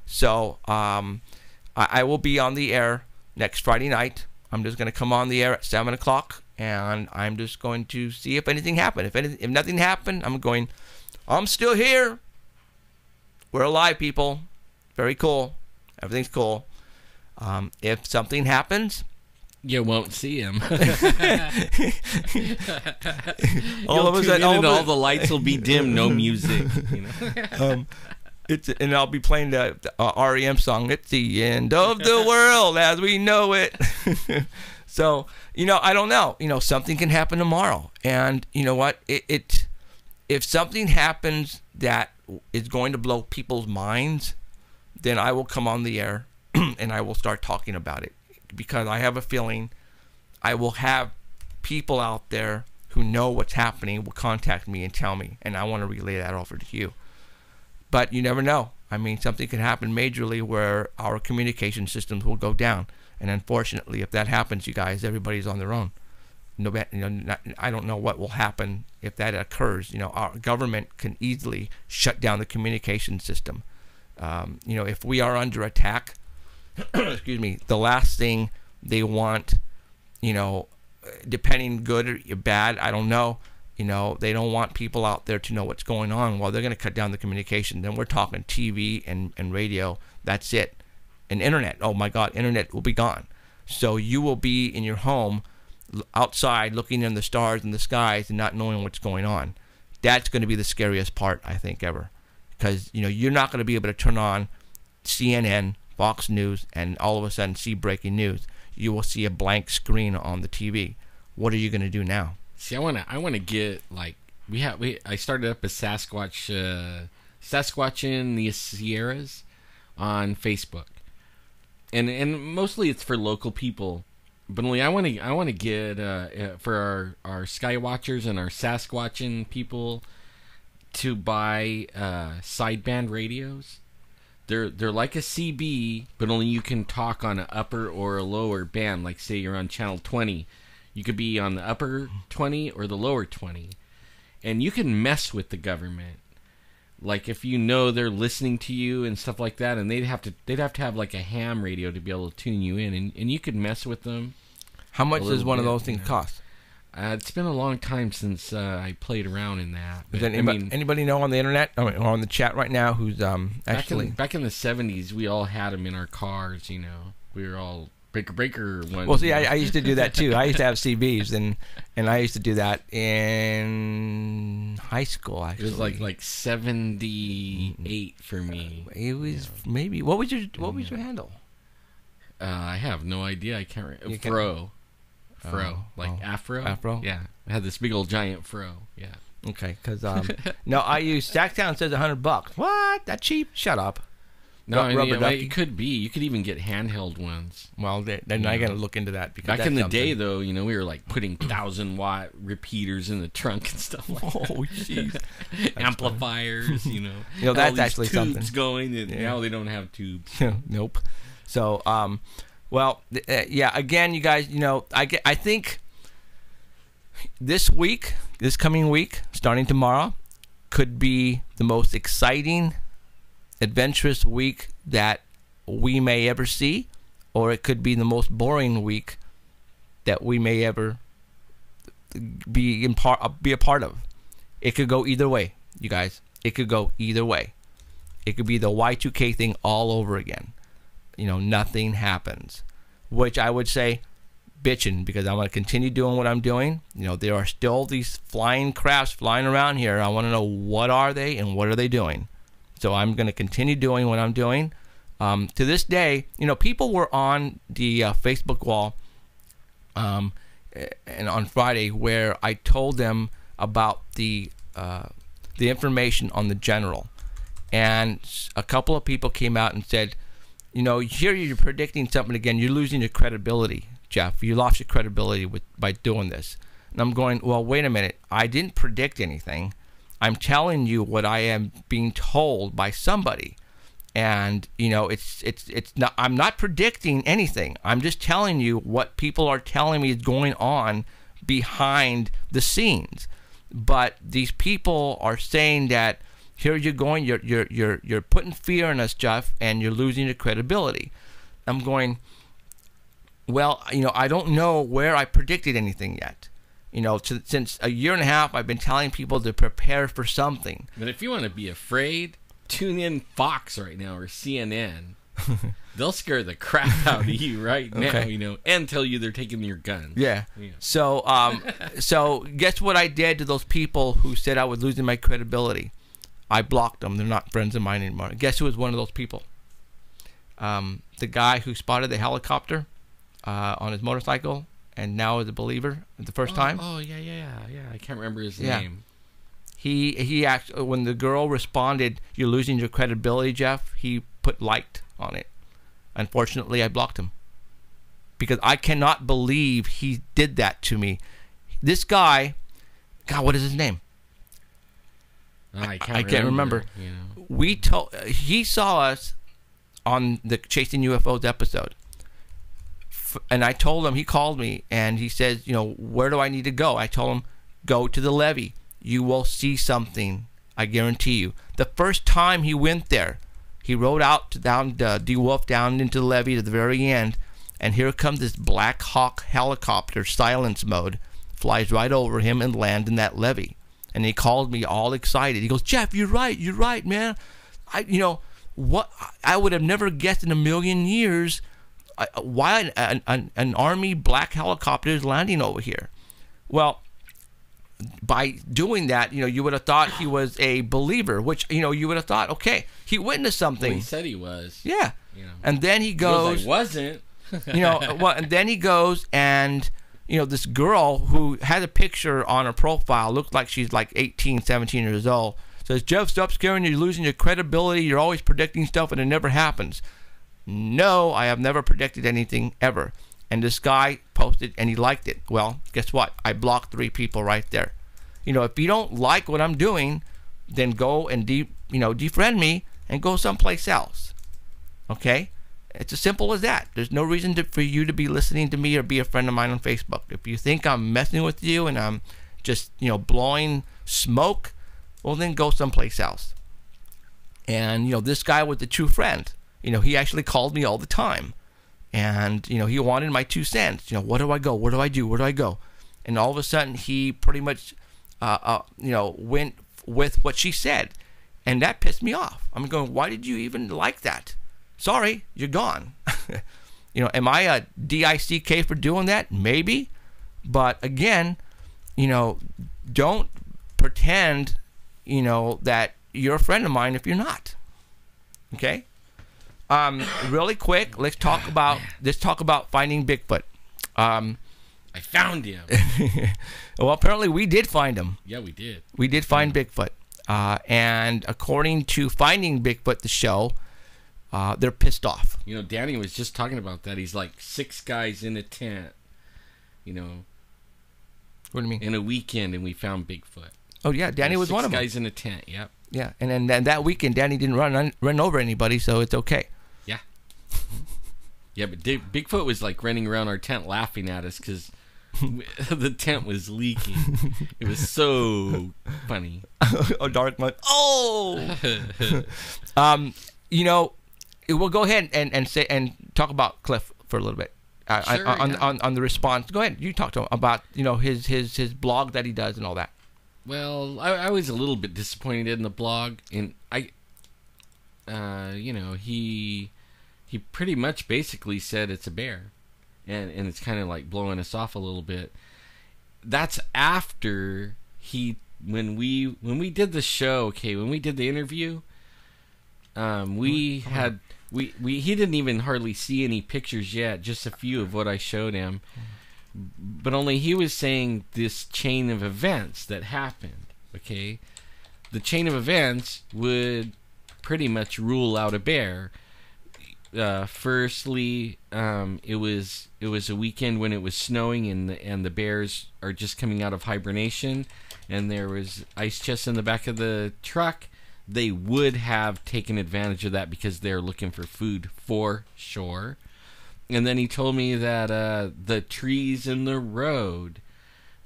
So I will be on the air next Friday night. I'm just going to come on the air at 7 o'clock, and I'm just going to see if anything happened. If nothing happened, I'm still here. We're alive, people. Very cool. Everything's cool. If something happens, you won't see him. all of a sudden, all the lights will be dim, no music. And I'll be playing the REM song. It's the end of the world as we know it. So I don't know. Something can happen tomorrow, and you know what? If something happens that is going to blow people's minds, then I will come on the air and I will start talking about it, because I have a feeling I will have people out there who know what's happening will contact me and tell me, and I want to relay that offer to you. But you never know. Something could happen majorly where our communication systems will go down, and unfortunately, if that happens, you guys, everybody's on their own. I don't know what will happen if that occurs. Our government can easily shut down the communication system. If we are under attack, excuse me, the last thing they want, depending good or bad, I don't know. They don't want people out there to know what's going on. Well, they're going to cut down the communication. Then we're talking TV and radio. That's it. And internet. Oh my God, internet will be gone. So you will be in your home outside looking in the stars and the skies and not knowing what's going on. That's going to be the scariest part, I think, ever. Because, you're not going to be able to turn on CNN, Fox News, and all of a sudden see breaking news. You will see a blank screen on the TV. What are you going to do now? See, I want to get, like, I started up a Sasquatch in the Sierras on Facebook. And mostly it's for local people. But only I want to get for our sky watchers and our Sasquatchin people to buy sideband radios. They're like a CB, but only you can talk on an upper or a lower band. Like say you're on channel 20, you could be on the upper 20 or the lower 20, and you can mess with the government. Like if they're listening to you and stuff like that, and they'd have to have like a ham radio to be able to tune you in, and you could mess with them. How much does one of those things cost? It's been a long time since I played around in that. But, anybody know on the internet or on the chat right now who's actually back in the 70s, we all had them in our cars. We were all breaker ones. Well, see, I used to do that too. I used to have CBs, and I used to do that in high school. Actually, it was like 78 for me. It was maybe. What was your handle? I have no idea. I can't remember. Afro. Afro. Yeah, I had this big old giant fro. Yeah. Okay, because no, I use Sacktown says $100. What? That cheap? Shut up. No, it could be. You could even get handheld ones. Well, then I got to look into that because back in the day, though, we were like putting 1,000-watt repeaters in the trunk and stuff like that. Oh, jeez. Amplifiers, that's actually tubes something going, and now they don't have tubes. Nope. So, well, yeah. Again, you guys, I think this coming week, starting tomorrow, could be the most exciting, adventurous week that we may ever see, or it could be the most boring week that we may ever be a part of. It could go either way, you guys. It could go either way. It could be the Y2K thing all over again. Nothing happens, which I would say bitching, because I'm going to continue doing what I'm doing. There are still these flying crafts flying around here. I want to know what are they and what are they doing. So I'm going to continue doing what I'm doing. To this day, people were on the Facebook wall and on Friday where I told them about the information on the general. And a couple of people came out and said, here you're predicting something again. You're losing your credibility, Jeff. You lost your credibility by doing this. And I'm going, well, wait a minute. I didn't predict anything. I'm telling you what I am being told by somebody. And, it's not, I'm not predicting anything. I'm just telling you what people are telling me is going on behind the scenes. But these people are saying that here you're going, you're putting fear in us, Jeff, and you're losing your credibility. I'm going, well, I don't know where I predicted anything yet. Since a year and a half, I've been telling people to prepare for something. But if you want to be afraid, tune in Fox right now or CNN. They'll scare the crap out of you right now, and tell you they're taking your guns. Yeah. So, so guess what I did to those people who said I was losing my credibility? I blocked them. They're not friends of mine anymore. Guess who was one of those people? The guy who spotted the helicopter on his motorcycle and now is a believer the first time. Oh, yeah. I can't remember his name. He actually, when the girl responded, "You're losing your credibility, Jeff," he put liked on it. Unfortunately, I blocked him because I cannot believe he did that to me. This guy, God, what is his name? I can't remember. He saw us on the Chasing UFOs episode, and I told him. He called me and he says, where do I need to go? I told him, go to the levee. You will see something. I guarantee you. The first time he went there, he rode out down DeWolf down into the levee to the very end, and here comes this Black Hawk helicopter, silence mode, flies right over him and lands in that levee. And he called me all excited. He goes, "Jeff, you're right, man. I would have never guessed in a million years why an Army black helicopter is landing over here." Well, by doing that, you would have thought he was a believer, which, you would have thought, okay, he witnessed something. Well, he said he was. Yeah. And then he goes, I wasn't. And then he goes and, this girl who had a picture on her profile, looked like she's like 18, 17 years old, says, "Jeff, stop scaring you. You're losing your credibility. You're always predicting stuff and it never happens." No, I have never predicted anything ever. And this guy posted and he liked it. Well, guess what? I blocked 3 people right there. If you don't like what I'm doing, then go and defriend me and go someplace else. Okay? It's as simple as that. There's no reason for you to be listening to me or be a friend of mine on Facebook. If you think I'm messing with you and I'm just, blowing smoke, well, then go someplace else. And, this guy was a true friend. He actually called me all the time. And, he wanted my 2 cents. Where do I go? Where do I do? Where do I go? And all of a sudden, he pretty much, went with what she said. And that pissed me off. I'm going, why did you even like that? Sorry, you're gone. Am I a DICK for doing that? Maybe. But again, don't pretend, that you're a friend of mine if you're not. Okay? Really quick, let's talk about finding Bigfoot. I found him. Well, apparently we did find him. Yeah, we did. We did find Bigfoot. And according to Finding Bigfoot, the show, they're pissed off. Danny was just talking about that. He's like 6 guys in a tent, What do you mean? in a weekend, and we found Bigfoot. Oh, yeah, Danny was one of them. 6 guys in a tent, yep. Yeah, and then that weekend, Danny didn't run over anybody, so it's okay. Yeah. Yeah, but Bigfoot was like running around our tent laughing at us because the tent was leaking. It was so funny. Oh, dark mud. Oh! We'll go ahead and talk about Cliff for a little bit. Sure, on the response. Go ahead. You talk to him about, his blog that he does and all that. Well, I was a little bit disappointed in the blog, and he pretty much basically said it's a bear, and it's kind of like blowing us off a little bit. That's after when we did the show, when we did the interview, he didn't even hardly see any pictures yet, just a few of what I showed him. But only he was saying this chain of events that happened, okay? The chain of events would pretty much rule out a bear. Firstly, it was a weekend when it was snowing and the bears are just coming out of hibernation, and there was ice chests in the back of the truck. They would have taken advantage of that because they're looking for food for sure. And then he told me that the trees in the road,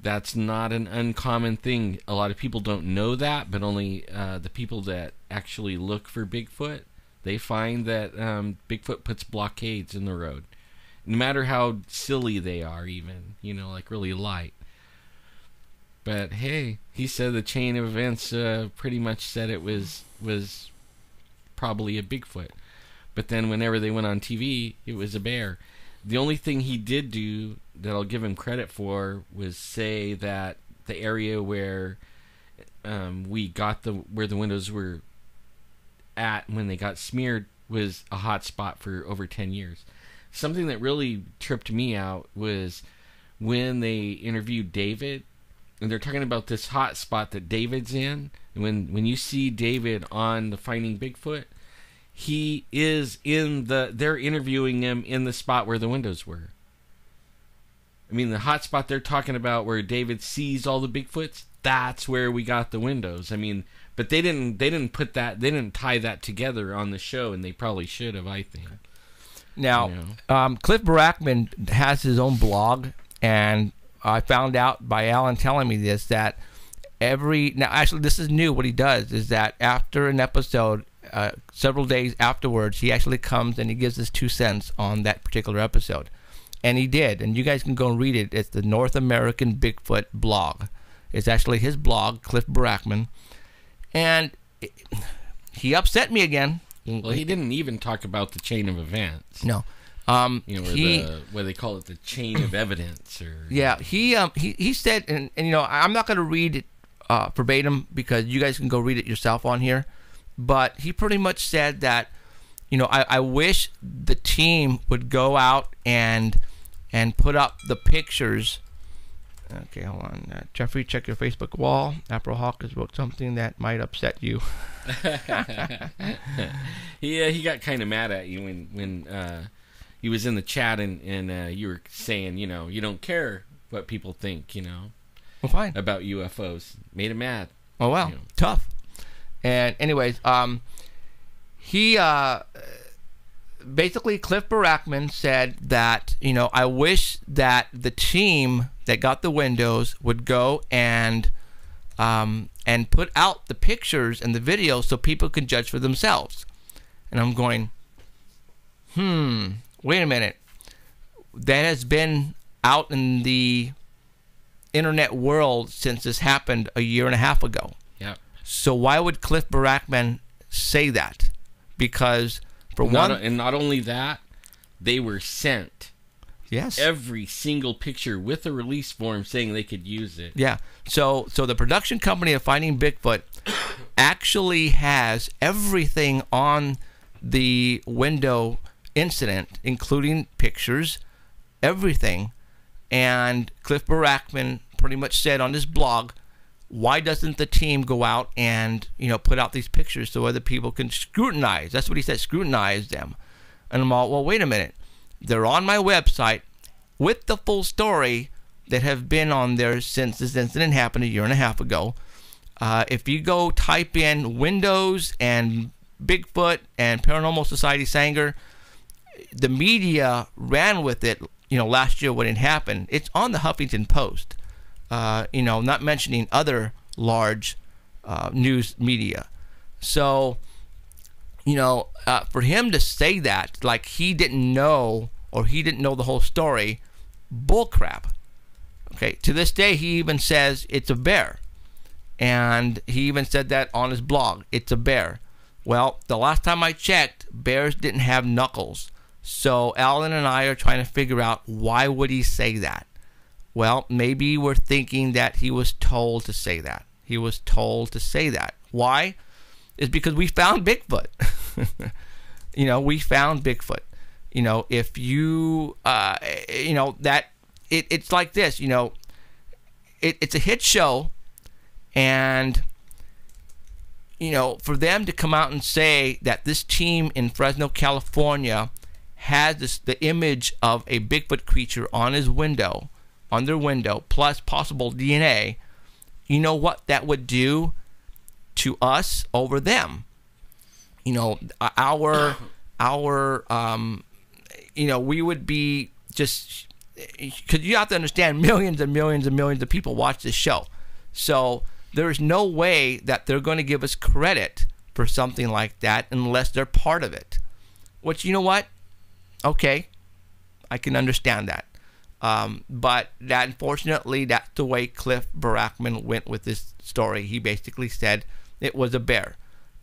that's not an uncommon thing. A lot of people don't know that, but only the people that actually look for Bigfoot, they find that Bigfoot puts blockades in the road. No matter how silly they are even, like really light. But hey, he said the chain of events pretty much said it was probably a Bigfoot. But then whenever they went on TV, it was a bear. The only thing he did do that I'll give him credit for was say that the area where we got where the windows were at when they got smeared was a hot spot for over 10 years. Something that really tripped me out was when they interviewed David, and they're talking about this hot spot that David's in. And when you see David on the Finding Bigfoot, he is they're interviewing him in the spot where the windows were. I mean, the hot spot they're talking about where David sees all the Bigfoots, that's where we got the windows. I mean, but they didn't tie that together on the show, and they probably should have, I think. Now, Cliff Barackman has his own blog, and I found out by Alan telling me this that actually this is new. What he does is that after an episode, several days afterwards, he actually comes and he gives his 2 cents on that particular episode. and he did. And you guys can go and read it. It's the North American Bigfoot blog. It's actually his blog, Cliff Barackman. And he upset me again. Well, he didn't even talk about the chain of events. No. You know, where they call it the chain of evidence. Or yeah, he said, and you know, I'm not going to read it verbatim because you guys can go read it yourself on here. But he pretty much said that, you know, I wish the team would go out and put up the pictures. Okay, hold on. Jeffrey, check your Facebook wall. April Hawk has wrote something that might upset you. He got kind of mad at you when he was in the chat and you were saying, you know, you don't care what people think, you know, well, fine, about UFOs. Made him mad. Oh, wow. You know. Tough. And anyways, he basically, Cliff Barackman said that, you know, I wish that the team that got the windows would go and put out the pictures and the videos so people can judge for themselves. And I'm going, wait a minute. That has been out in the internet world since this happened a year and a half ago. Yeah. So why would Cliff Barackman say that? Because for one, and not only that, they were sent every single picture with a release form saying they could use it. Yeah. So the production company of Finding Bigfoot actually has everything on the window incident, including pictures, everything. And Cliff Barackman pretty much said on his blog, why doesn't the team go out and, you know, put out these pictures so other people can scrutinize? That's what he said, scrutinize them. And I'm all, well, wait a minute. They're on my website with the full story that have been on there since this incident happened a year and a half ago. If you go type in Windows and Bigfoot and Paranormal Society Sanger, the media ran with it, you know, last year when it happened. It's on the Huffington Post. You know, not mentioning other large news media. So, you know, for him to say that, like he didn't know or he didn't know the whole story, bullcrap. Okay, to this day, he even says it's a bear. And he even said that on his blog, it's a bear. Well, the last time I checked, bears didn't have knuckles. So Alan and I are trying to figure out why would he say that. Well, maybe we're thinking that he was told to say that. He was told to say that. Why? It's because we found Bigfoot. You know, we found Bigfoot. You know, if you, you know, that, it's like this, you know, it's a hit show, and, you know, for them to come out and say that this team in Fresno, California has the image of a Bigfoot creature on his window, on their window, plus possible DNA, you know what that would do to us over them? You know, you know, we would be just, because you have to understand, millions and millions and millions of people watch this show. So there's no way that they're going to give us credit for something like that unless they're part of it. Which, you know what? Okay, I can understand that. But that, unfortunately, that's the way Cliff Barackman went with this story. He basically said it was a bear,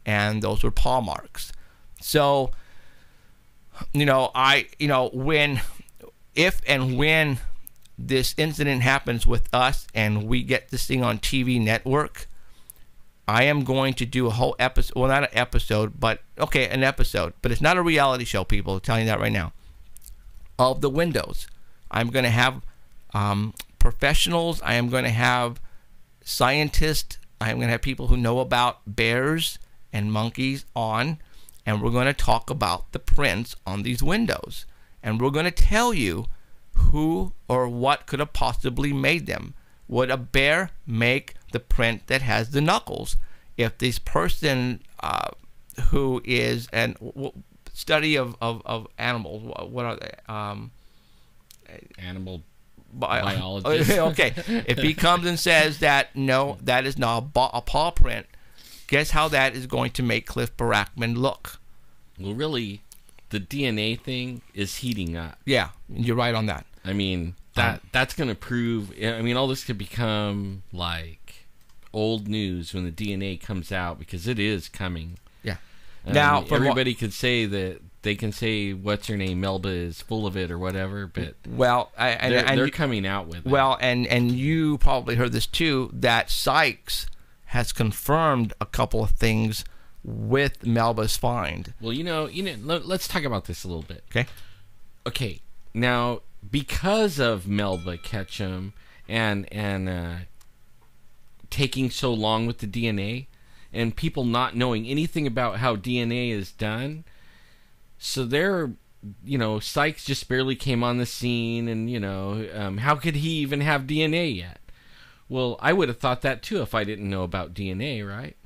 and those were paw marks. So, you know, if and when this incident happens with us and we get this thing on TV network, I am going to do a whole episode, well, not an episode, but, okay, an episode, but it's not a reality show, people, I'm telling you that right now, of the windows. I'm going to have professionals. I am going to have scientists. I am going to have people who know about bears and monkeys on, and we're going to talk about the prints on these windows. And we're going to tell you who or what could have possibly made them. Would a bear make the print that has the knuckles? If this person who is a study of animals, what are they? Animal biology. Okay, if he comes and says that no, that is not a paw print, guess how that is going to make Cliff Barackman look? Well, really, the DNA thing is heating up. Yeah, you're right on that. I mean, that's going to prove... I mean, all this could become, like, old news when the DNA comes out, because it is coming. Yeah. Now, everybody could say that... They can say, what's her name, Melba is full of it or whatever, but they're coming out with it. Well, and you probably heard this too, that Sykes has confirmed a couple of things with Melba's find. Well, let's talk about this a little bit. Okay. Now, because of Melba Ketchum and taking so long with the DNA, and people not knowing anything about how DNA is done, so they're, Sykes just barely came on the scene, and, how could he even have DNA yet? Well, I would have thought that too if I didn't know about DNA, right?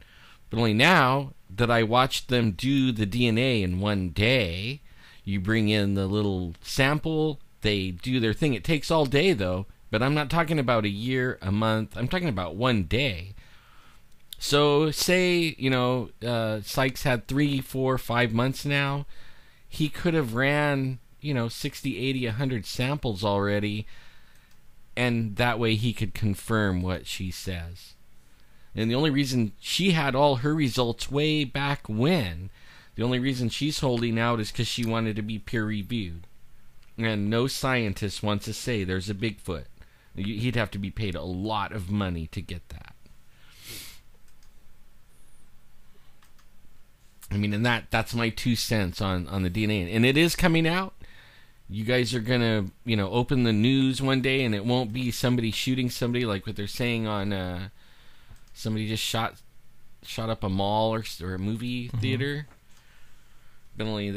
But only now that I watched them do the DNA in one day, you bring in the little sample, they do their thing. It takes all day, though, but I'm not talking about a year, a month. I'm talking about one day. So say, Sykes had 3, 4, 5 months now. He could have ran, 60, 80, 100 samples already, and that way he could confirm what she says. And the only reason she had all her results way back when, the only reason she's holding out is because she wanted to be peer-reviewed. And no scientist wants to say there's a Bigfoot. He'd have to be paid a lot of money to get that. I mean, and that's my 2 cents on the DNA. And it is coming out. You guys are going to, open the news one day, and it won't be somebody shooting somebody like what they're saying on somebody just shot up a mall or a movie theater. But only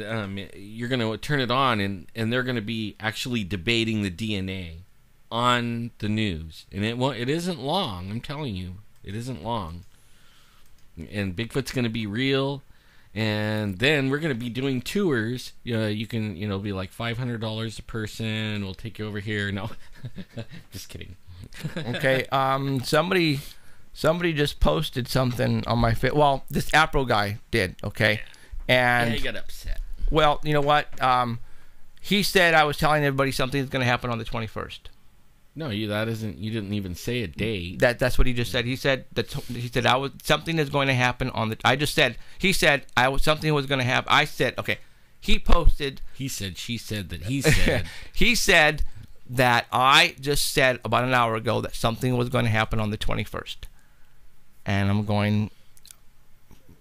you're going to turn it on, and they're going to be actually debating the DNA on the news. And it isn't long, I'm telling you. It isn't long. And Bigfoot's going to be real. And then we're going to be doing tours. You can, be like $500 a person. We'll take you over here. No, just kidding. Okay. Somebody just posted something on my Facebook. Well, this Apro guy did. Okay, and he got upset. Well, you know what? He said I was telling everybody something's going to happen on the 21st. No, you didn't even say a date. That's what he just said. He said something is going to happen on the. I just said something was going to happen. I said okay. He posted. He said. She said that. He said. He said that I just said about an hour ago that something was going to happen on the 21st, and I'm going.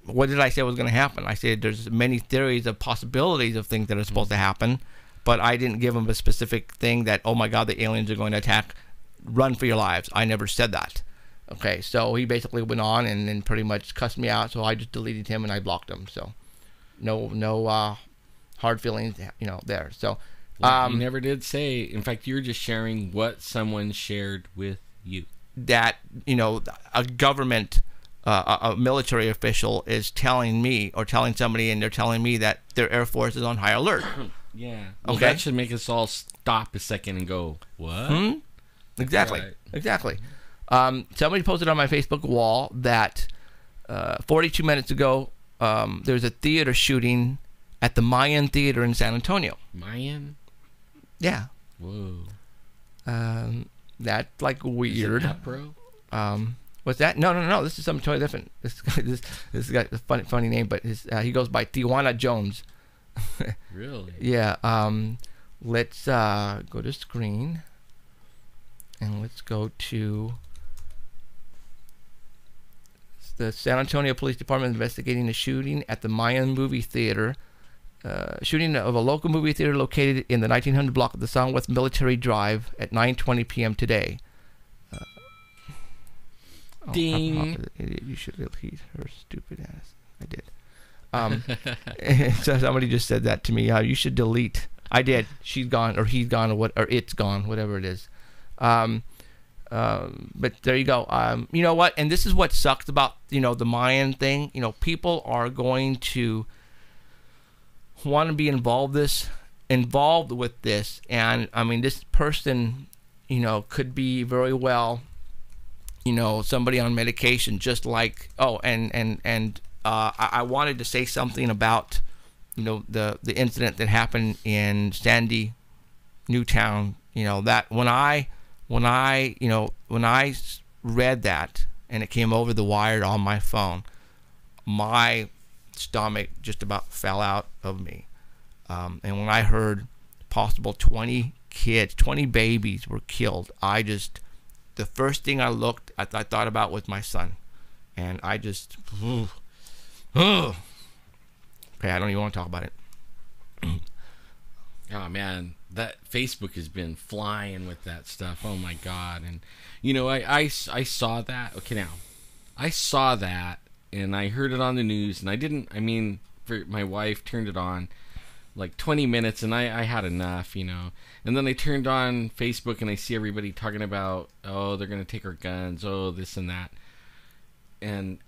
What did I say was going to happen? I said there's many theories of possibilities of things that are supposed to happen. But I didn't give him a specific thing that, oh my God, the aliens are going to attack. Run for your lives. I never said that. Okay, so he basically went on and then pretty much cussed me out. So I just deleted him and I blocked him. So no hard feelings, there. So you never did say. In fact, you're just sharing what someone shared with you. That a government, a military official is telling me or telling somebody, and they're telling me that their Air Force is on high alert. Yeah. Well, that should make us all stop a second and go, what? Exactly. Right. Exactly. Somebody posted on my Facebook wall that 42 minutes ago there was a theater shooting at the Mayan Theater in San Antonio. Mayan? Yeah. Whoa. That's like weird. Is it Apro? What's that? No. This is something totally different. This got a funny name, but he goes by Tijuana Jones. Really? Yeah. Let's go to screen, and let's go to the San Antonio Police Department investigating a shooting at the Mayan movie theater. Shooting of a local movie theater located in the 1900 block of the Southwest Military Drive at 9:20 p.m. today. Ding! You should delete her stupid ass. I did. So somebody just said that to me. You should delete. I did. She's gone, or he's gone, or it's gone, whatever it is. But there you go. You know what? And this is what sucks about the Mayan thing. People are going to want to be involved with this, and I mean, this person, could be very well, somebody on medication, just like I wanted to say something about, the incident that happened in Sandy, Newtown, You know, that when I read that and it came over the wire on my phone, my stomach just about fell out of me. And when I heard possible 20 kids, 20 babies were killed, the first thing I thought about was my son. And I just, okay, I don't even want to talk about it. Oh man, that Facebook has been flying with that stuff. Oh my God. And you know, I saw that. Okay, now I saw that and I heard it on the news, and my wife turned it on like 20 minutes and I had enough, you know. And then I turned on Facebook and I see everybody talking about, oh, they're going to take our guns, oh, this and that. And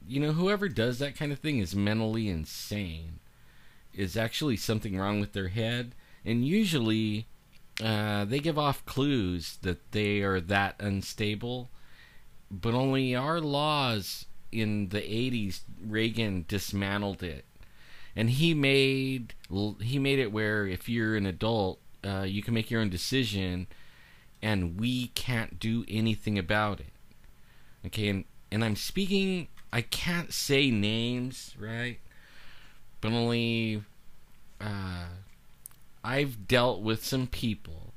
you know, whoever does that kind of thing is mentally insane. Is actually something wrong with their head, and usually they give off clues that they are that unstable. But only our laws in the 80s, Reagan dismantled it, and he made it where if you're an adult, you can make your own decision, and we can't do anything about it. Okay, and I'm speaking. I can't say names, right? But only I've dealt with some people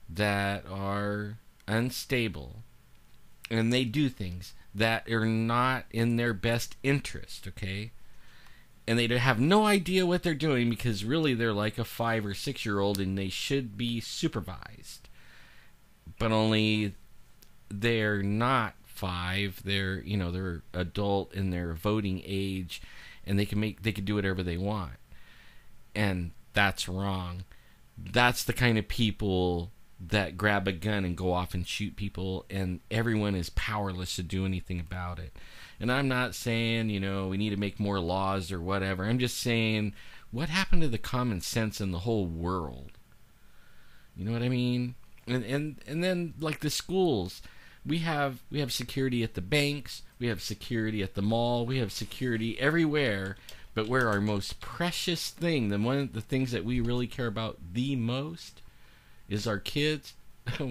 that are unstable, and they do things that are not in their best interest, okay? And they have no idea what they're doing, because really they're like a 5 or 6 year old and they should be supervised. But only they're not 5, they're adult and they're voting age, and they can do whatever they want. And that's wrong. That's the kind of people that grab a gun and go off and shoot people, and everyone is powerless to do anything about it. And I'm not saying, we need to make more laws or whatever. I'm just saying, what happened to the common sense in the whole world? You know what I mean? And then like the schools, we have security at the banks, we have security at the mall, we have security everywhere. But where our most precious thing, the things that we really care about the most, is our kids,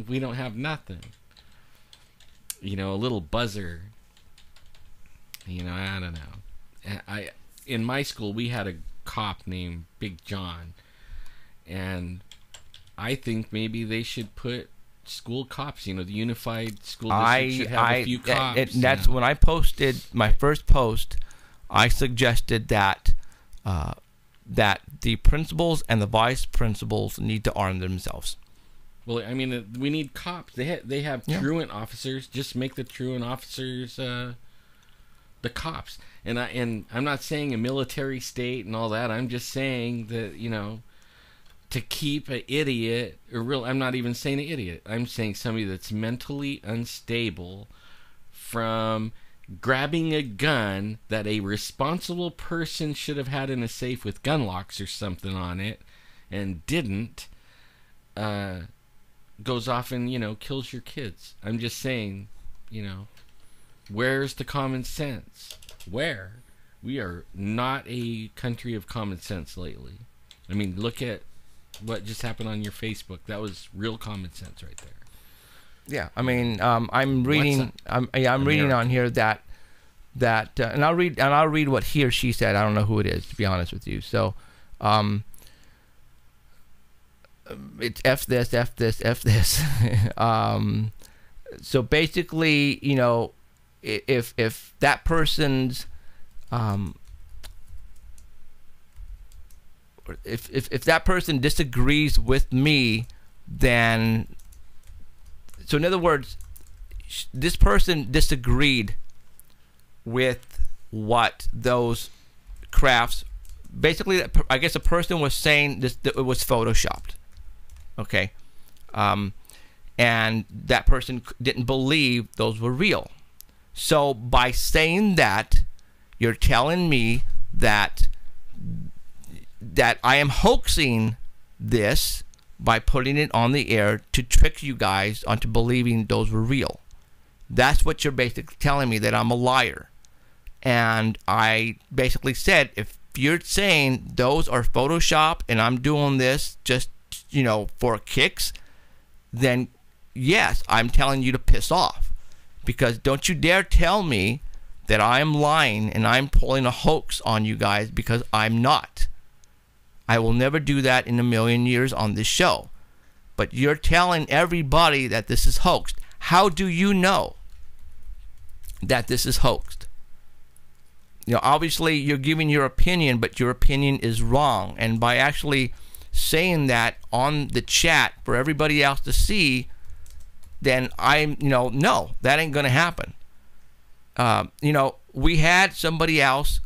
we don't have nothing. A little buzzer. I don't know. In my school, we had a cop named Big John. And I think maybe they should put school cops, the unified school district should have a few cops. That's when I posted my first post. I suggested that the principals and the vice principals need to arm themselves. Well, we need cops. They have truant officers. Just make the truant officers the cops. And I'm not saying a military state and all that. I'm just saying that to keep an idiot, I'm not even saying an idiot. I'm saying somebody that's mentally unstable from grabbing a gun that a responsible person should have had in a safe with gun locks or something on it and didn't, goes off and kills your kids. I'm just saying, where's the common sense? Where? We are not a country of common sense lately. Look at what just happened on your Facebook. That was real common sense right there. Yeah, I'm reading. I'm reading on here that and I'll read what he or she said. I don't know who it is, to be honest with you. So, it's F this, F this, F this. So basically, if that person's if that person disagrees with me, then. So in other words, this person disagreed with what those crafts. Basically, I guess a person was saying that it was photoshopped. Okay, and that person didn't believe those were real. So by saying that, you're telling me that I am hoaxing this by putting it on the air to trick you guys onto believing those were real. That's what you're basically telling me, that I'm a liar. And I basically said, if you're saying those are Photoshop and I'm doing this just, for kicks, then yes, I'm telling you to piss off. Because don't you dare tell me that I'm lying and I'm pulling a hoax on you guys, because I'm not. I will never do that in a million years on this show. But you're telling everybody that this is hoaxed. How do you know that this is hoaxed? You know, obviously you're giving your opinion, but your opinion is wrong. And by actually saying that on the chat for everybody else to see, then no, that ain't going to happen. We had somebody else,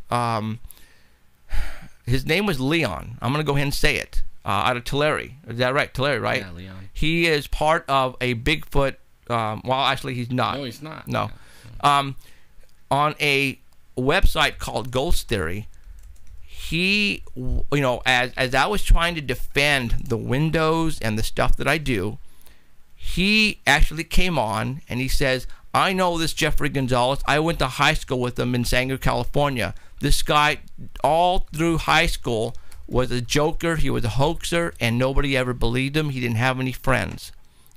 his name was Leon. I'm going to go ahead and say it, out of Tulare. Is that right? Tulare, right? Yeah, Leon. He is part of a Bigfoot, well, actually, he's not. No, he's not. No. On a website called Ghost Theory, he, as I was trying to defend the windows and the stuff that I do, he actually came on and he says, I know this Jeffrey Gonzalez. I went to high school with him in Sanger, California. This guy, all through high school, was a joker. He was a hoaxer, and nobody ever believed him. He didn't have any friends.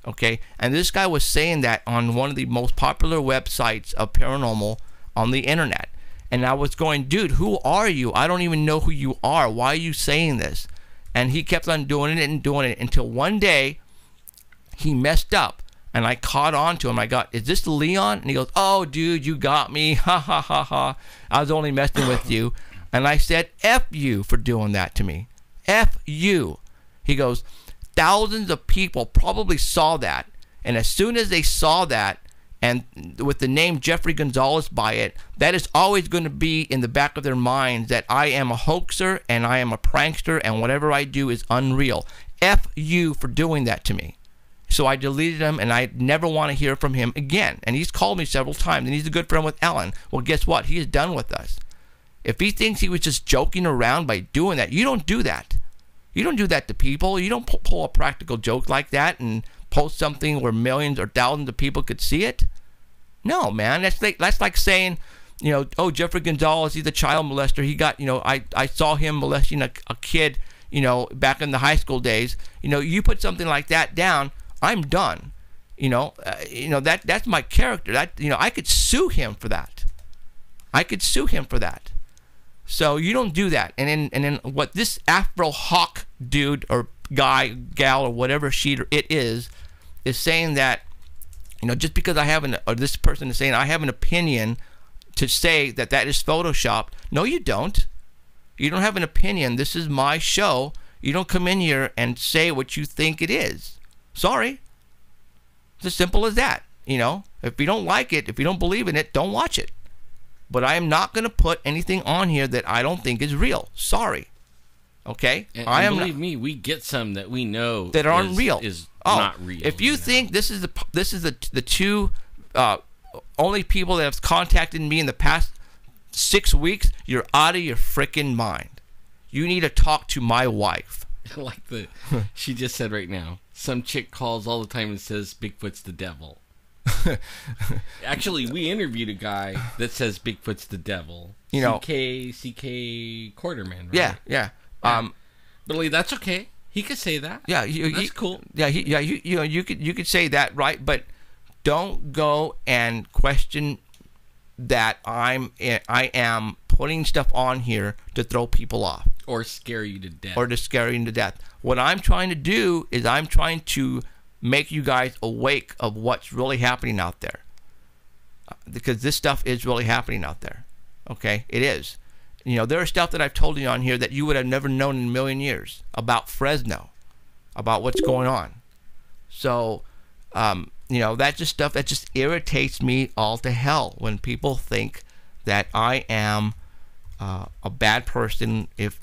Okay? And this guy was saying that on one of the most popular websites of paranormal on the internet. And I was going, dude, who are you? I don't even know who you are. Why are you saying this? And he kept on doing it and doing it until one day he messed up. And I caught on to him. I got, is this Leon? And he goes, oh, dude, you got me. Ha, ha, ha, ha. I was only messing with you. And I said, F you for doing that to me. F you. He goes, thousands of people probably saw that. And as soon as they saw that, and with the name Jeffrey Gonzalez by it, that is always going to be in the back of their minds that I am a hoaxer and I am a prankster and whatever I do is unreal. F you for doing that to me. So I deleted him, and I never want to hear from him again. And he's called me several times, and he's a good friend with Ellen. Well, guess what? He is done with us. If he thinks he was just joking around by doing that, you don't do that. You don't do that to people. You don't pull a practical joke like that and post something where millions or thousands of people could see it. No, man. That's like saying, oh, Jeffrey Gonzalez, he's a child molester. He got, I saw him molesting a kid, back in the high school days. You put something like that down, I'm done. That's my character. I could sue him for that. So you don't do that. And then what this Afro Hawk dude or guy, gal, or whatever it is saying that, just because this person is saying I have an opinion to say that is Photoshopped. No, you don't. You don't have an opinion. This is my show. You don't come in here and say what you think it is. Sorry. It's as simple as that. If you don't like it, if you don't believe in it, don't watch it. But I am not going to put anything on here that I don't think is real. Sorry. Okay? And believe me, we get some that we know that aren't real. Is not real. If you think this is the two only people that have contacted me in the past 6 weeks, you're out of your freaking mind. You need to talk to my wife. Like she just said right now. Some chick calls all the time and says Bigfoot's the devil. Actually, we interviewed a guy that says Bigfoot's the devil. CK Quarterman. Right? Yeah. But that's okay. He could say that. Yeah, that's cool. Yeah, you could say that, right? But don't go and question that I am putting stuff on here to throw people off. Or scare you to death. What I'm trying to do is I'm trying to make you guys awake of what's really happening out there. Because this stuff is really happening out there. Okay? It is. There are stuff that I've told you on here that you would have never known in a million years. About Fresno. About what's going on. So, that's just stuff that just irritates me all to hell. When people think that I am a bad person if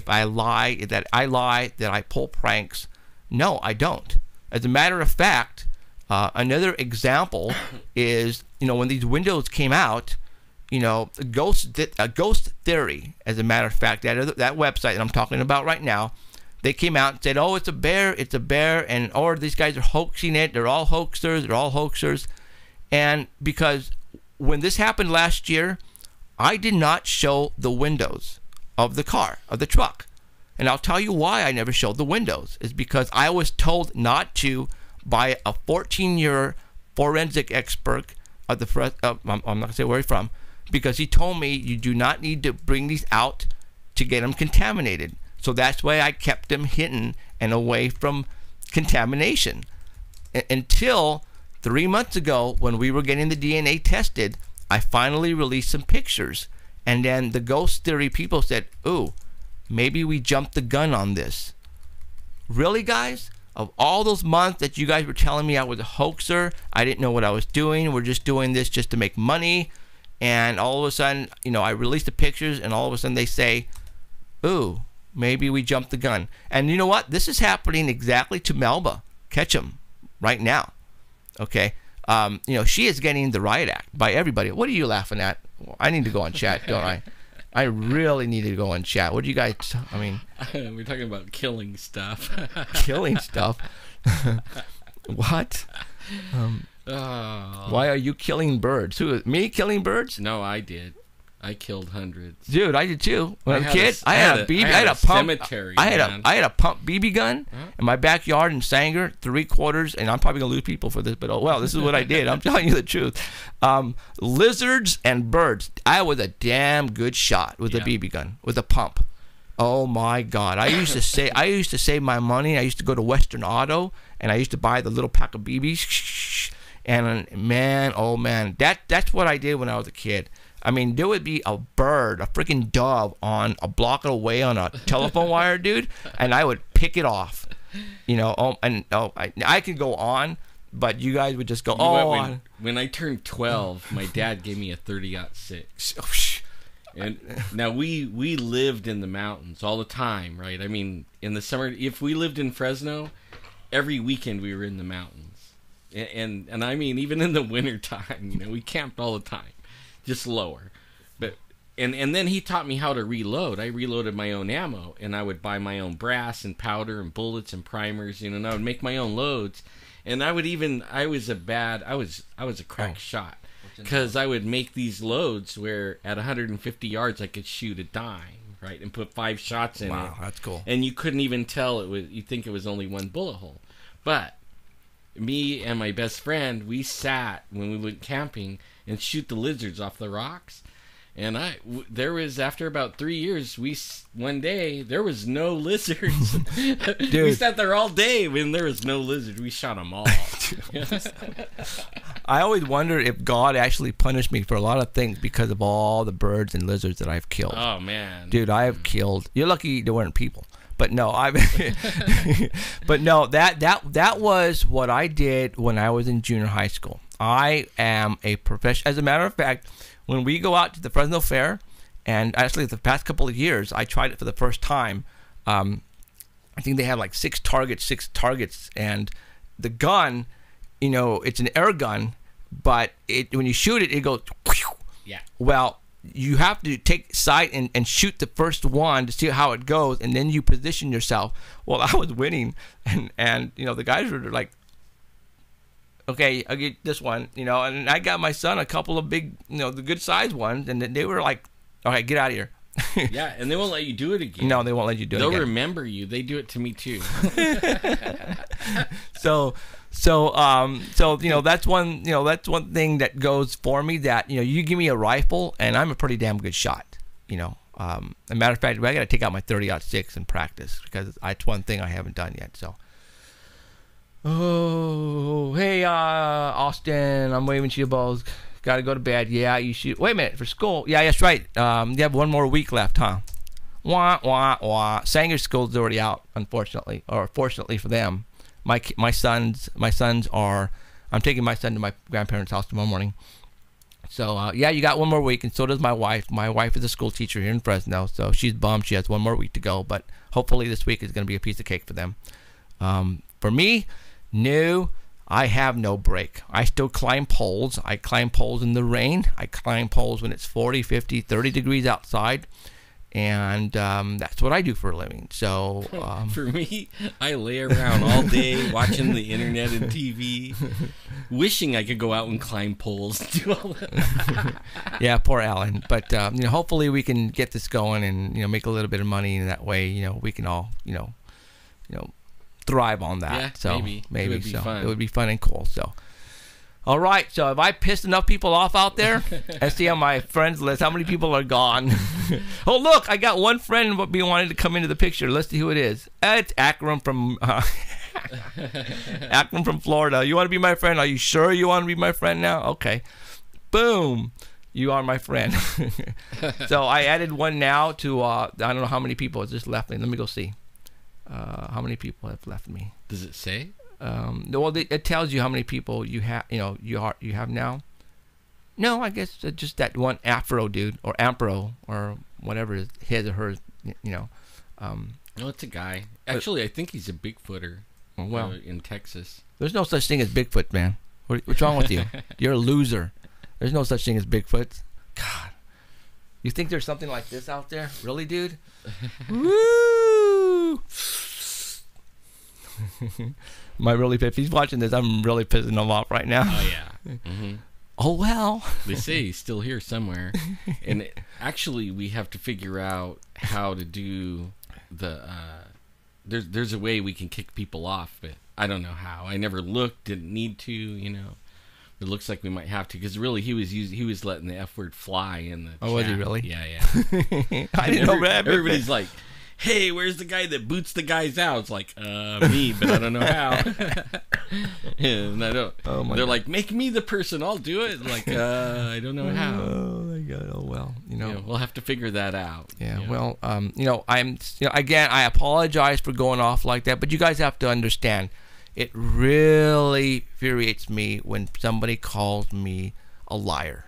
I lie, that I pull pranks. No, I don't. As a matter of fact, another example is, when these windows came out, Ghost Theory, as a matter of fact, that website that I'm talking about right now, they came out and said, oh, it's a bear, or these guys are hoaxing it, they're all hoaxers. And because when this happened last year, I did not show the windows of the truck. And I'll tell you why I never showed the windows. Is because I was told not to by a 14-year forensic expert of the I'm not gonna say where he's from, because he told me you do not need to bring these out to get them contaminated. So that's why I kept them hidden and away from contamination until 3 months ago when we were getting the DNA tested. I finally released some pictures, and then the ghost theory people said, "Ooh, maybe we jumped the gun on this." Really, guys? Of all those months that you guys were telling me I was a hoaxer, I didn't know what I was doing, we're just doing this just to make money, and all of a sudden, you know, I released the pictures, and all of a sudden they say, "Ooh, maybe we jumped the gun." And you know what? This is happening exactly to Melba Ketchum right now. Okay? You know, she is getting the riot act by everybody. What are you laughing at? I need to go on chat, don't I? I really need to go on chat. What do you guys, I mean. We're talking about killing stuff. Killing stuff? What? Why are you killing birds? Who, me killing birds? No, I did. I killed hundreds. Dude, I did too. When I was a kid, I had a pump BB gun in my backyard in Sanger, 3/4, and I'm probably gonna lose people for this, but oh well, this is what I did. I'm telling you the truth. Lizards and birds. I was a damn good shot with a BB gun, with a pump. Oh my God! I used to save my money. I used to go to Western Auto, and I used to buy the little pack of BBs. And man, oh man, that's what I did when I was a kid. I mean, there would be a bird, a freaking dove on a block away on a telephone wire, dude, and I would pick it off. You know, I could go on, but you guys would just go, when I turned 12, my dad gave me a 30-06. And now we lived in the mountains all the time, right? I mean, in the summer, if we lived in Fresno, every weekend we were in the mountains. And I mean, even in the wintertime, you know, we camped all the time. Just lower. But and then he taught me how to reload. I reloaded my own ammo, and I would buy my own brass and powder and bullets and primers, you know, and I would make my own loads. And I was a crack shot, because I would make these loads where at 150 yards I could shoot a dime, right, and put 5 shots in it. Wow, that's cool. And you couldn't even tell you'd think it was only one bullet hole. But me and my best friend, we sat when we went camping and shoot the lizards off the rocks. And there was, after about 3 years, one day there was no lizards. Dude. We sat there all day when there was no lizards. We shot them all. I always wonder if God actually punished me for a lot of things because of all the birds and lizards that I've killed. Oh man, dude, I have killed. You're lucky there weren't people. But no, that was what I did when I was in junior high school. I am a professional. As a matter of fact, when we go out to the Fresno Fair, and actually the past couple of years, I tried it for the first time. I think they have like 6 targets, and the gun, you know, it's an air gun, but when you shoot it, it goes. Yeah. Well, you have to take sight and shoot the first one to see how it goes, and then you position yourself. Well, I was winning, and you know, the guys were like, okay, I'll get this one, you know, and I got my son a couple of big, you know, the good sized ones, and they were like, all right, get out of here. Yeah, and they won't let you do it again. No, they won't let you do it again. They'll remember you. They do it to me too. So you know, that's one thing that goes for me, that, you know, you give me a rifle and I'm a pretty damn good shot, you know. As a matter of fact, I got to take out my 30-06 and practice, because that's one thing I haven't done yet. So, oh, hey, Austin, I'm waving to you both. Got to go to bed. Yeah, you should. Wait a minute, for school. Yeah, that's right. You have one more week left, huh? Wah, wah, wah. Sanger's school's already out, unfortunately, or fortunately for them. My sons are. I'm taking my son to my grandparents' house tomorrow morning. So yeah, you got one more week, and so does my wife. My wife is a school teacher here in Fresno, so she's bummed she has one more week to go. But hopefully this week is going to be a piece of cake for them. For me, no, I have no break. I still climb poles. I climb poles in the rain. I climb poles when it's 40, 50, 30 degrees outside. And that's what I do for a living. So for me, I lay around all day watching the internet and TV, wishing I could go out and climb poles and do all that. Yeah, poor Alan. But you know, hopefully we can get this going and, you know, make a little bit of money in that way. You know, we can all, you know, thrive on that. Yeah, so maybe. It would be fun. It would be fun and cool. So, all right. So, have I pissed enough people off out there? I see on my friends list how many people are gone. Oh, look, I got one friend who wanted to come into the picture. Let's see who it is. It's Akram from Akram from Florida. You want to be my friend? Are you sure you want to be my friend now? Okay. Boom. You are my friend. So I added one now to I don't know how many people have just left me. Let me go see. How many people have left me? Does it say? Well, it tells you how many people you have. You have now. No, I guess just that one Afro dude or Ampro or whatever his or hers. No, it's a guy. Actually, I think he's a Bigfooter. Well, in Texas. There's no such thing as Bigfoot, man. What's wrong with you? You're a loser. There's no such thing as Bigfoot. God. You think there's something like this out there? Really, dude? Woo! If he's watching this, I'm really pissing him off right now. Oh, yeah. Mm-hmm. Oh, well. They say he's still here somewhere. And actually, we have to figure out how to do the... There's a way we can kick people off, but I don't know how. I never looked, didn't need to, It looks like we might have to, because really he was letting the F word fly in the chat. Was he really? Yeah. I didn't know that. Everybody's like, hey, where's the guy that boots the guys out? It's like, me, but I don't know how. And I don't. Oh my They're God. like, make me the person, I'll do it. Like, I don't know how. Oh my God. Oh well. We'll have to figure that out. Yeah. Well, I'm. Again, I apologize for going off like that, but you guys have to understand. It really infuriates me when somebody calls me a liar.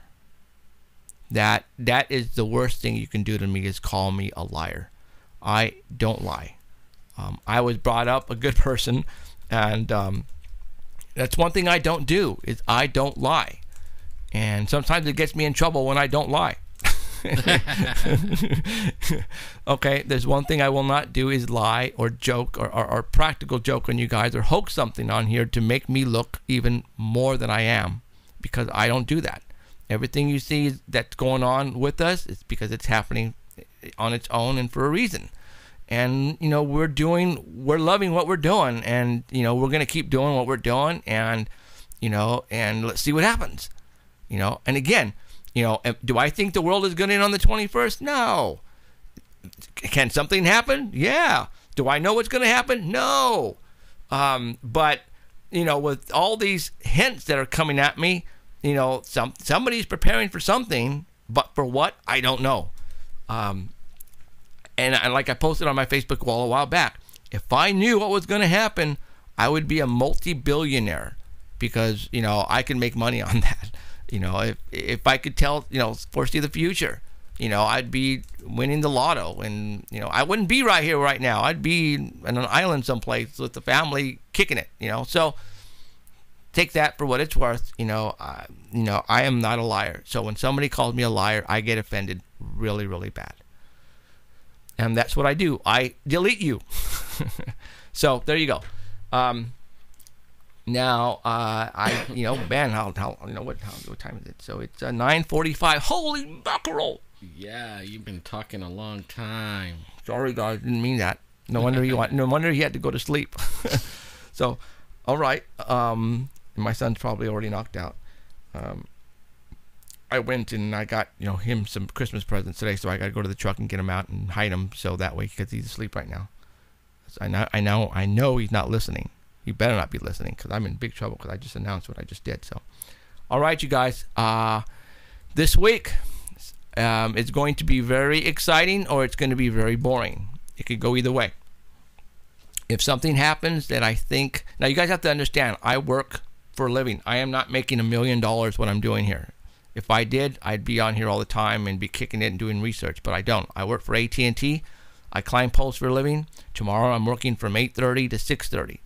That is the worst thing you can do to me, is call me a liar. I don't lie. I was brought up a good person, and that's one thing I don't do, is I don't lie. And sometimes it gets me in trouble when I don't lie. Okay, there's one thing I will not do, is lie or joke or practical joke on you guys or hoax something on here to make me look even more than I am, because I don't do that. Everything you see that's going on with us is because it's happening on its own and for a reason. And we're loving what we're doing, and we're gonna keep doing what we're doing, and and let's see what happens. And again, do I think the world is going to end on the 21st? No. Can something happen? Yeah. Do I know what's going to happen? No. But with all these hints that are coming at me, somebody's preparing for something, but for what, I don't know. And like I posted on my Facebook wall a while back, if I knew what was going to happen, I would be a multi-billionaire, because I can make money on that. If I could foresee the future, I'd be winning the lotto, and I wouldn't be right here right now. I'd be on an island someplace with the family kicking it. So take that for what it's worth. I am not a liar. So when somebody calls me a liar, I get offended really, really bad. And that's what I do. I delete you. So there you go. Now, man, what time is it? So it's 9:45. Holy mackerel! Yeah, you've been talking a long time. Sorry, guys, didn't mean that. No wonder he had to go to sleep. So, all right. My son's probably already knocked out. I went and I got him some Christmas presents today, so I got to go to the truck and get him out and hide him, so that way, because he's asleep right now. So I know he's not listening. He better not be listening, because I'm in big trouble, because I just announced what I just did. So, all right, you guys. This week is going to be very exciting, or it's going to be very boring. It could go either way. If something happens that I think... Now, you guys have to understand, I work for a living. I am not making $1 million what I'm doing here. If I did, I'd be on here all the time and be kicking it and doing research, but I don't. I work for AT&T. I climb poles for a living. Tomorrow, I'm working from 8:30 to 6:30.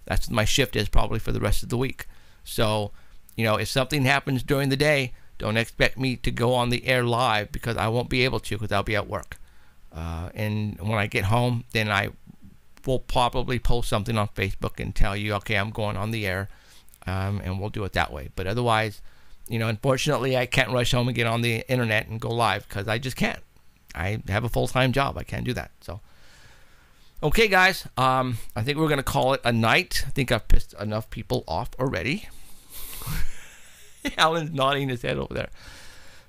That's what my shift is probably for the rest of the week. So, if something happens during the day, don't expect me to go on the air live, because I won't be able to, because I'll be at work. And when I get home, then I will probably post something on Facebook and tell you, okay, I'm going on the air, and we'll do it that way. But otherwise, unfortunately, I can't rush home and get on the internet and go live, because I just can't. I have a full-time job. I can't do that. So, Okay, guys. I think we're gonna call it a night. I think I've pissed enough people off already. Alan's nodding his head over there.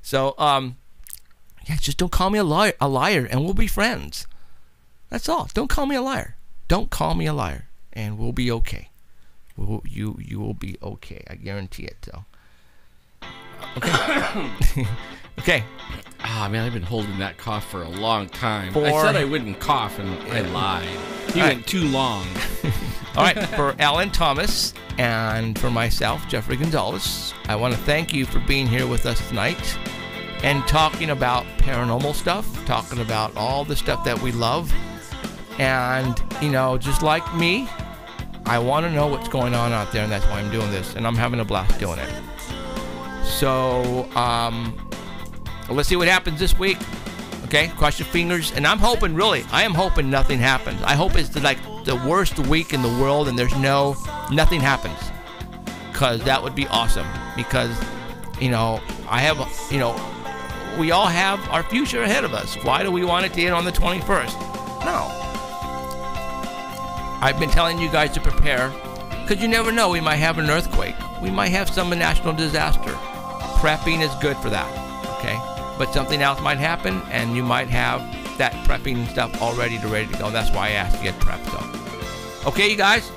So, yeah, just don't call me a liar, and we'll be friends. That's all. Don't call me a liar. Don't call me a liar, and we'll be okay. You will be okay. I guarantee it. So, okay. Okay. Ah, man, I've been holding that cough for a long time. I said I wouldn't cough, and I lied. He went too long. All right, for Alan Thomas and for myself, Jeffrey Gonzalez, I want to thank you for being here with us tonight and talking about paranormal stuff, talking about all the stuff that we love. And, you know, just like me, I want to know what's going on out there, and that's why I'm doing this, and I'm having a blast doing it. So, let's see what happens this week. Okay, cross your fingers. And I'm hoping, really, I am hoping nothing happens. I hope it's like the worst week in the world and there's nothing happens. Because that would be awesome. Because, you know, we all have our future ahead of us. Why do we want it to end on the 21st? No. I've been telling you guys to prepare. Because you never know, we might have an earthquake. We might have some national disaster. Prepping is good for that. Okay? But something else might happen, and you might have that prepping stuff all ready to go. That's why I asked to get prepped. So, okay, you guys,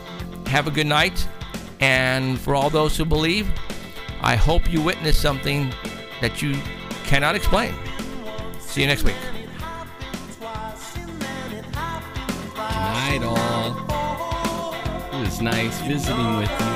have a good night. And for all those who believe, I hope you witness something that you cannot explain. See you next week. Good night, all. It was nice visiting with you.